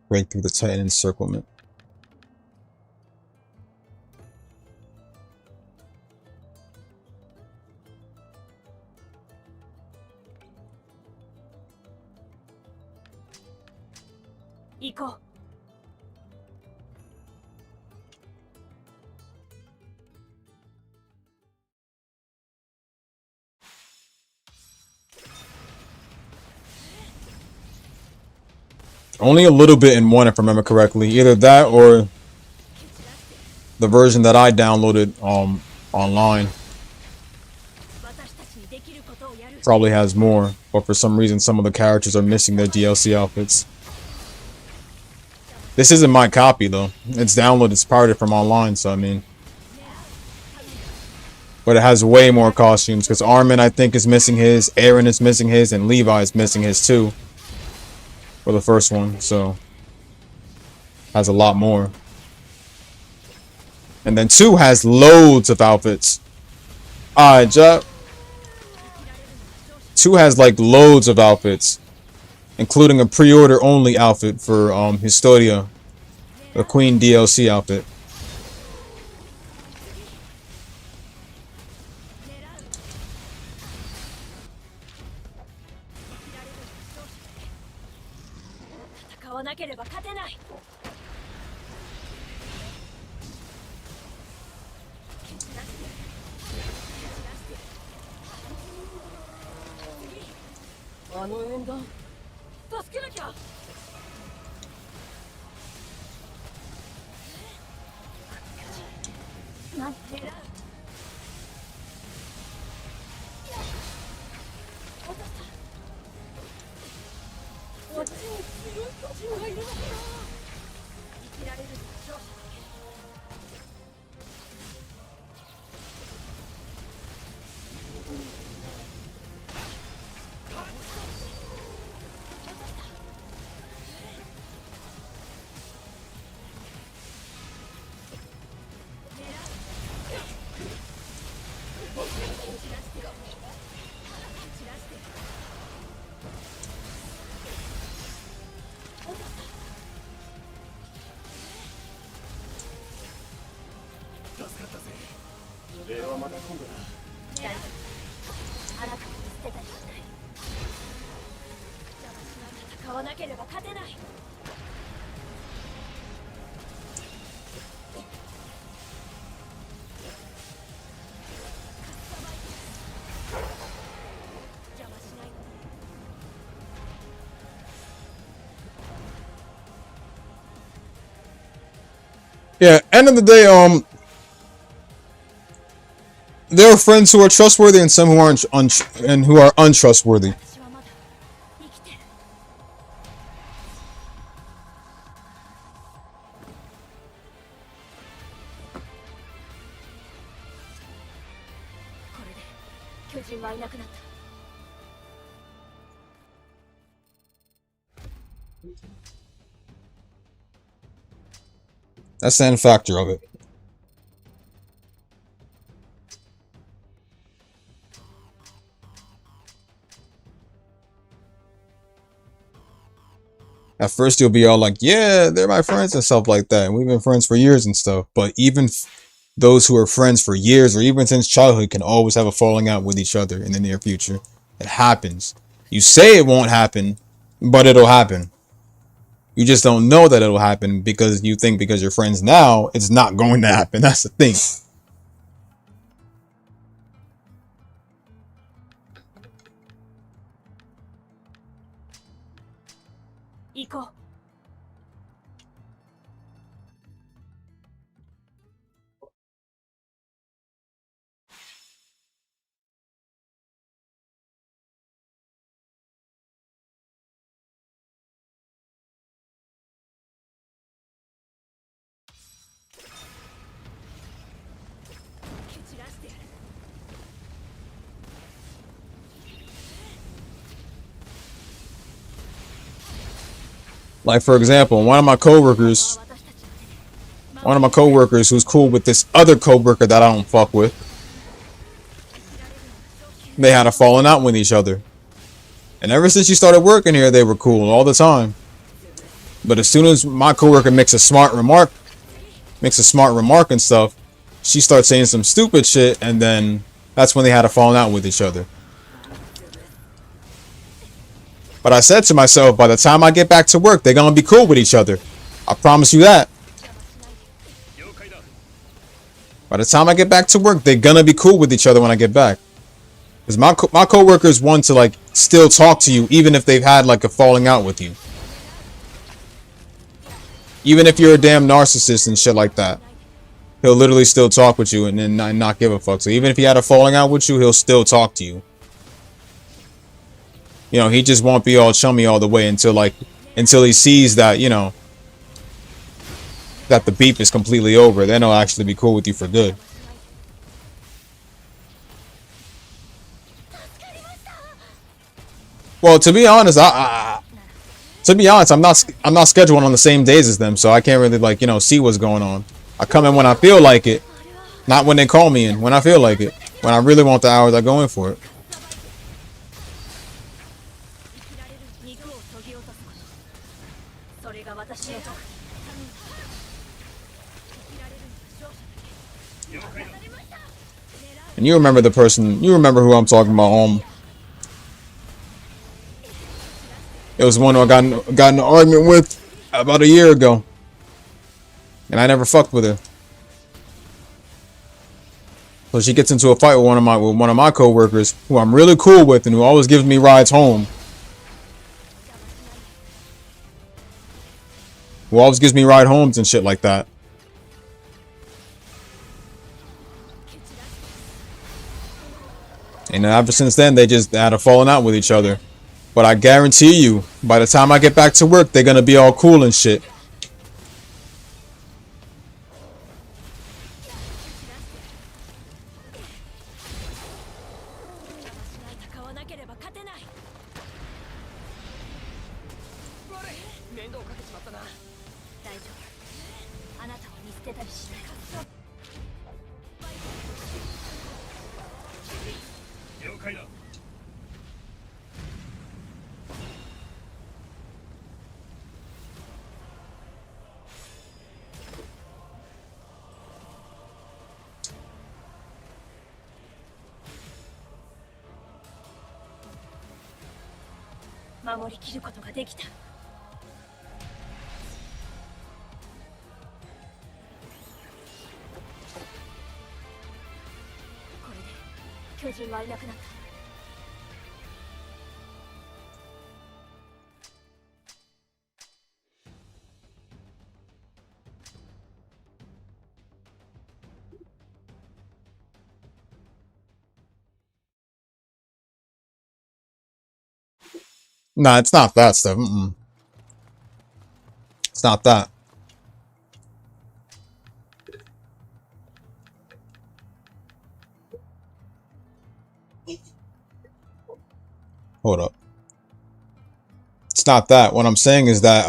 Break through the Titan encirclement. Go. Only a little bit in one, if I remember correctly. Either that or the version that I downloaded online probably has more, but for some reason some of the characters are missing their DLC outfits. This isn't my copy though. It's downloaded, it's pirated from online, so I mean. But it has way more costumes because Armin, I think, is missing his, Aaron is missing his, and Levi is missing his too. For the first one, so has a lot more. And then 2 has loads of outfits. Alright, 2 has like loads of outfits. including a pre-order only outfit for Historia, the Queen DLC outfit. Yeah, end of the day, there are friends who are trustworthy and some who aren't, and who are untrustworthy. That's the end factor of it. At first you'll be all like, yeah, they're my friends and stuff like that. And we've been friends for years and stuff. But even those who are friends for years or even since childhood can always have a falling out with each other in the near future. It happens. You say it won't happen, but it'll happen. You just don't know that it'll happen because you think because you're friends now, it's not going to happen. That's the thing. Like, for example, one of my coworkers who's cool with this other coworker that I don't fuck with, they had a falling out with each other. And ever since she started working here, they were cool all the time. But as soon as my coworker makes a smart remark and stuff, she starts saying some stupid shit, and then that's when they had a falling out with each other. But I said to myself, by the time I get back to work, they're gonna be cool with each other. I promise you that. By the time I get back to work, they're gonna be cool with each other when I get back. Because my coworkers want to, like, still talk to you, even if they've had, like, a falling out with you. Even if you're a damn narcissist and shit like that. He'll literally still talk with you and then not give a fuck. So even if he had a falling out with you, he'll still talk to you. You know, he just won't be all chummy all the way until he sees that, you know, that the beef is completely over. Then he'll actually be cool with you for good. Well, to be honest, I'm not scheduled on the same days as them, so I can't really, like, you know, see what's going on. I come in when I feel like it, not when they call me in. When I feel like it, when I really want the hours, I go in for it. And you remember the person, you remember who I'm talking about, it was one who I got in an argument with about a year ago. And I never fucked with her. So she gets into a fight with one of my coworkers, who I'm really cool with and who always gives me rides home. Who always gives me ride homes and shit like that. And ever since then, they just had a falling out with each other. But I guarantee you, by the time I get back to work, they're gonna be all cool and shit. Nah, it's not that stuff. It's not that. Hold up. It's not that. What I'm saying is that,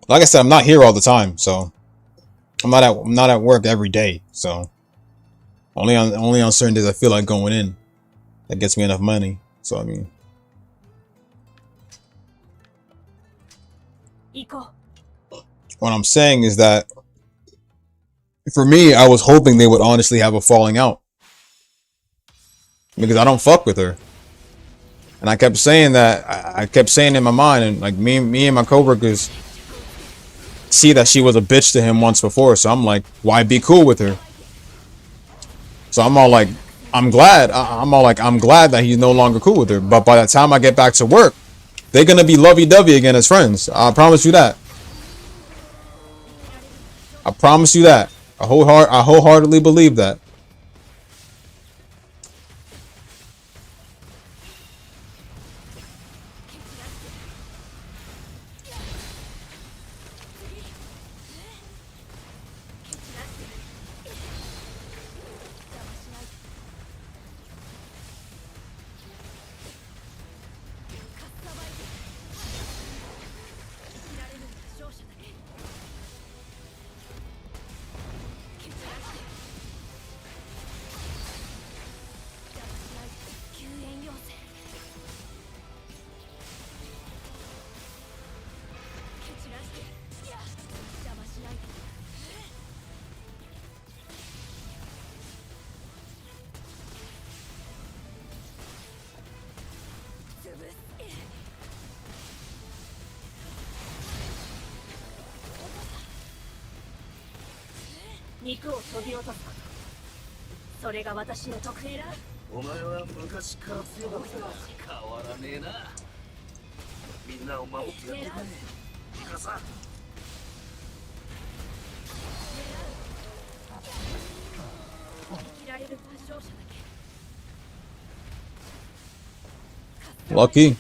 like I said, I'm not here all the time, so I'm not at work every day, so only on certain days I feel like going in. That gets me enough money. So I mean, what I'm saying is that for me, I was hoping they would honestly have a falling out, because I don't fuck with her. And I kept saying that, I kept saying in my mind, and like me and my coworkers see that she was a bitch to him once before, so I'm like, why be cool with her? So I'm all like, I'm glad that he's no longer cool with her. But by the time I get back to work, they're gonna be lovey-dovey again as friends. I promise you that. I promise you that. I wholeheartedly believe that. Lucky.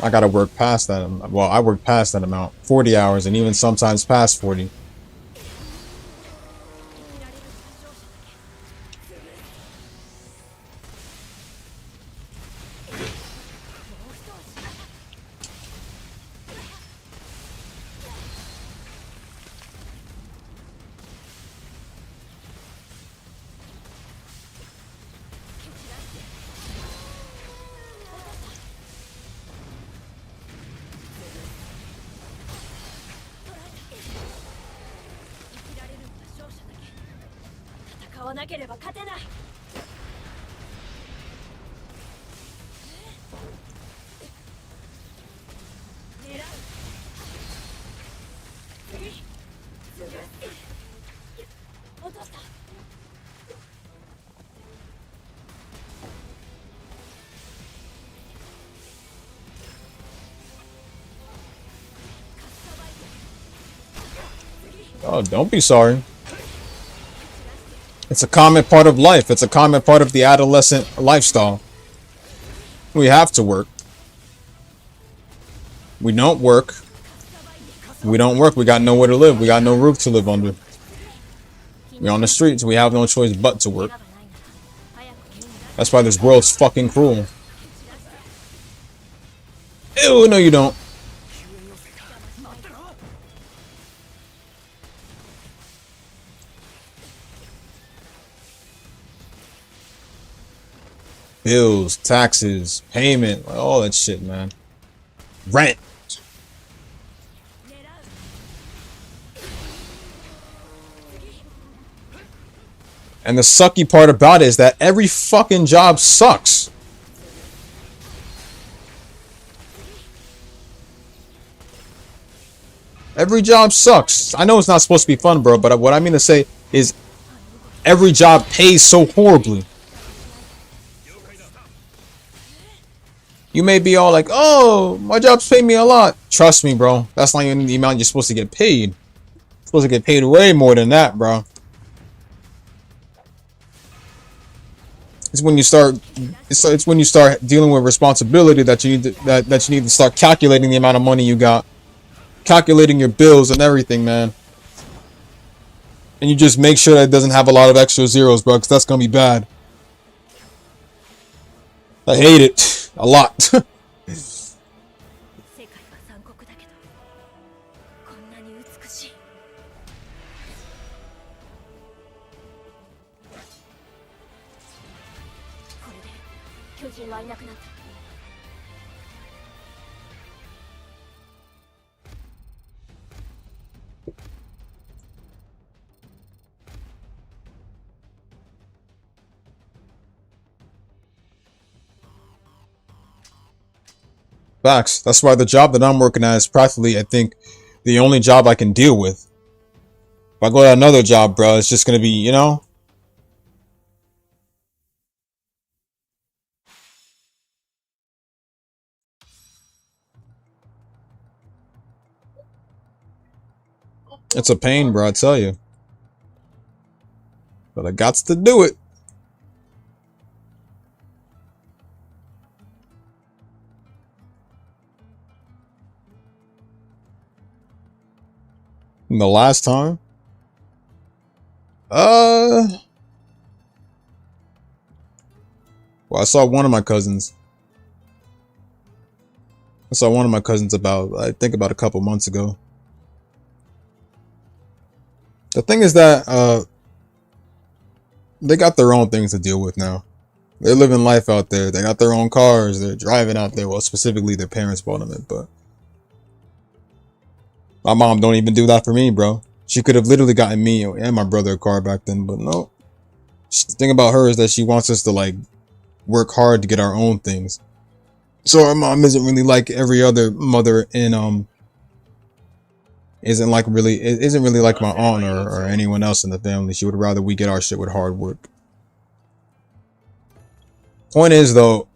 I gotta work past that. Well, I work past that amount, 40 hours, and even sometimes past 40. わなければ勝てない。狙う。落とした。 Oh, don't be sorry. It's a common part of life. It's a common part of the adolescent lifestyle. We have to work. We don't work. We don't work. We got nowhere to live. We got no roof to live under. We're on the streets. We have no choice but to work. That's why this world's fucking cruel. Ew, no you don't. Bills, taxes, payment, all that shit, man. Rent. And the sucky part about it is that every fucking job sucks. Every job sucks. I know it's not supposed to be fun, bro, but what I mean to say is every job pays so horribly. You may be all like, oh, my job's paying me a lot. Trust me, bro. That's not even the amount you're supposed to get paid. You're supposed to get paid way more than that, bro. It's when you start it's when you start dealing with responsibility that you need to that you need to start calculating the amount of money you got. Calculating your bills and everything, man. And you just make sure that it doesn't have a lot of extra zeros, bro, because that's gonna be bad. I hate it. A lot. 世界は残酷だけどこんなに美しい。これで巨人はいなくなった。 Facts. That's why the job that I'm working at is practically, I think, the only job I can deal with. If I go to another job, bro, it's just gonna be, you know? It's a pain, bro, I tell you. But I got to do it. And the last time? Well, I saw one of my cousins. About, I think about a couple months ago. The thing is that, they got their own things to deal with now. They're living life out there. They got their own cars. They're driving out there. Well, specifically, their parents bought them it, but my mom don't even do that for me, bro. She could have literally gotten me and my brother a car back then, but no. The thing about her is that she wants us to, like, work hard to get our own things. So our mom isn't really like every other mother in, isn't really like my aunt or anyone else in the family. She would rather we get our shit with hard work. Point is, though,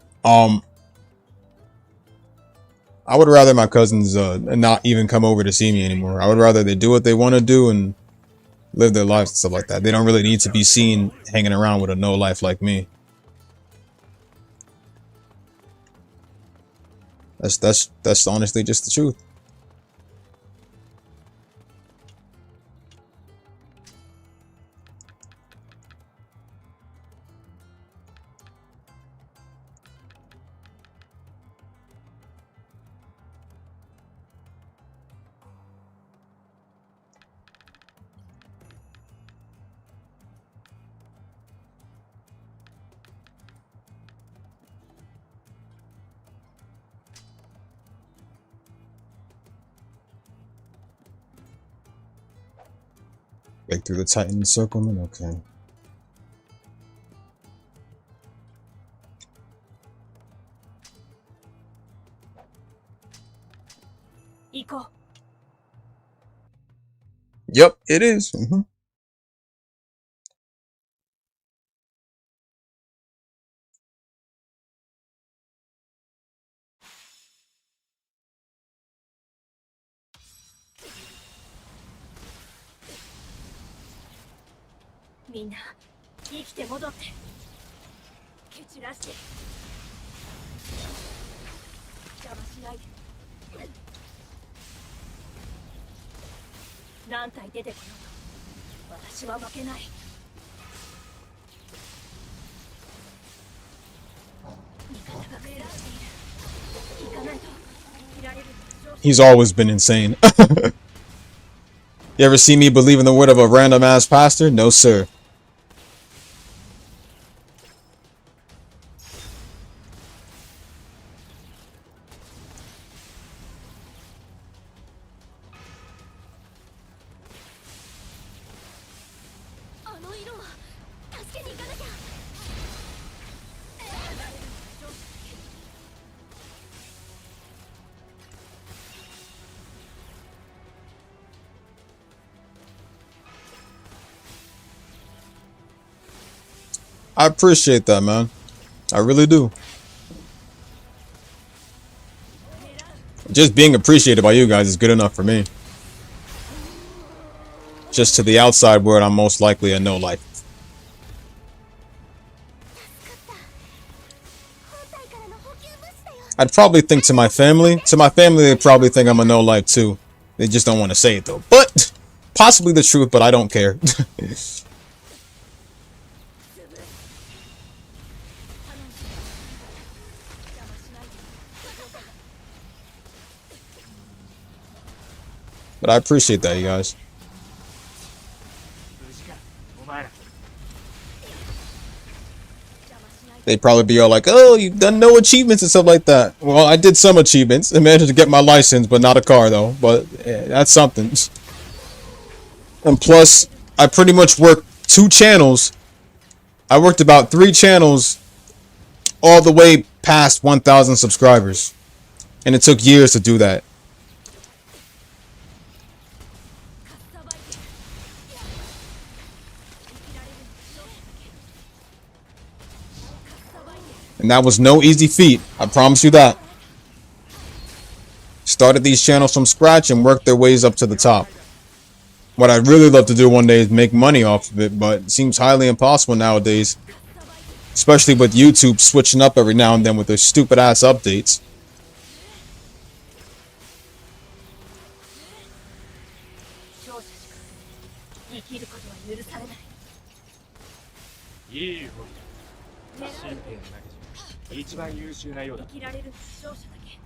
I would rather my cousins not even come over to see me anymore. I would rather they do what they want to do and live their lives and stuff like that. They don't really need to be seen hanging around with a no life like me. That's honestly just the truth. Break through the Titan encirclement, okay. 行こう。 Yep, it is. Mhm. みんな生きて戻って蹴散らして邪魔しないで。何体出てこようと私は負けない。味方が苦労している。行かないと切られる。 He's always been insane. You ever see me believe in the word of a random ass pastor? No, sir. あの色は助けに行かなきゃ。 I appreciate that, man. I really do. Just being appreciated by you guys is good enough for me. Just to the outside world, I'm most likely a no life. I'd probably think to my family. To my family, they probably think I'm a no life too. They just don't want to say it though. But possibly the truth, but I don't care. But I appreciate that, you guys. 無事かお前ら。 They'd probably be all like, oh, you've done no achievements and stuff like that. Well, I did some achievements. I managed to get my license, but not a car, though. But that's something. And plus, I pretty much worked 2 channels. I worked about 3 channels all the way past 1,000 subscribers. And it took years to do that. And that was no easy feat. I promise you that. Started these channels from scratch and worked their ways up to the top. What I'd really love to do one day is make money off of it, but it seems highly impossible nowadays. Especially with YouTube switching up every now and then with their stupid ass updates. 生きることは許されない。いい方だ。新兵の中じゃ一番優秀なようだ。生きられる勝者だけ。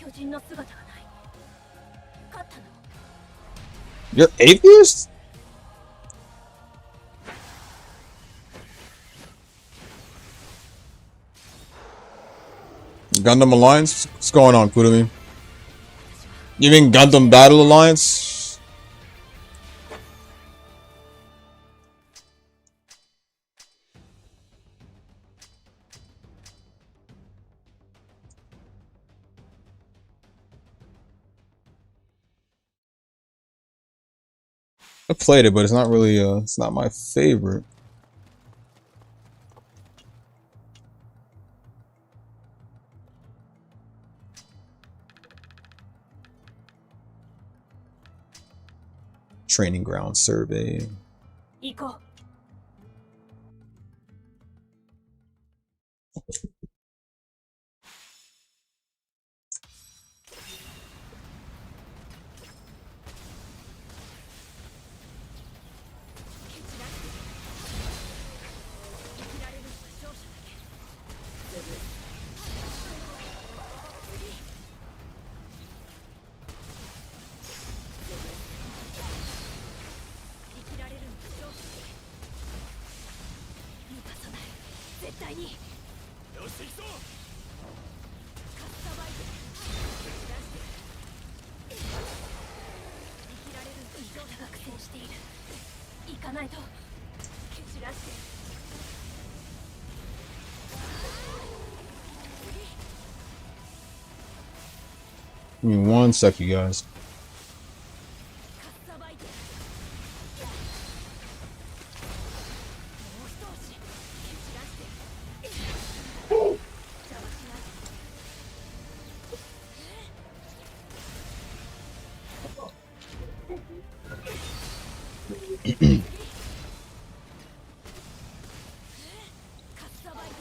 巨人の姿がない。勝ったの。 You're atheist? Gundam Alliance? What's going on, Kurumi? You mean Gundam Battle Alliance? I played it, but it's not really, it's not my favorite. Training ground survey. 行こう。 I ないと蹴散らして Give me 1 sec, you guys. かっさばいてもう一押し蹴散らして邪魔しない かっさばいて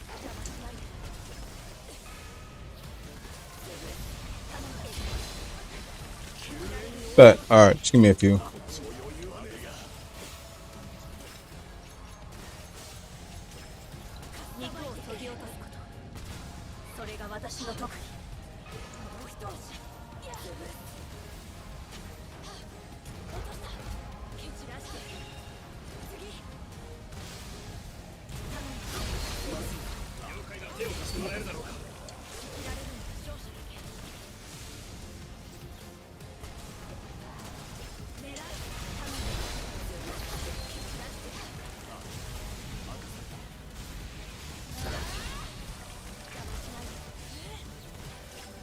邪魔しないで Bet. Alright, just give me a few. 肉を削ぎ落とすことそれが私の特技もう一押し落とした蹴散らして次手を貸してもらえるだろうか。切られるのは勝者だけ狙う頼む蹴散らして邪魔しな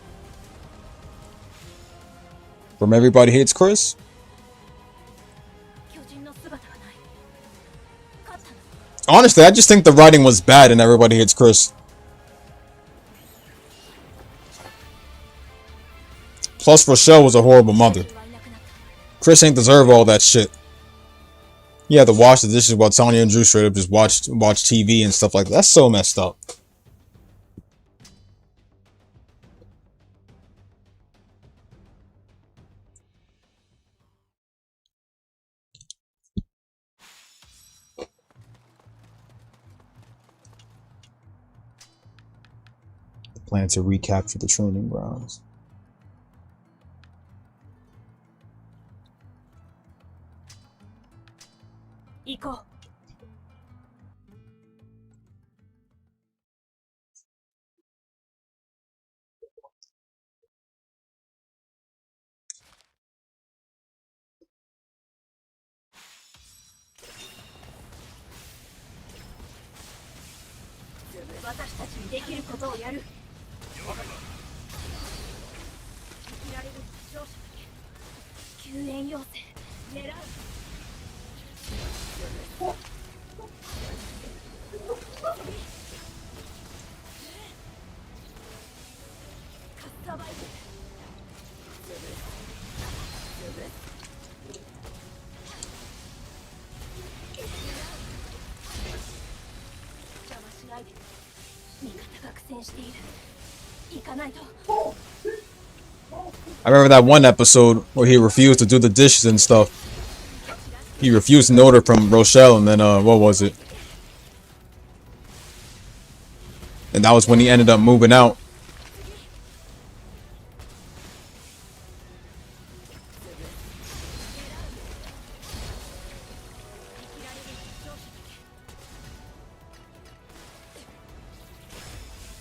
いで From Everybody Hates Chris? 巨人の姿がない勝ったの Honestly, I just think the writing was bad and Everybody Hates Chris. Plus, Rochelle was a horrible mother. はいなくなった Chris ain't deserve all that shit. He had to wash the dishes while Tanya and Drew straight up just watch TV and stuff like that. That's so messed up. Plan to recapture the training grounds. 行こう 私たちにできることをやる生きられるのは勝者だけ救援要請狙うかっさばいて邪魔しないで味方が苦戦している行かないと I remember that one episode where he refused to do the dishes and stuff. He refused an order from Rochelle, and then what was it? And that was when he ended up moving out.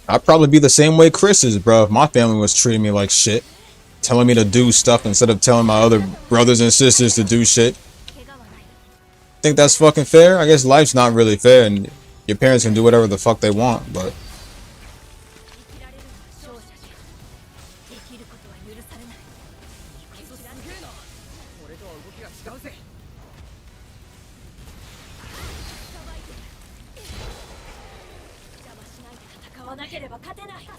I'd probably be the same way Chris is, bro, if my family was treating me like shit. Telling me to do stuff instead of telling my other brothers and sisters to do shit. Think that's fucking fair? I guess life's not really fair, and your parents can do whatever the fuck they want, but... 生きられるのは勝者じゃできることは許されないすげえな俺とは動きが違うぜさばいて邪魔しないで戦わなければ勝てない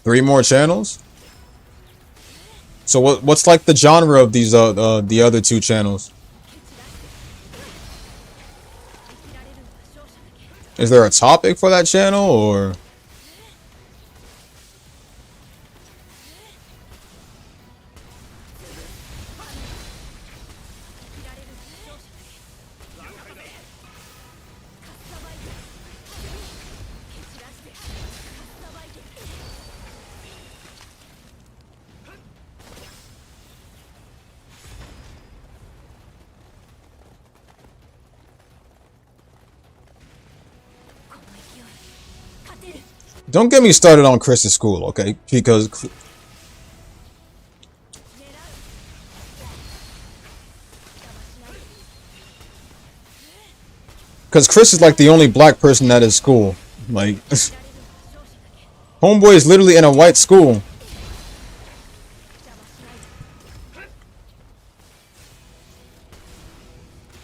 3 more channels? So what's like the genre of these the other 2 channels? Is there a topic for that channel or Don't get me started on Chris's school, okay? Because Chris is like the only black person at his school. Like, homeboy is literally in a white school.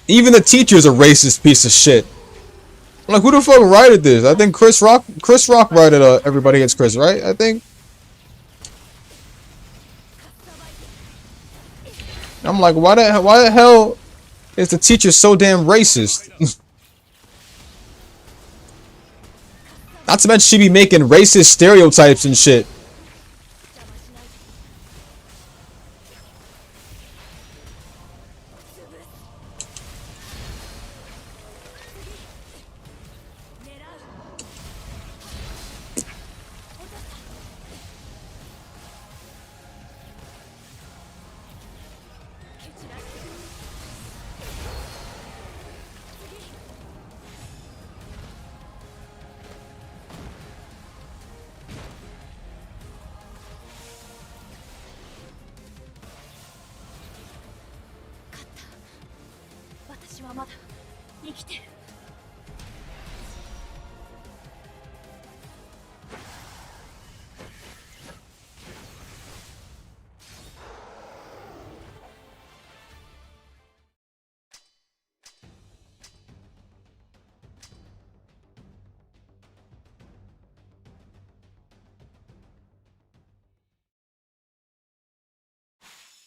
Even the teacher's a racist piece of shit. I'm like, who the fuck wrote this? I think Chris Rock wrote it. Everybody Hates Chris, right? I think. I'm like, why the hell is the teacher so damn racist? Not to mention she be making racist stereotypes and shit.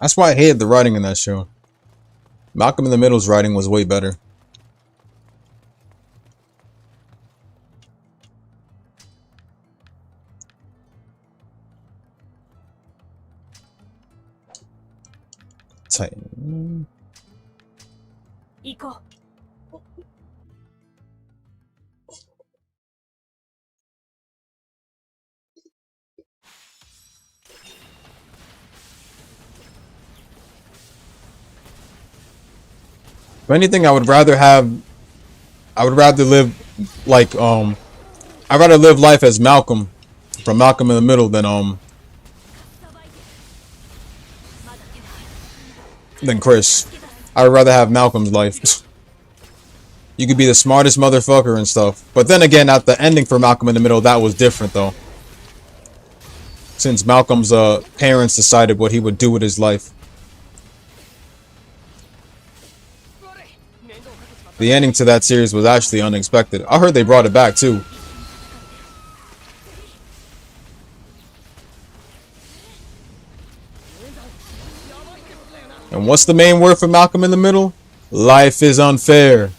That's why I hated the writing in that show. Malcolm in the Middle's writing was way better. Titan. 行こう。 If anything, I would rather live like I'd rather live life as Malcolm from Malcolm in the Middle than Chris. I would rather have Malcolm's life. You could be the smartest motherfucker and stuff. But then again, at the ending for Malcolm in the Middle, that was different though. Since Malcolm's parents decided what he would do with his life. The ending to that series was actually unexpected. I heard they brought it back too. And what's the main word for Malcolm in the Middle? Life is unfair.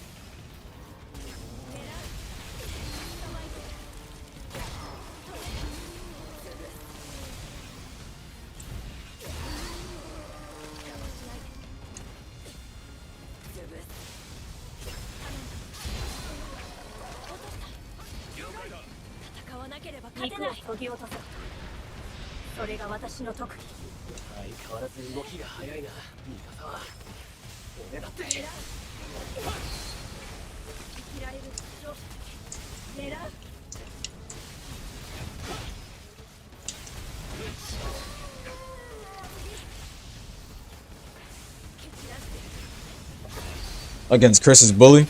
Against Chris's bully.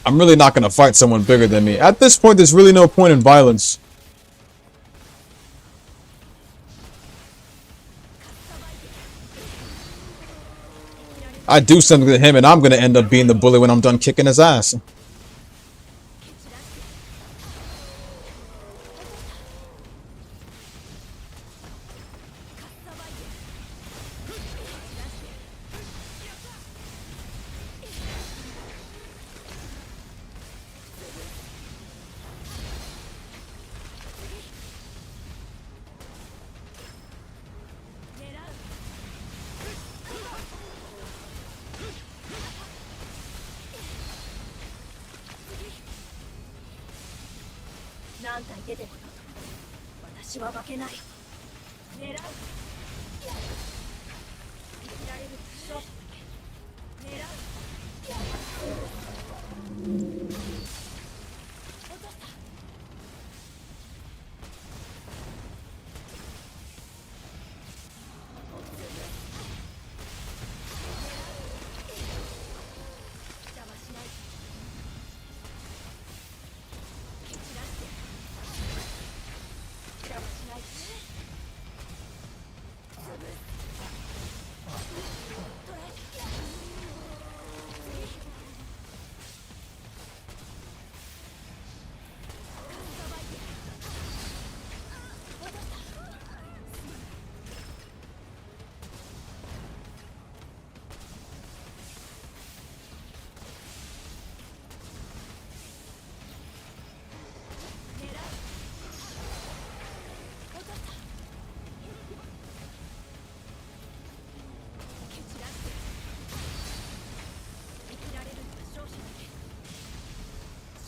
I'm really not gonna fight someone bigger than me. At this point, there's really no point in violence. I do something to him and I'm gonna end up being the bully when I'm done kicking his ass.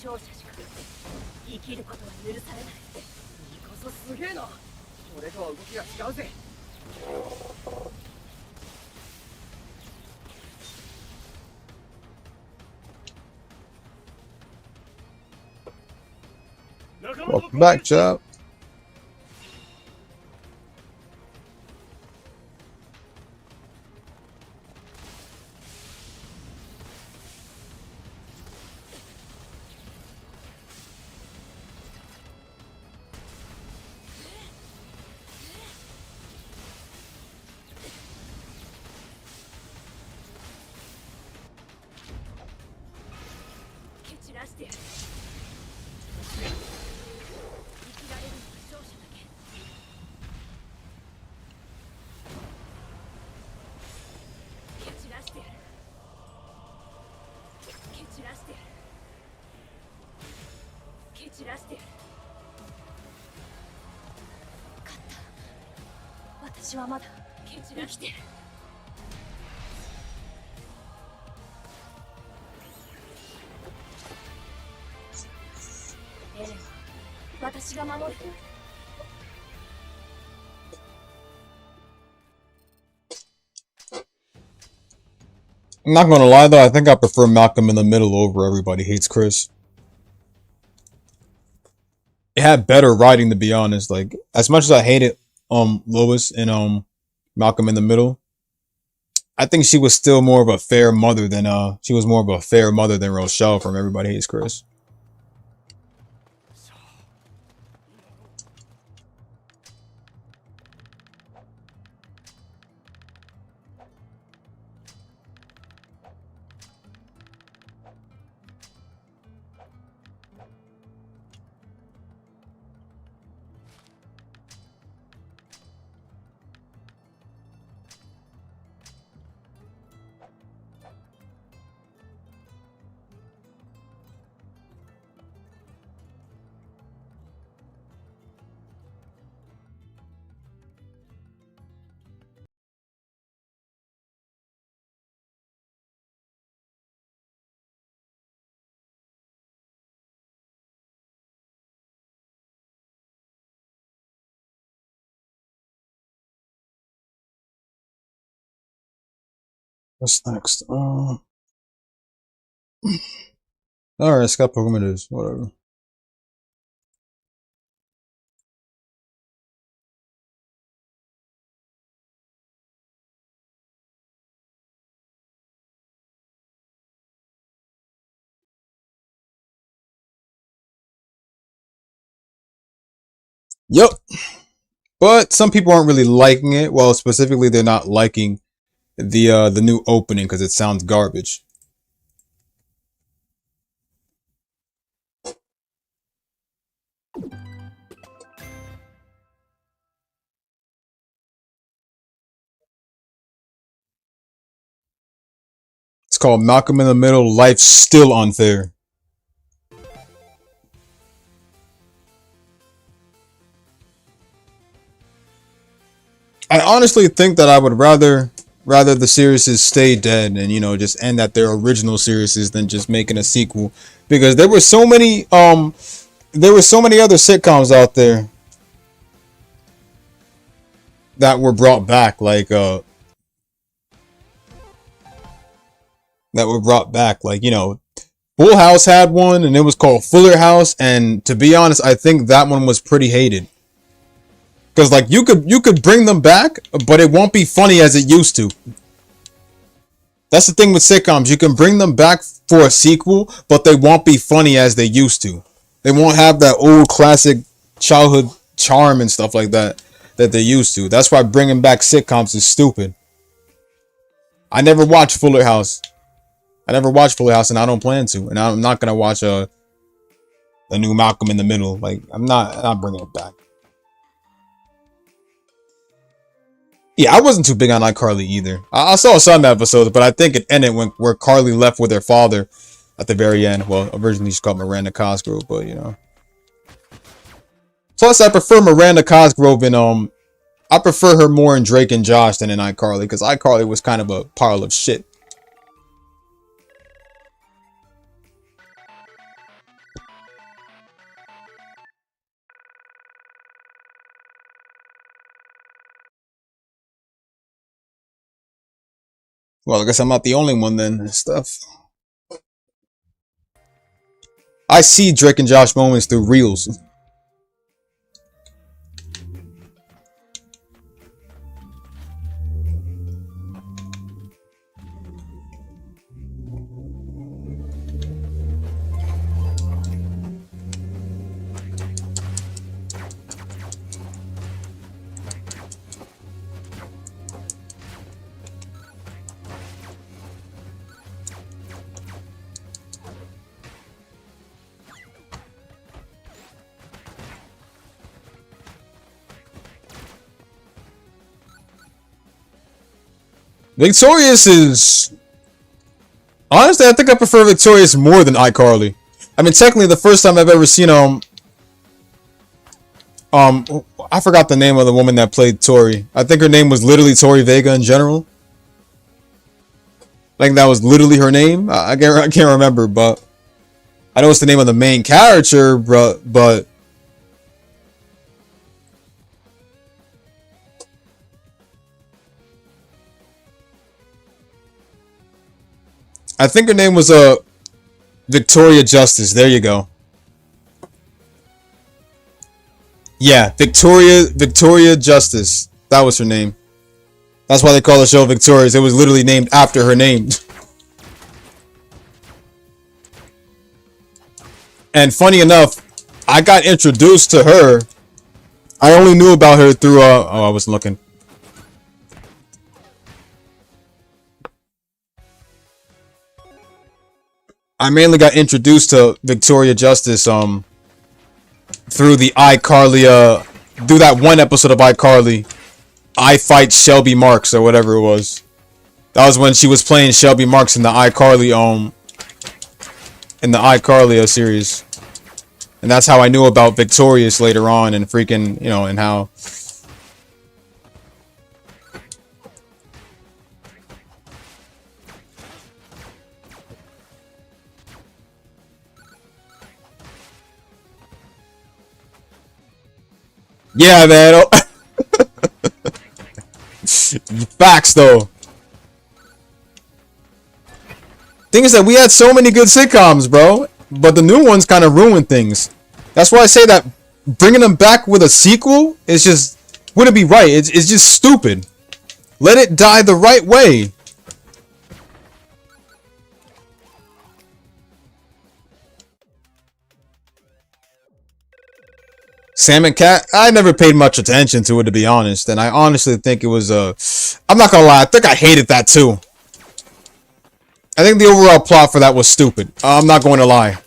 勝者しか生きることは許されない。君こそすげえな。俺とは動きが違うぜ。Welcome back, chap. I'm not gonna lie though, I think I prefer Malcolm in the Middle over Everybody Hates Chris. It had better writing, to be honest. Like, as much as I hated Lois and Malcolm in the Middle, I think she was still more of a fair mother than Rochelle from Everybody Hates Chris. What's next? Alright, Scott Pokemon is whatever. Yep. But some people aren't really liking it. Well, specifically, they're not liking the new opening because it sounds garbage. It's called Malcolm in the Middle, Life's Still Unfair. I honestly think that I would rather the series stay dead and, you know, just end at their original series than just making a sequel, because there were so many other sitcoms out there that were brought back, like you know, Full House had one and it was called Fuller House, and to be honest, I think that one was pretty hated. Because, like, you could bring them back, but it won't be funny as it used to. That's the thing with sitcoms. You can bring them back for a sequel, but they won't be funny as they used to. They won't have that old classic childhood charm and stuff like that they used to. That's why bringing back sitcoms is stupid. I never watched Fuller House. And I don't plan to. And I'm not going to watch the new Malcolm in the Middle. Like, I'm not bringing it back. Yeah, I wasn't too big on iCarly either. I saw some episodes, but I think it ended where Carly left with her father at the very end. Well, originally she called Miranda Cosgrove, but you know. Plus, I prefer Miranda Cosgrove in I prefer her more in Drake and Josh than in iCarly, because iCarly was kind of a pile of shit. Well, I guess I'm not the only one then. Stuff. I see Drake and Josh moments through reels. Victorious is... Honestly, I think I prefer Victorious more than iCarly. I mean, technically, the first time I've ever seen, I forgot the name of the woman that played Tori. I think her name was literally Tori Vega in general. Like, that was literally her name. I can't remember, but... I know it's the name of the main character, but... I think her name was Victoria Justice. There you go. Yeah, Victoria Justice. That was her name. That's why they call the show Victorious. It was literally named after her name. And funny enough, I got introduced to her. I only knew about her through oh, I wasn't looking. I mainly got introduced to Victoria Justice through the iCarly through that one episode of iCarly, I Fight Shelby Marks or whatever it was. That was when she was playing Shelby Marks in the iCarly series. And that's how I knew about Victorious later on and freaking, you know, and how yeah, man. Facts, though. Thing is that we had so many good sitcoms, bro. But the new ones kind of ruined things. That's why I say that bringing them back with a sequel is just... wouldn't be right. It's just stupid. Let it die the right way. Sam and Cat, I never paid much attention to it, to be honest. And I honestly think it was I'm not gonna lie, I think I hated that too. I think the overall plot for that was stupid. I'm not going to lie.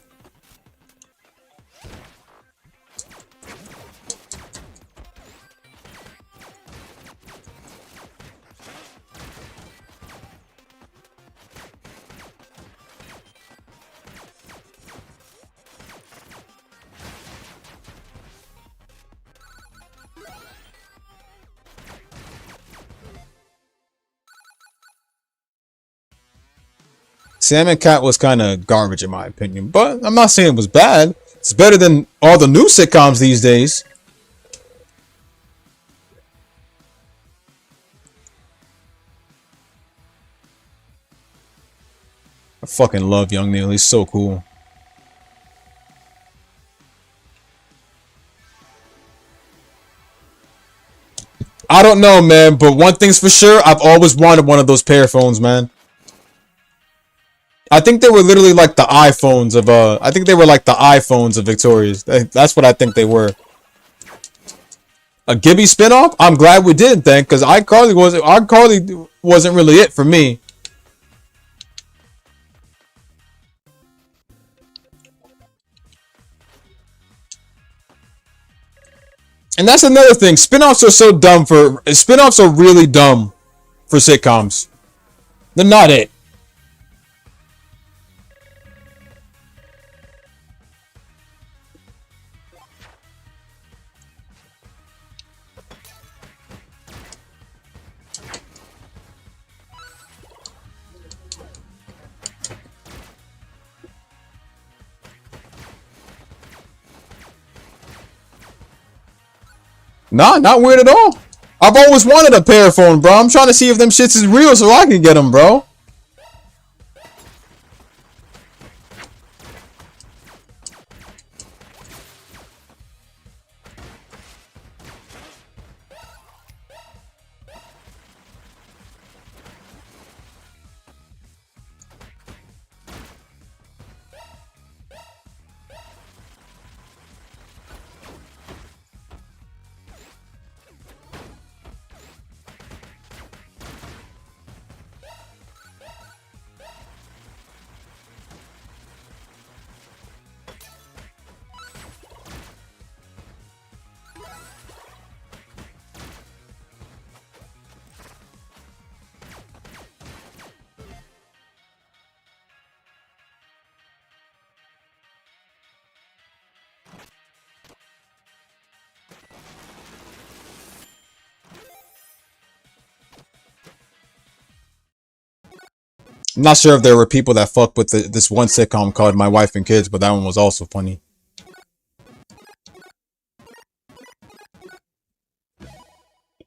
Sam and Cat was kind of garbage in my opinion, but I'm not saying it was bad. It's better than all the new sitcoms these days. I fucking love Young Neil. He's so cool. I don't know, man, but one thing's for sure, I've always wanted one of those pair phones, man. I think they were literally like the iPhones of I think they were like the iPhones of Victorious. That's what I think they were. A Gibby spinoff? I'm glad we didn't think, because iCarly wasn't really it for me. And that's another thing. Spinoffs are so dumb for spinoffs are really dumb for sitcoms. They're not it. Nah, not weird at all. I've always wanted a pair phone, bro. I'm trying to see if them shits is real so I can get them, bro. I'm not sure if there were people that fucked with this one sitcom called My Wife and Kids, but that one was also funny.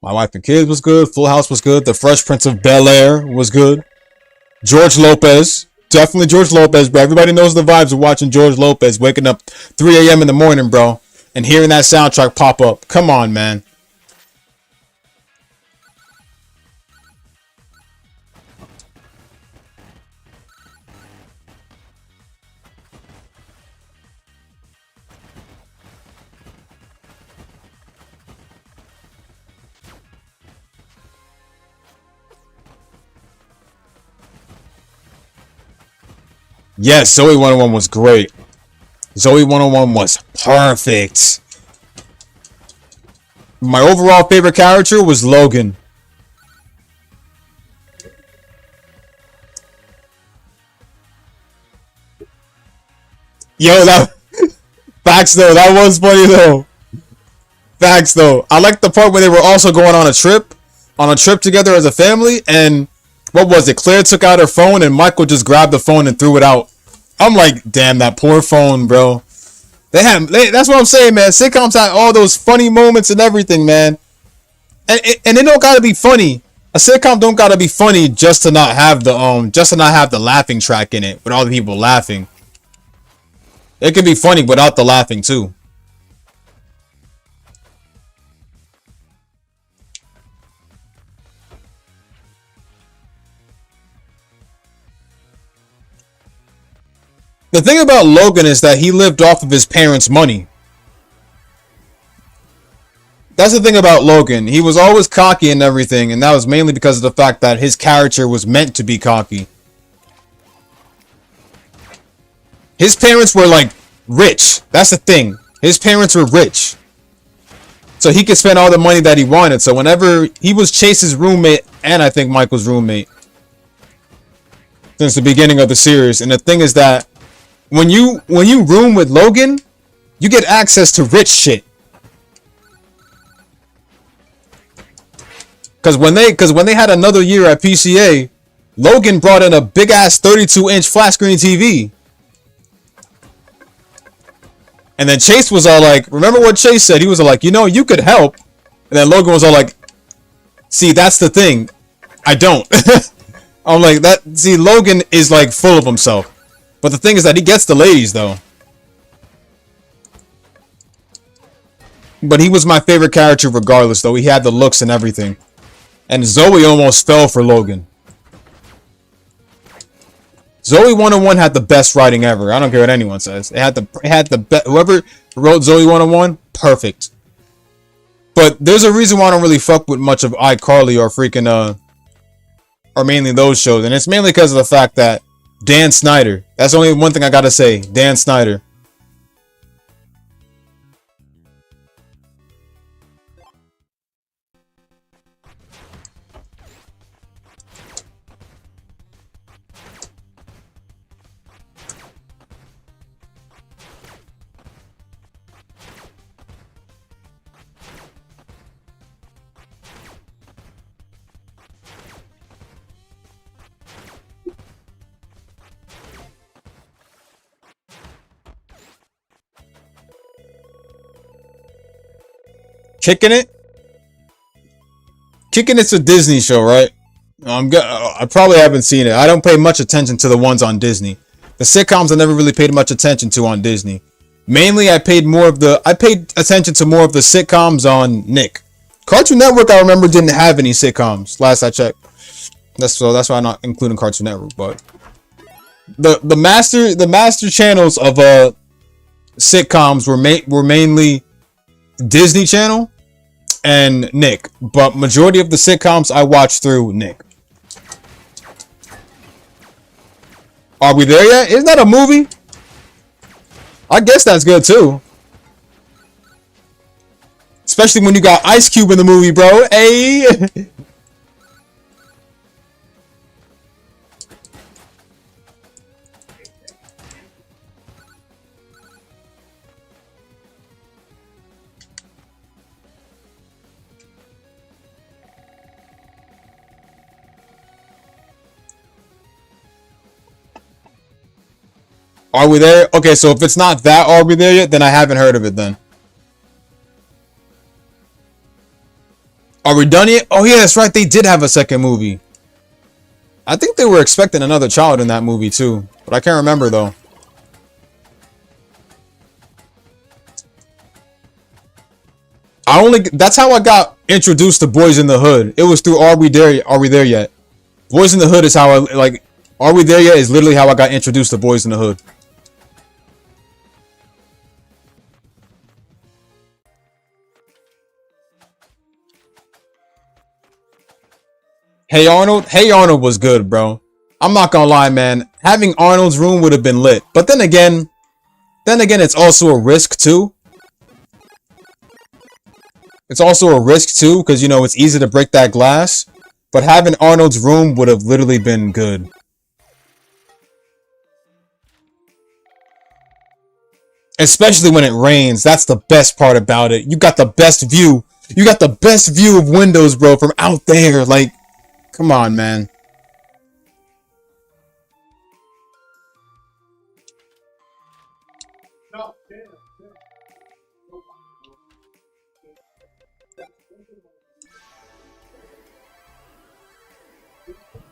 My Wife and Kids was good. Full House was good. The Fresh Prince of Bel-Air was good. George Lopez. Definitely George Lopez, bro. Everybody knows the vibes of watching George Lopez waking up 3 a.m. in the morning, bro, and hearing that soundtrack pop up. Come on, man. Yes, Zoe 101 was great. Zoe 101 was perfect. My overall favorite character was Logan. Yo, that facts though. That was funny though. Facts though. I like the part where they were also going on a trip together as a family, and what was it? Claire took out her phone and Michael just grabbed the phone and threw it out. I'm like, damn, that poor phone, bro. That's what I'm saying, man. Sitcoms have all those funny moments and everything, man. And it don't gotta be funny. A sitcom don't gotta be funny just to not have the laughing track in it with all the people laughing. It can be funny without the laughing too. The thing about Logan is that he lived off of his parents' money. That's the thing about Logan. He was always cocky and everything, and that was mainly because of the fact that his character was meant to be cocky. His parents were like rich. That's the thing. His parents were rich. So he could spend all the money that he wanted. So whenever he was Chase's roommate, and I think Michael's roommate, since the beginning of the series. And the thing is that when you room with Logan, you get access to rich shit. Cause when they had another year at PCA, Logan brought in a big ass 32-inch flat screen TV. And then Chase was all like, remember what Chase said? He was all like, you know, you could help. And then Logan was all like, see, that's the thing. I don't. I'm like, see, Logan is like full of himself. But the thing is that he gets the ladies though. But he was my favorite character regardless though. He had the looks and everything. And Zoe almost fell for Logan. Zoe 101 had the best writing ever. I don't care what anyone says. It had the whoever wrote Zoe 101, perfect. But there's a reason why I don't really fuck with much of iCarly or freaking or mainly those shows, and it's mainly because of the fact that Dan Snyder. That's only one thing I gotta say. Dan Snyder. Kicking It? Kicking It's a Disney show, right? I probably haven't seen it. I don't pay much attention to the ones on Disney. The sitcoms I never really paid much attention to on Disney. Mainly I paid attention to more of the sitcoms on Nick. Cartoon Network I remember didn't have any sitcoms last I checked. That's why I'm not including Cartoon Network, but the master channels of sitcoms were mainly Disney Channel and Nick, but majority of the sitcoms I watched through Nick. Are we there yet? Isn't that a movie? I guess that's good too. Especially when you got Ice Cube in the movie, bro. Hey. Are We There? Okay, so if it's not that Are We There Yet, then I haven't heard of it then. Are We Done Yet? Oh yeah, that's right. They did have a second movie. I think they were expecting another child in that movie too, but I can't remember though. That's how I got introduced to Boys in the Hood. It was through Are We There Yet? Boys in the Hood is how I like Are We There Yet is literally how I got introduced to Boys in the Hood. Hey Arnold? Hey Arnold was good, bro. I'm not gonna lie, man. Having Arnold's room would have been lit. But then again, it's also a risk too. It's also a risk too, because you know it's easy to break that glass. But having Arnold's room would have literally been good. Especially when it rains. That's the best part about it. You got the best view. You got the best view of windows, bro, from out there. Like, come on, man.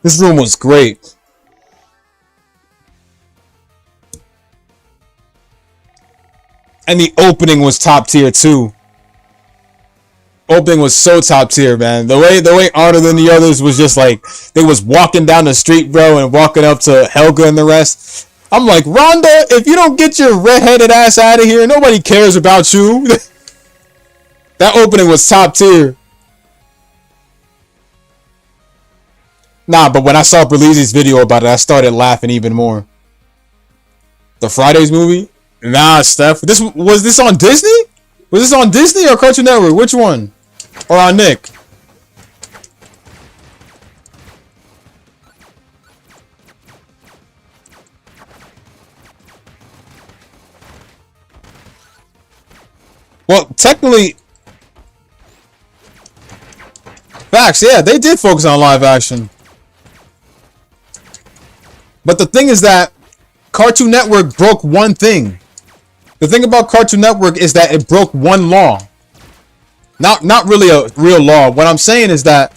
This room was great. And the opening was top tier too. Opening was so top tier, man. The way Arnold and the others was just like they was walking down the street, bro, and walking up to Helga and the rest. I'm like, Rhonda, if you don't get your redheaded ass out of here, nobody cares about you. That opening was top tier. Nah, but when I saw Berlizzi's video about it, I started laughing even more. The Fridays movie? Nah, Steph. Was this on Disney? Was this on Disney or Cartoon Network? Which one? Or on Nick? Well, technically... Facts, yeah, they did focus on live action. But the thing is that Cartoon Network broke one thing. The thing about Cartoon Network is that it broke one law. Not really a real law. What I'm saying is that,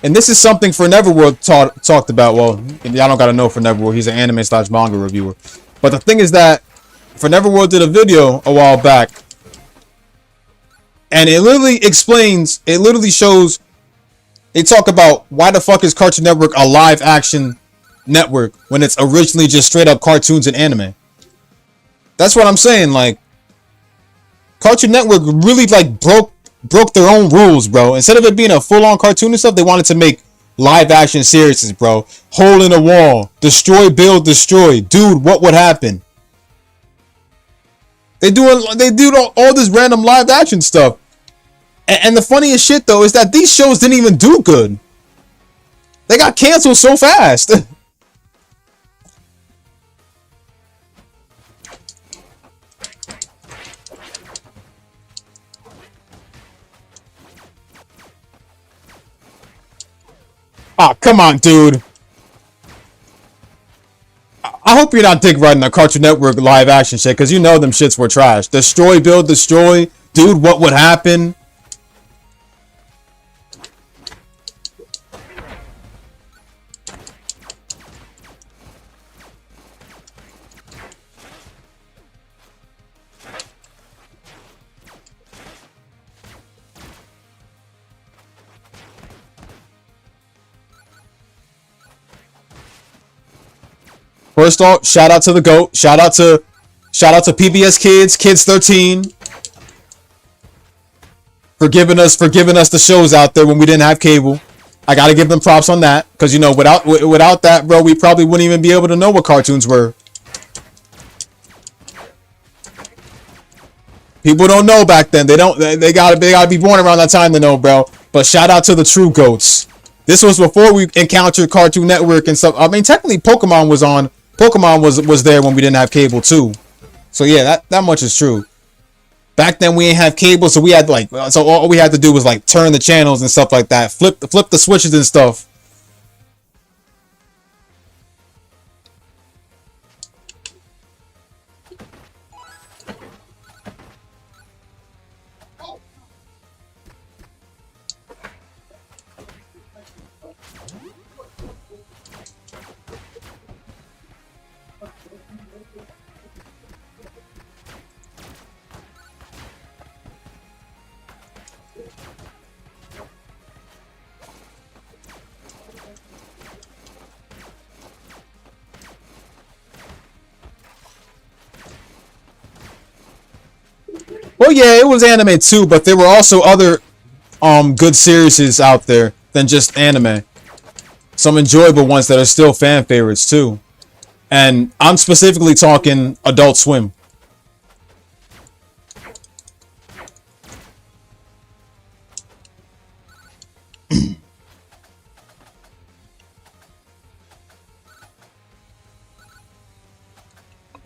and this is something for Neverworld talked about. Well, y'all don't gotta know for Neverworld. He's an anime / manga reviewer. But the thing is that, for Neverworld did a video a while back. And it literally explains, it literally shows, they talk about why the fuck is Cartoon Network a live action network when it's originally just straight up cartoons and anime. That's what I'm saying. Like, Cartoon Network really like broke their own rules, bro. Instead of it being a full-on cartoon and stuff, they wanted to make live action series, bro. Hole in a Wall, Destroy Build Destroy, Dude, What Would Happen? They do all this random live action stuff. And the funniest shit though is that these shows didn't even do good. They got canceled so fast. Oh, come on, dude. I hope you're not dick riding the Cartoon Network live action shit, because you know them shits were trash. Destroy, Build, Destroy. Dude, What Would Happen? First off, shout out to the GOAT. Shout out to PBS Kids 13. For giving us the shows out there when we didn't have cable. I gotta give them props on that. Because you know, without that, bro, we probably wouldn't even be able to know what cartoons were. People don't know back then. They gotta be born around that time to know, bro. But shout out to the true GOATs. This was before we encountered Cartoon Network and stuff. I mean, technically Pokemon was on. Pokemon was there when we didn't have cable too. So yeah, that much is true. Back then we didn't have cable, so we had so all we had to do was like turn the channels and stuff like that, flip the switches and stuff. Well, yeah, it was anime too, but there were also other good series out there than just anime. Some enjoyable ones that are still fan favorites too. And I'm specifically talking Adult Swim.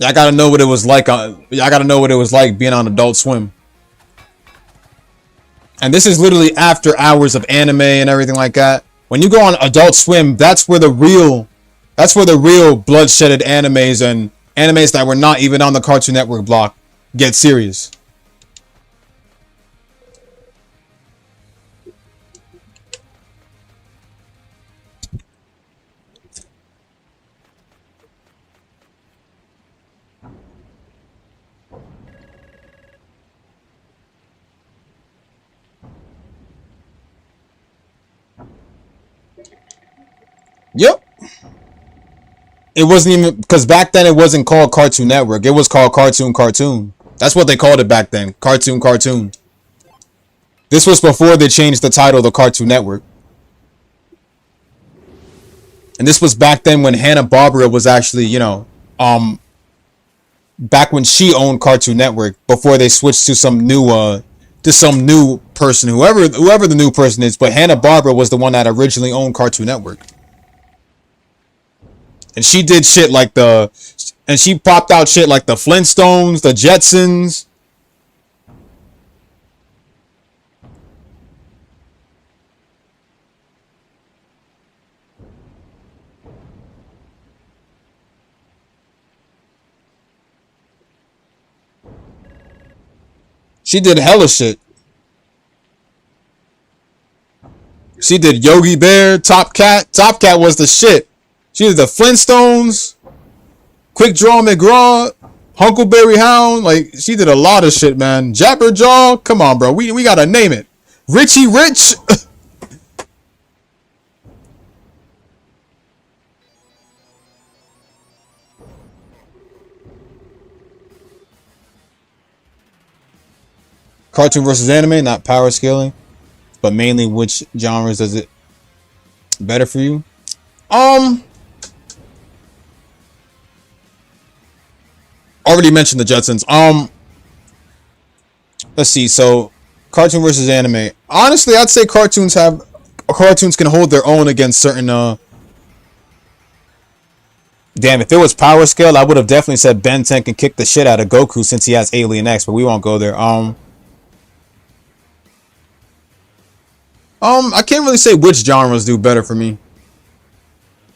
I gotta know what it was like. I gotta know what it was like being on Adult Swim. And this is literally after hours of anime and everything like that. When you go on Adult Swim, that's where the real bloodshedded animes and animes that were not even on the Cartoon Network block get serious. Yep. It wasn't even, because back then it wasn't called Cartoon Network. It was called Cartoon. That's what they called it back then. Cartoon. This was before they changed the title to Cartoon Network. And this was back then when Hanna-Barbera was actually, you know, back when she owned Cartoon Network, before they switched to some new person, whoever the new person is, but Hanna-Barbera was the one that originally owned Cartoon Network. And she did shit like she popped out shit like the Flintstones, the Jetsons. She did hella shit. She did Yogi Bear, Top Cat. Top Cat was the shit. She did the Flintstones, Quick Draw McGraw, Huckleberry Hound. Like, she did a lot of shit, man. Jabberjaw. Come on, bro. We gotta name it. Richie Rich. Cartoon versus anime, not power scaling, but mainly which genres does it better for you? Already mentioned the Jetsons. Let's see. So, cartoon versus anime. Honestly, I'd say cartoons can hold their own against certain. Damn, if it was power scale, I would have definitely said Ben 10 can kick the shit out of Goku since he has Alien X, but we won't go there. I can't really say which genres do better for me,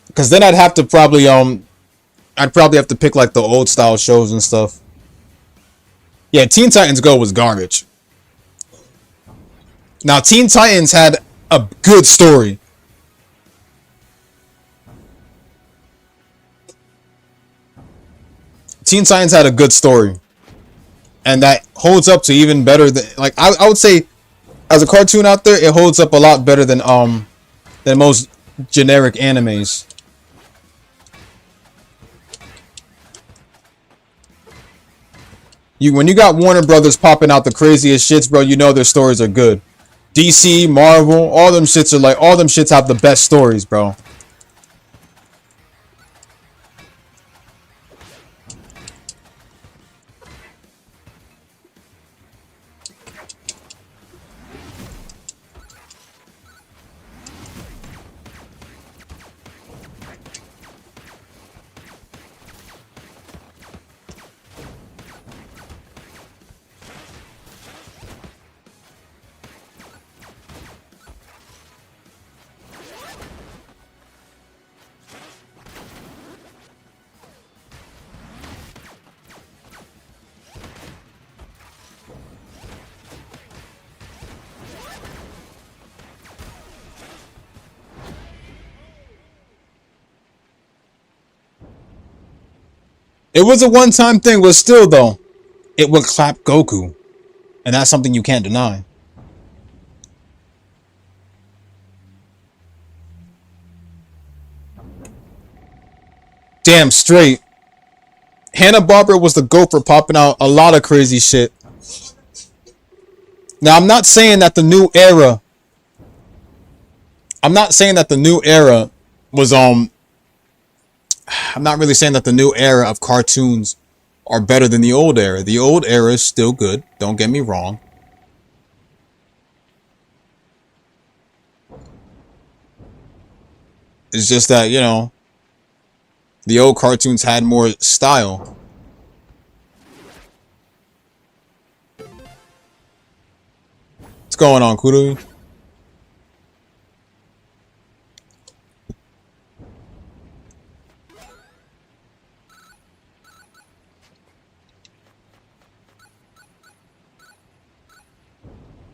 because then I'd have to probably have to pick like the old style shows and stuff. Yeah, Teen Titans Go was garbage. Now, Teen Titans had a good story. Teen Titans had a good story. And that holds up to even better than, like, I would say, as a cartoon out there, it holds up a lot better than most generic animes. When you got Warner Brothers popping out the craziest shits, bro, you know their stories are good. DC, Marvel, all them shits have the best stories, bro. It was a one-time thing, but still, though, it would clap Goku. And that's something you can't deny. damn straight. Hanna-Barbera was the GOAT for popping out a lot of crazy shit. Now, I'm not saying that the new era was I'm not really saying that the new era of cartoons are better than the old era. The old era is still good, don't get me wrong. It's just that, you know, the old cartoons had more style. What's going on, Kudo?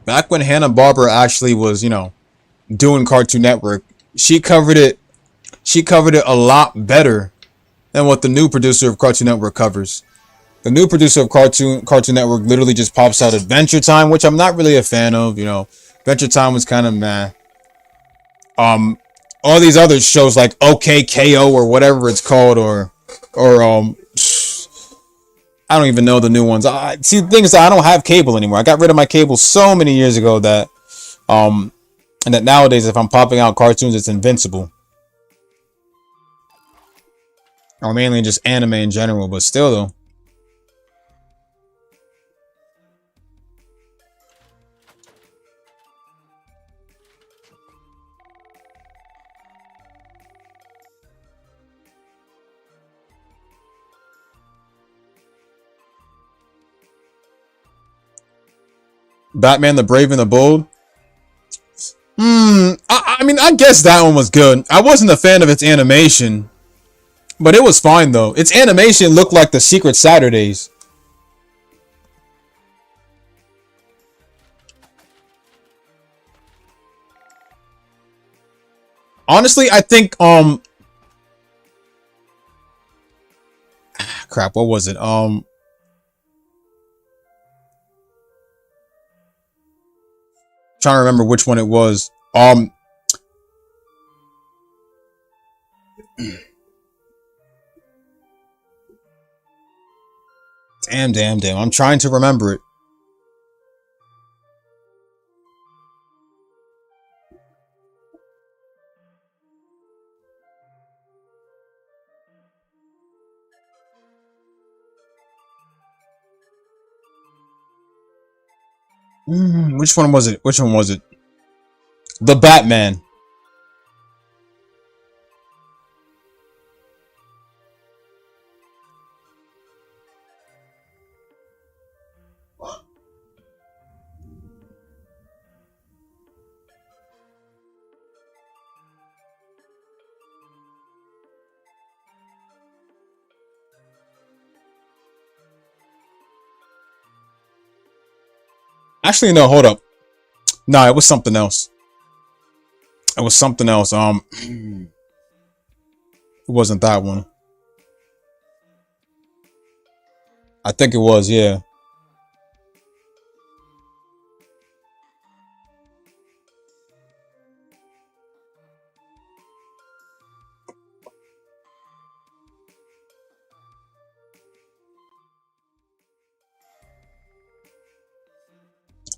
Back when Hanna-Barbera actually was, you know, doing Cartoon Network, she covered it a lot better than what the new producer of Cartoon Network covers. The new producer of Cartoon Network literally just pops out Adventure Time, which I'm not really a fan of, you know. Adventure Time was kind of meh. All these other shows like OKKO or whatever it's called, or I don't even know the new ones. See, the thing is that I don't have cable anymore. I got rid of my cable so many years ago that and that nowadays if I'm popping out cartoons, it's Invincible. Or mainly just anime in general, but still though. Batman the Brave and the Bold. I mean, I guess that one was good. I wasn't a fan of its animation, but it was fine though. Its animation looked like the Secret Saturdays. Honestly, I think crap, what was it? Trying to remember which one it was. Damn. I'm trying to remember it. Which one was it? The Batman. Actually, no, hold up. No, it was something else. It wasn't that one. I think it was, yeah.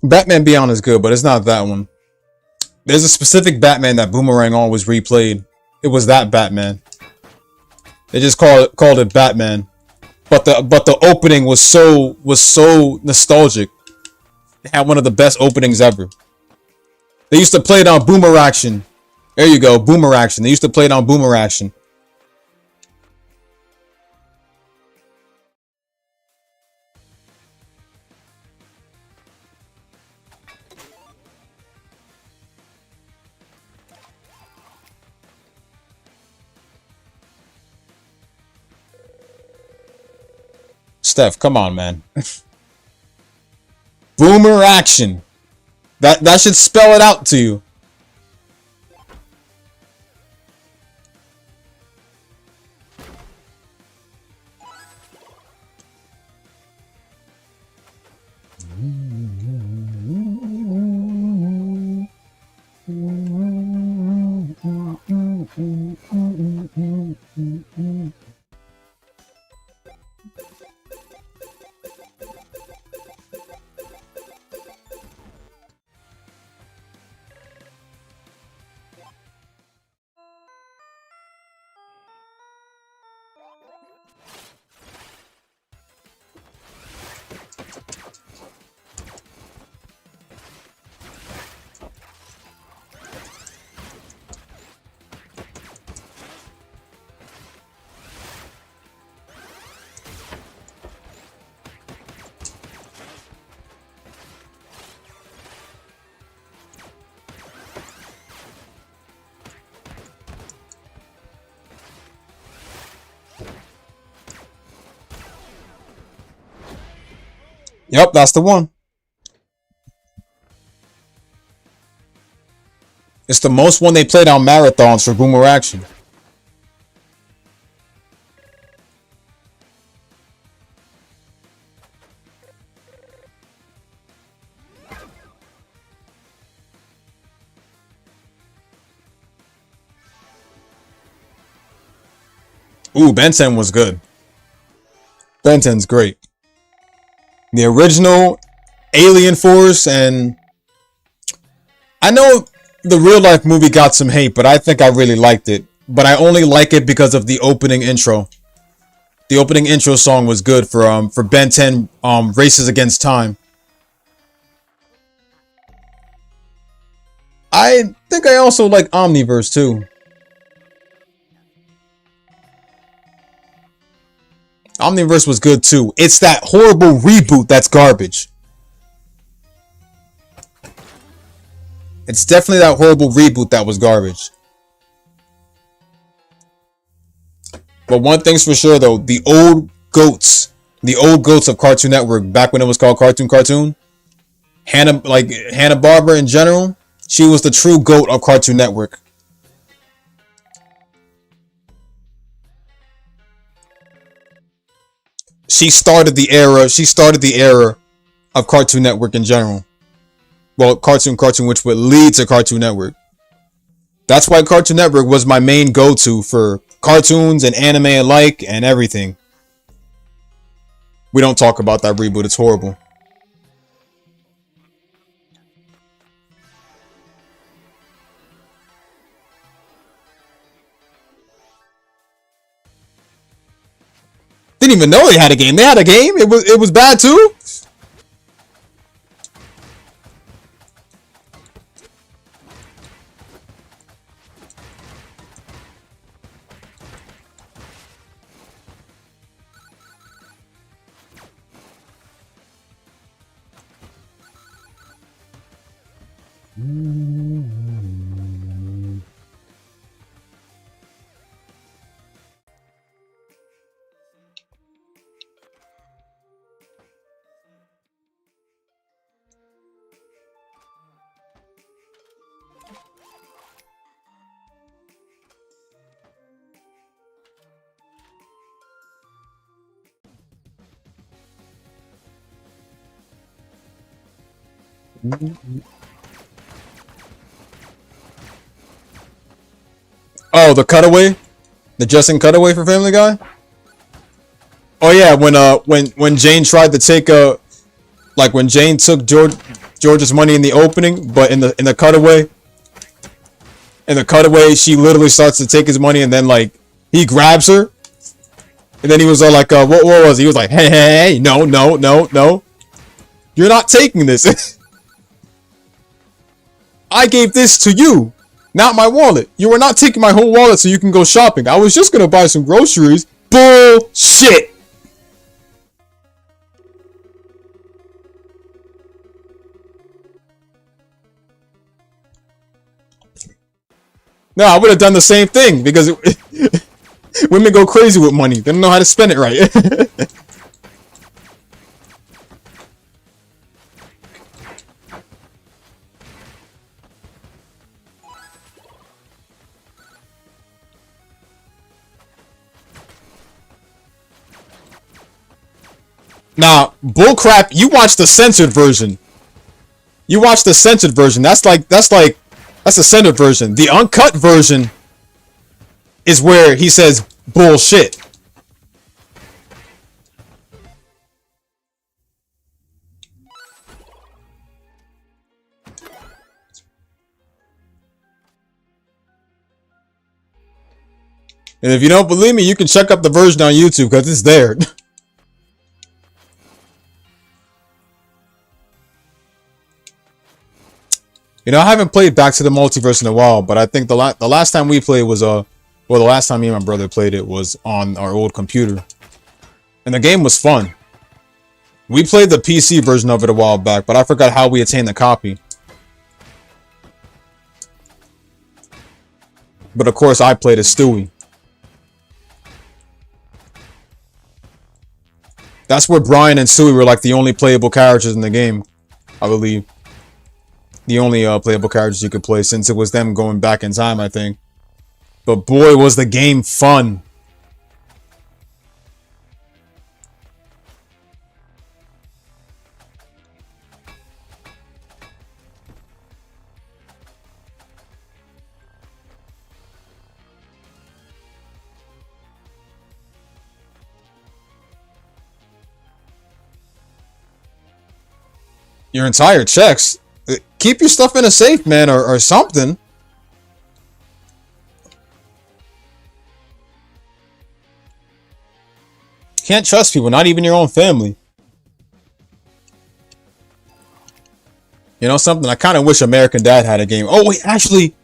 Batman Beyond is good, but it's not that one. There's a specific Batman that Boomerang always replayed. It was that Batman. They just called it Batman. But the opening was so nostalgic. They had one of the best openings ever. They used to play it on Boomeraction. There you go, Boomeraction. They used to play it on Boomeraction. Steph, come on, man. Boomeraction. That should spell it out to you. Yep, that's the one. It's the most one they played on marathons for Boomer Action. Ooh, Ben 10 was good. Ben 10's great. The original Alien Force, and I know the real life movie got some hate, but I think I really liked it. But I only like it because of the opening intro. The opening intro song was good for Ben 10 Races Against Time. I think I also like Omniverse too. Omniverse was good too. It's that horrible reboot that's garbage. It's definitely that horrible reboot that was garbage. But one thing's for sure though, the old goats of Cartoon Network, back when it was called Cartoon, Hanna-Barbera in general, she was the true goat of Cartoon Network. She started the era of Cartoon Network in general. Well, Cartoon, which would lead to Cartoon Network. That's why Cartoon Network was my main go-to for cartoons and anime alike and everything. We don't talk about that reboot, it's horrible. Didn't even know they had a game. They had a game? It was bad too? Oh, the cutaway? The Justin cutaway for Family Guy? Oh yeah, when Jane tried to take when Jane took George's money in the opening, but in the cutaway, she literally starts to take his money, and then like he grabs her, and then he was all like, what was he? He was like, hey, no, you're not taking this. I gave this to you, not my wallet. You are not taking my whole wallet so you can go shopping. I was just gonna buy some groceries. Bullshit. No, I would have done the same thing because women go crazy with money. They don't know how to spend it right. Nah, bullcrap. You watch the censored version. That's the censored version. The uncut version is where he says bullshit. And if you don't believe me, you can check up the version on YouTube because it's there. You know, I haven't played Back to the Multiverse in a while, but I think the last time we played was the last time me and my brother played it was on our old computer. And the game was fun. We played the PC version of it a while back, but I forgot how we attained the copy. But of course I played as Stewie. That's where Brian and Suey were like the only playable characters in the game, I believe. The only playable characters you could play, since it was them going back in time, I think. But boy, was the game fun. Your entire checks. Keep your stuff in a safe, man, or something. Can't trust people, not even your own family. You know something? I kind of wish American Dad had a game. Oh, wait, actually,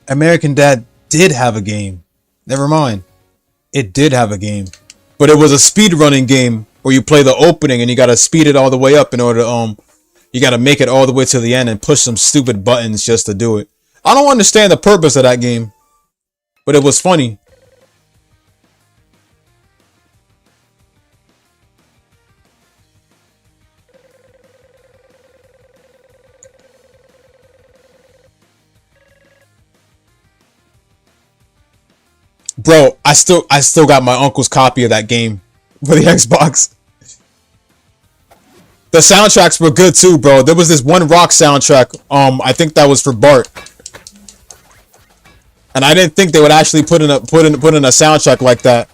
American Dad did have a game. Never mind. It did have a game. But it was a speedrunning game where you play the opening and you gotta speed it all the way up in order to, you gotta make it all the way to the end and push some stupid buttons just to do it. I don't understand the purpose of that game. But it was funny. Bro, I still got my uncle's copy of that game for the Xbox. The soundtracks were good too, bro. There was this one rock soundtrack. I think that was for Bart. And I didn't think they would actually put in a soundtrack like that.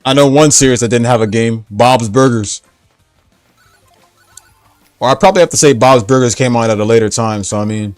I know one series that didn't have a game, Bob's Burgers. Or I probably have to say Bob's Burgers came on at a later time, so I mean.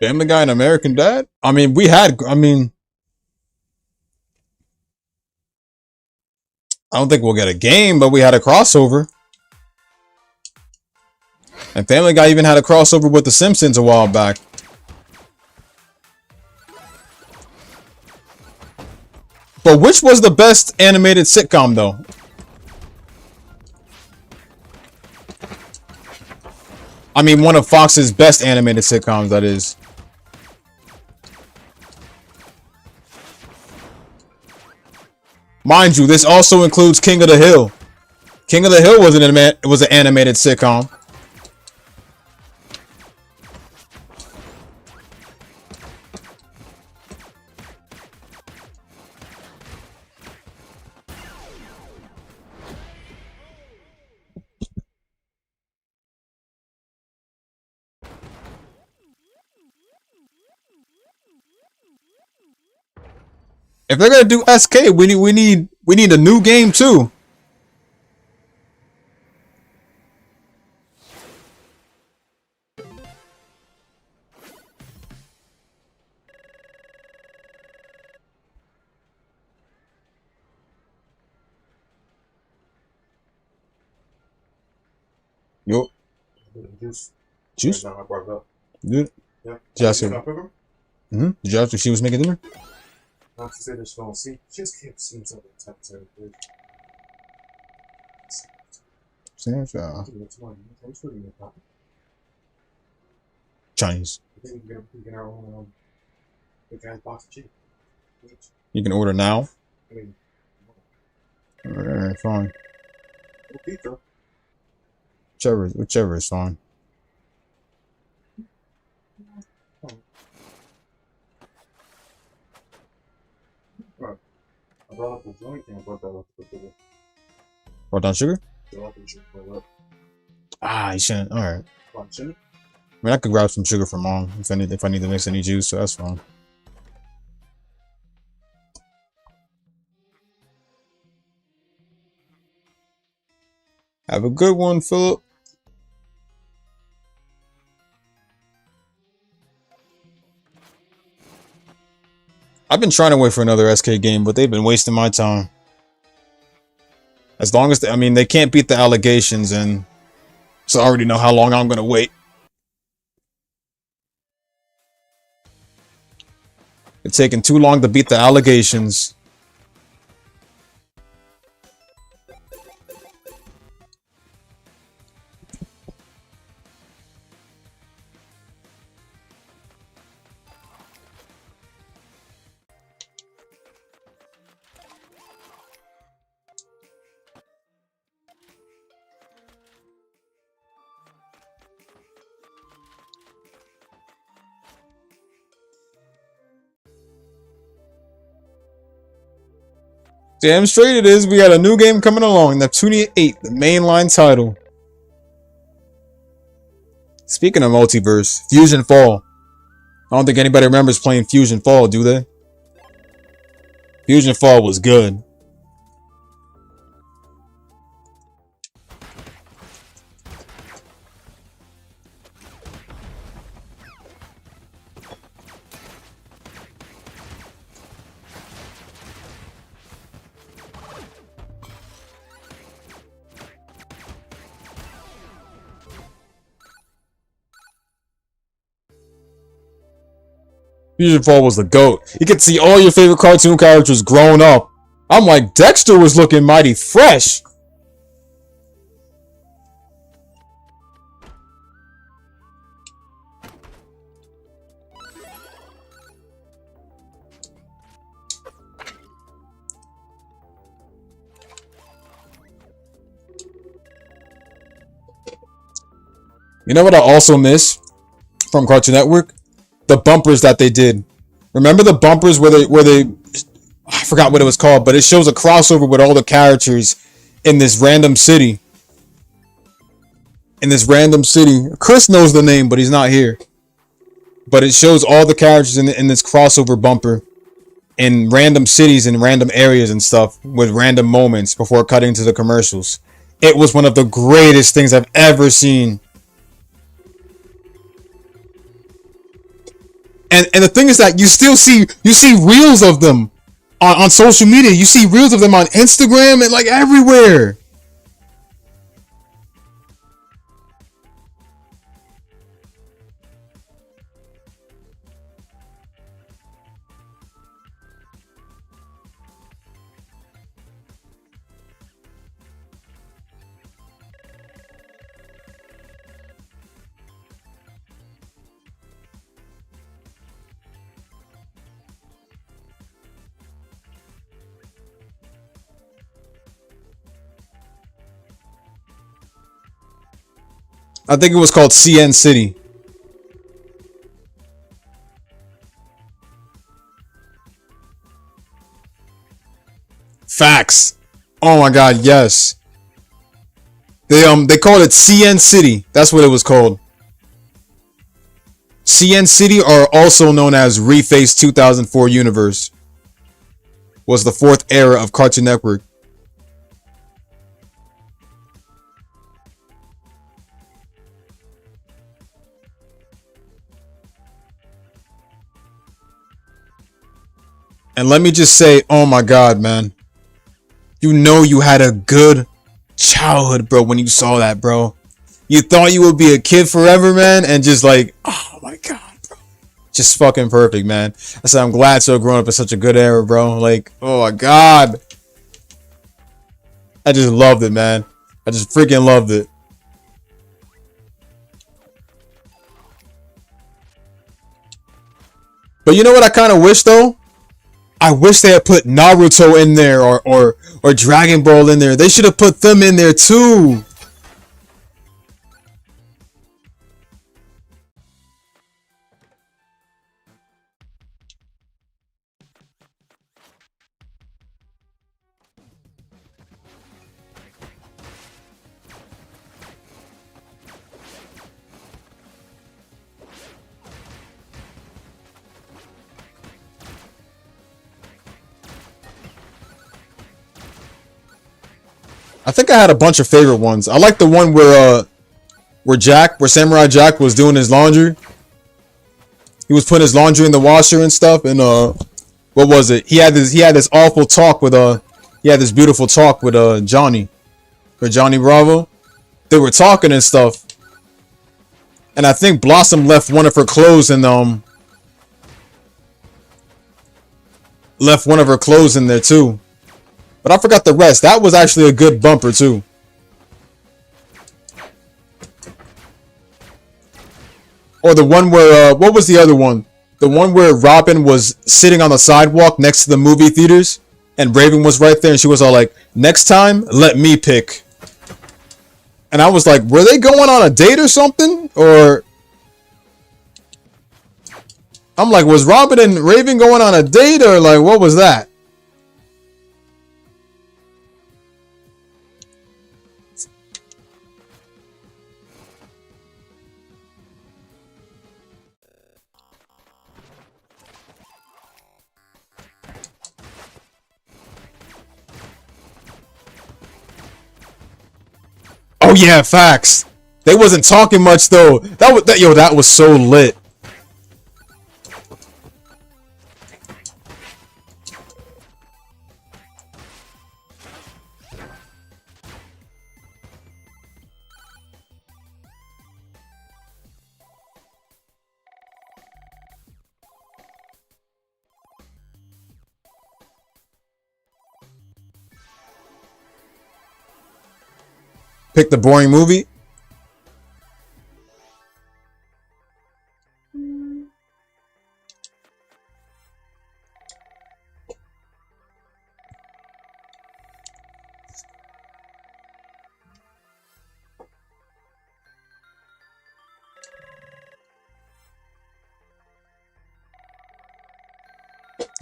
Family Guy and American Dad? I mean, we had, I mean, I don't think we'll get a game, but we had a crossover. And Family Guy even had a crossover with The Simpsons a while back. But which was the best animated sitcom, though? I mean, one of Fox's best animated sitcoms, that is. Mind you, this also includes King of the Hill. King of the Hill was an animated sitcom. If they're gonna do SK, we need a new game too. Yo. Juice? Good. Yeah. Did you ask her? Did you ask her if she was making dinner? Not to say that she don't see. She just kept seeing something type of thing. Chinese. Then you get our own big ass box of chicken. You can order now. I mean, Alright, fine. pizza. Whichever is fine. I brought up the joint and I brought that up to the Brought down sugar? sugar. Ah, you shouldn't. Alright. Sugar? I mean, I could grab some sugar from mom if I need to mix any juice, so that's fine. Have a good one, Philip. I've been trying to wait for another SK game, but they've been wasting my time. As long as I mean, they can't beat the allegations, and so I already know how long I'm gonna wait. It's taking too long to beat the allegations. Damn straight it is. We got a new game coming along. Neptunia 8, the mainline title. Speaking of multiverse, Fusion Fall. I don't think anybody remembers playing Fusion Fall, do they? Fusion Fall was good. Fusion Fall was the GOAT. You could see all your favorite cartoon characters grown up. I'm like, Dexter was looking mighty fresh. You know what I also miss from Cartoon Network? The bumpers that they did. Remember the bumpers where they I forgot what it was called, but it shows a crossover with all the characters in this random city. Chris knows the name, but he's not here. But it shows all the characters in this crossover bumper in random cities and random areas and stuff with random moments before cutting to the commercials. It was one of the greatest things I've ever seen. And the thing is that you see reels of them on social media. You see reels of them on Instagram and like everywhere. I think it was called CN City. Facts. Oh my god, yes. They called it CN City. That's what it was called. CN City, or also known as Reface 2004 Universe, was the fourth era of Cartoon Network. And let me just say, oh my god, man. You know you had a good childhood, bro, when you saw that, bro. You thought you would be a kid forever, man, and just like, oh my god, bro. Just fucking perfect, man. I said, I'm glad to have grown up in such a good era, bro. Like, oh my god. I just loved it, man. I just freaking loved it. But you know what I kind of wish, though? I wish they had put Naruto in there or Dragon Ball in there. They should have put them in there too. I think I had a bunch of favorite ones. I like the one where Samurai Jack was doing his laundry. He was putting his laundry in the washer and stuff, and what was it? He had this awful talk with he had this beautiful talk with Johnny Bravo. They were talking and stuff. And I think Blossom left one of her clothes in there too. But I forgot the rest. That was actually a good bumper too. Or the one where what was the other one? The one where Robin was sitting on the sidewalk next to the movie theaters and Raven was right there and she was all like, "Next time, let me pick." And I was like, were they going on a date or something? Or I'm like, was Robin and Raven going on a date, or like what was that? Oh yeah, facts. They wasn't talking much though. That was so lit. Pick the boring movie.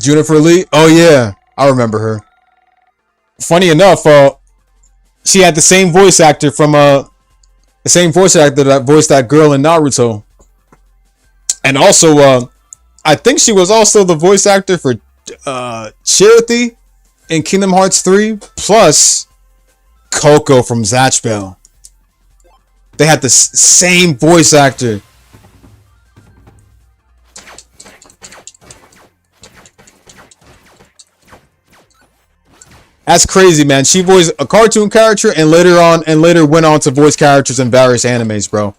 Jennifer Lee. Oh yeah, I remember her. Funny enough, she had the same voice actor from that voiced that girl in Naruto. And also I think she was also the voice actor for Chirithy in Kingdom Hearts 3, plus Coco from Zatch Bell. They had the same voice actor. That's crazy, man. She voiced a cartoon character and later went on to voice characters in various animes, bro.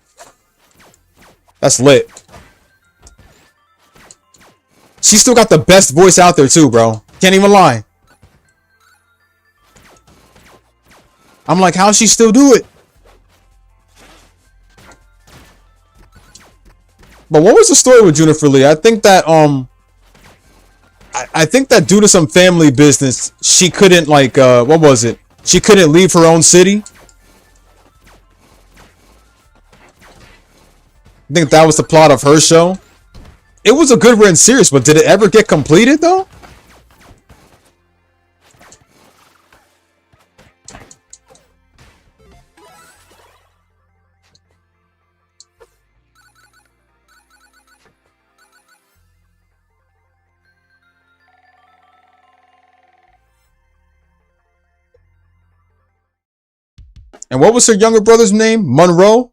That's lit. She still got the best voice out there too, bro. Can't even lie. I'm like, how's she still do it? But what was the story with Jennifer Lee? I think that I think that due to some family business, she couldn't like what was it? She couldn't leave her own city. I think that was the plot of her show. It was a good written series, but did it ever get completed though? And what was her younger brother's name? Monroe?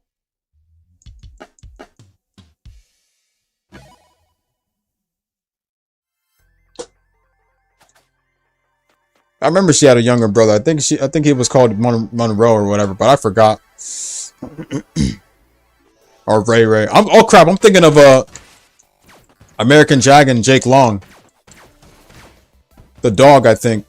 I remember she had a younger brother. I think he was called Monroe or whatever, but I forgot. Or Ray. Oh crap, I'm thinking of American Dragon Jake Long. The dog, I think.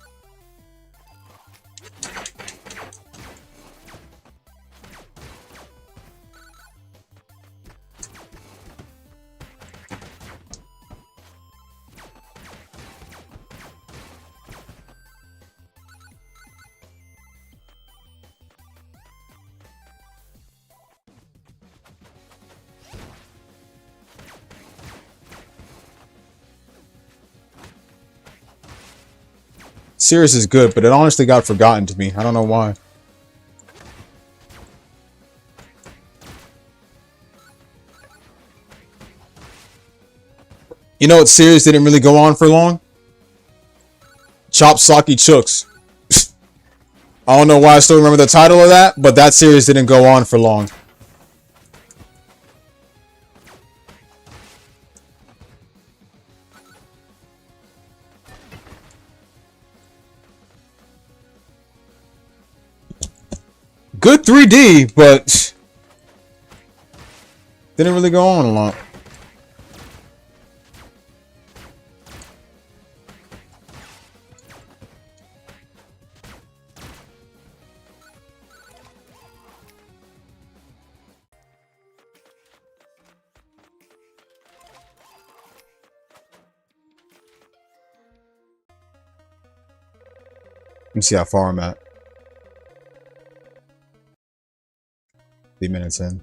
Series is good, but it honestly got forgotten to me. I don't know why. You know what series didn't really go on for long? Chop Socky Chooks. I don't know why I still remember the title of that, but that series didn't go on for long. Good 3D, but didn't really go on a lot. Let me see how far I'm at. 3 minutes in.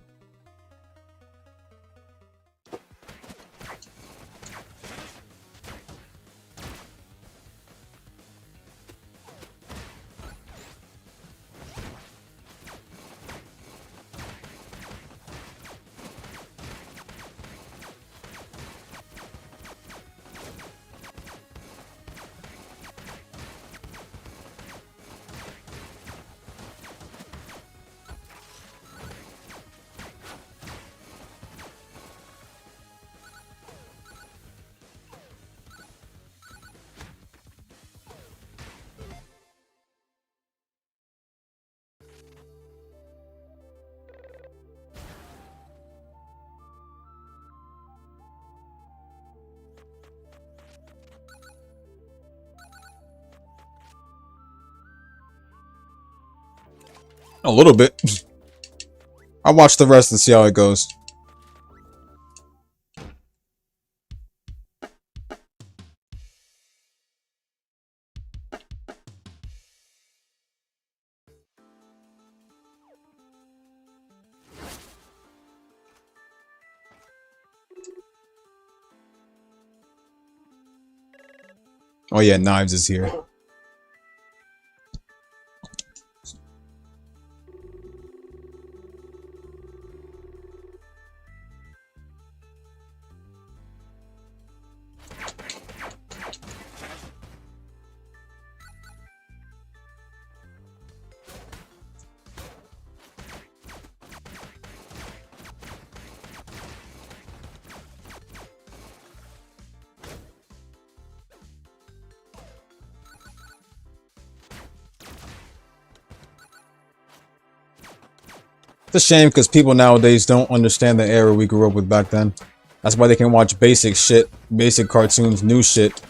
A little bit. I'll watch the rest and see how it goes. Oh yeah, Knives is here. It's a shame because people nowadays don't understand the era we grew up with back then. That's why they can watch basic shit, basic cartoons, new shit.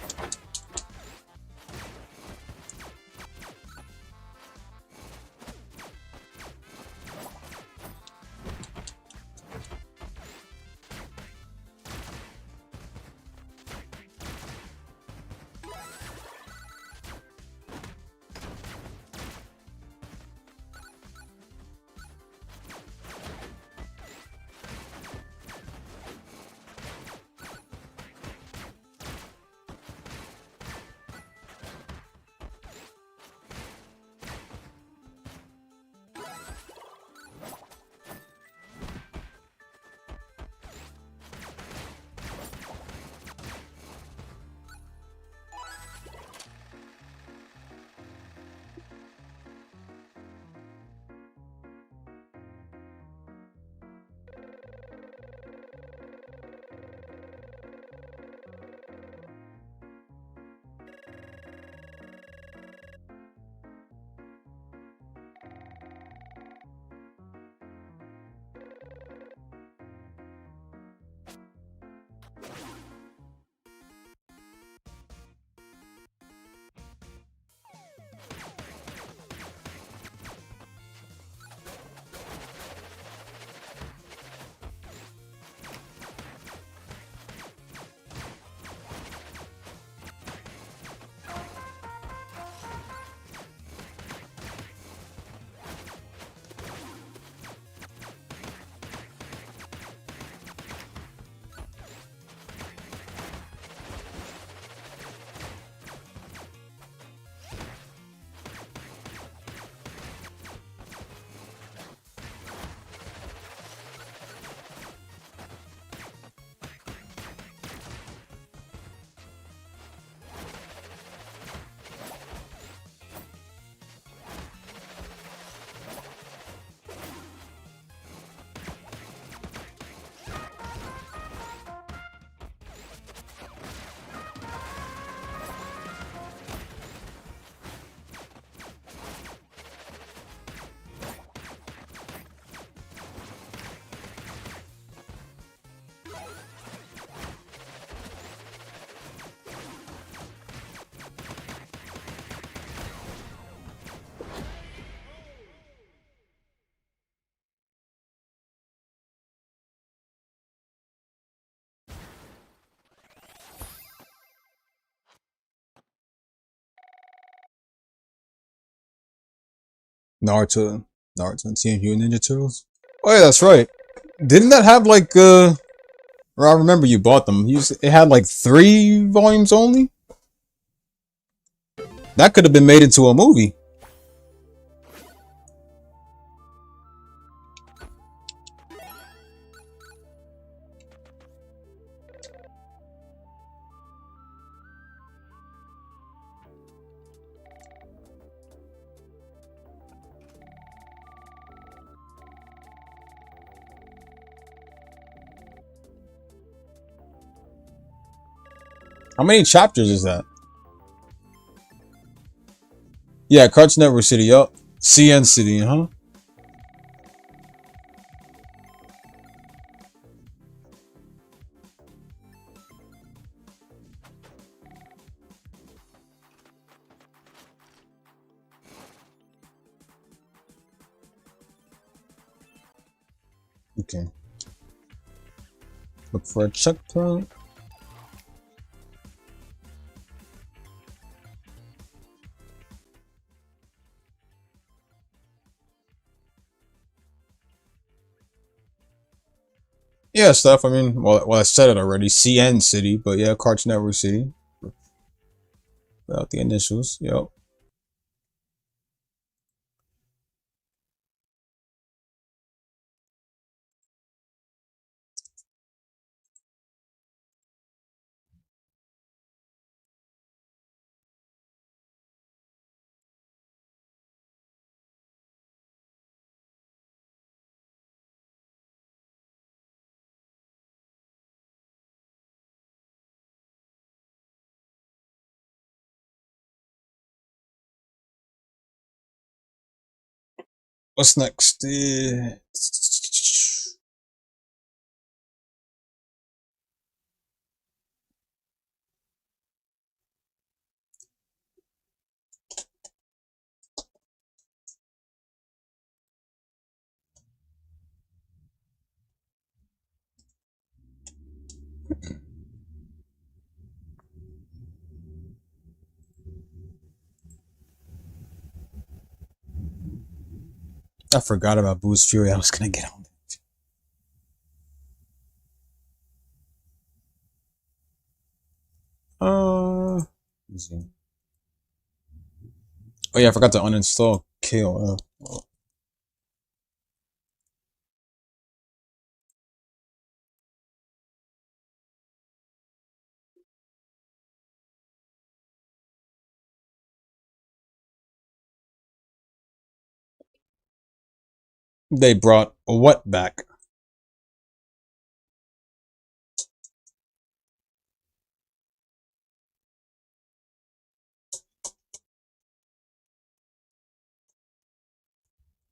Naruto and Teenage Mutant Ninja Turtles. Oh yeah, that's right. Didn't that have like or I remember you bought them. It had like 3 volumes only. That could have been made into a movie. How many chapters is that? Yeah, Cartoon Network City, yup. CN City, huh? Okay. Look for a checkpoint. Yeah, stuff. I mean, well, I said it already. CN City, but yeah, Cartoon Network City. Without the initials. Yep. What's next? I forgot about Boost Fury. I was gonna get on that. Easy. Oh yeah, I forgot to uninstall KOF. They brought what back?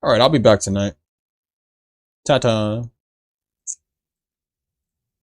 Alright, I'll be back tonight. Ta-ta.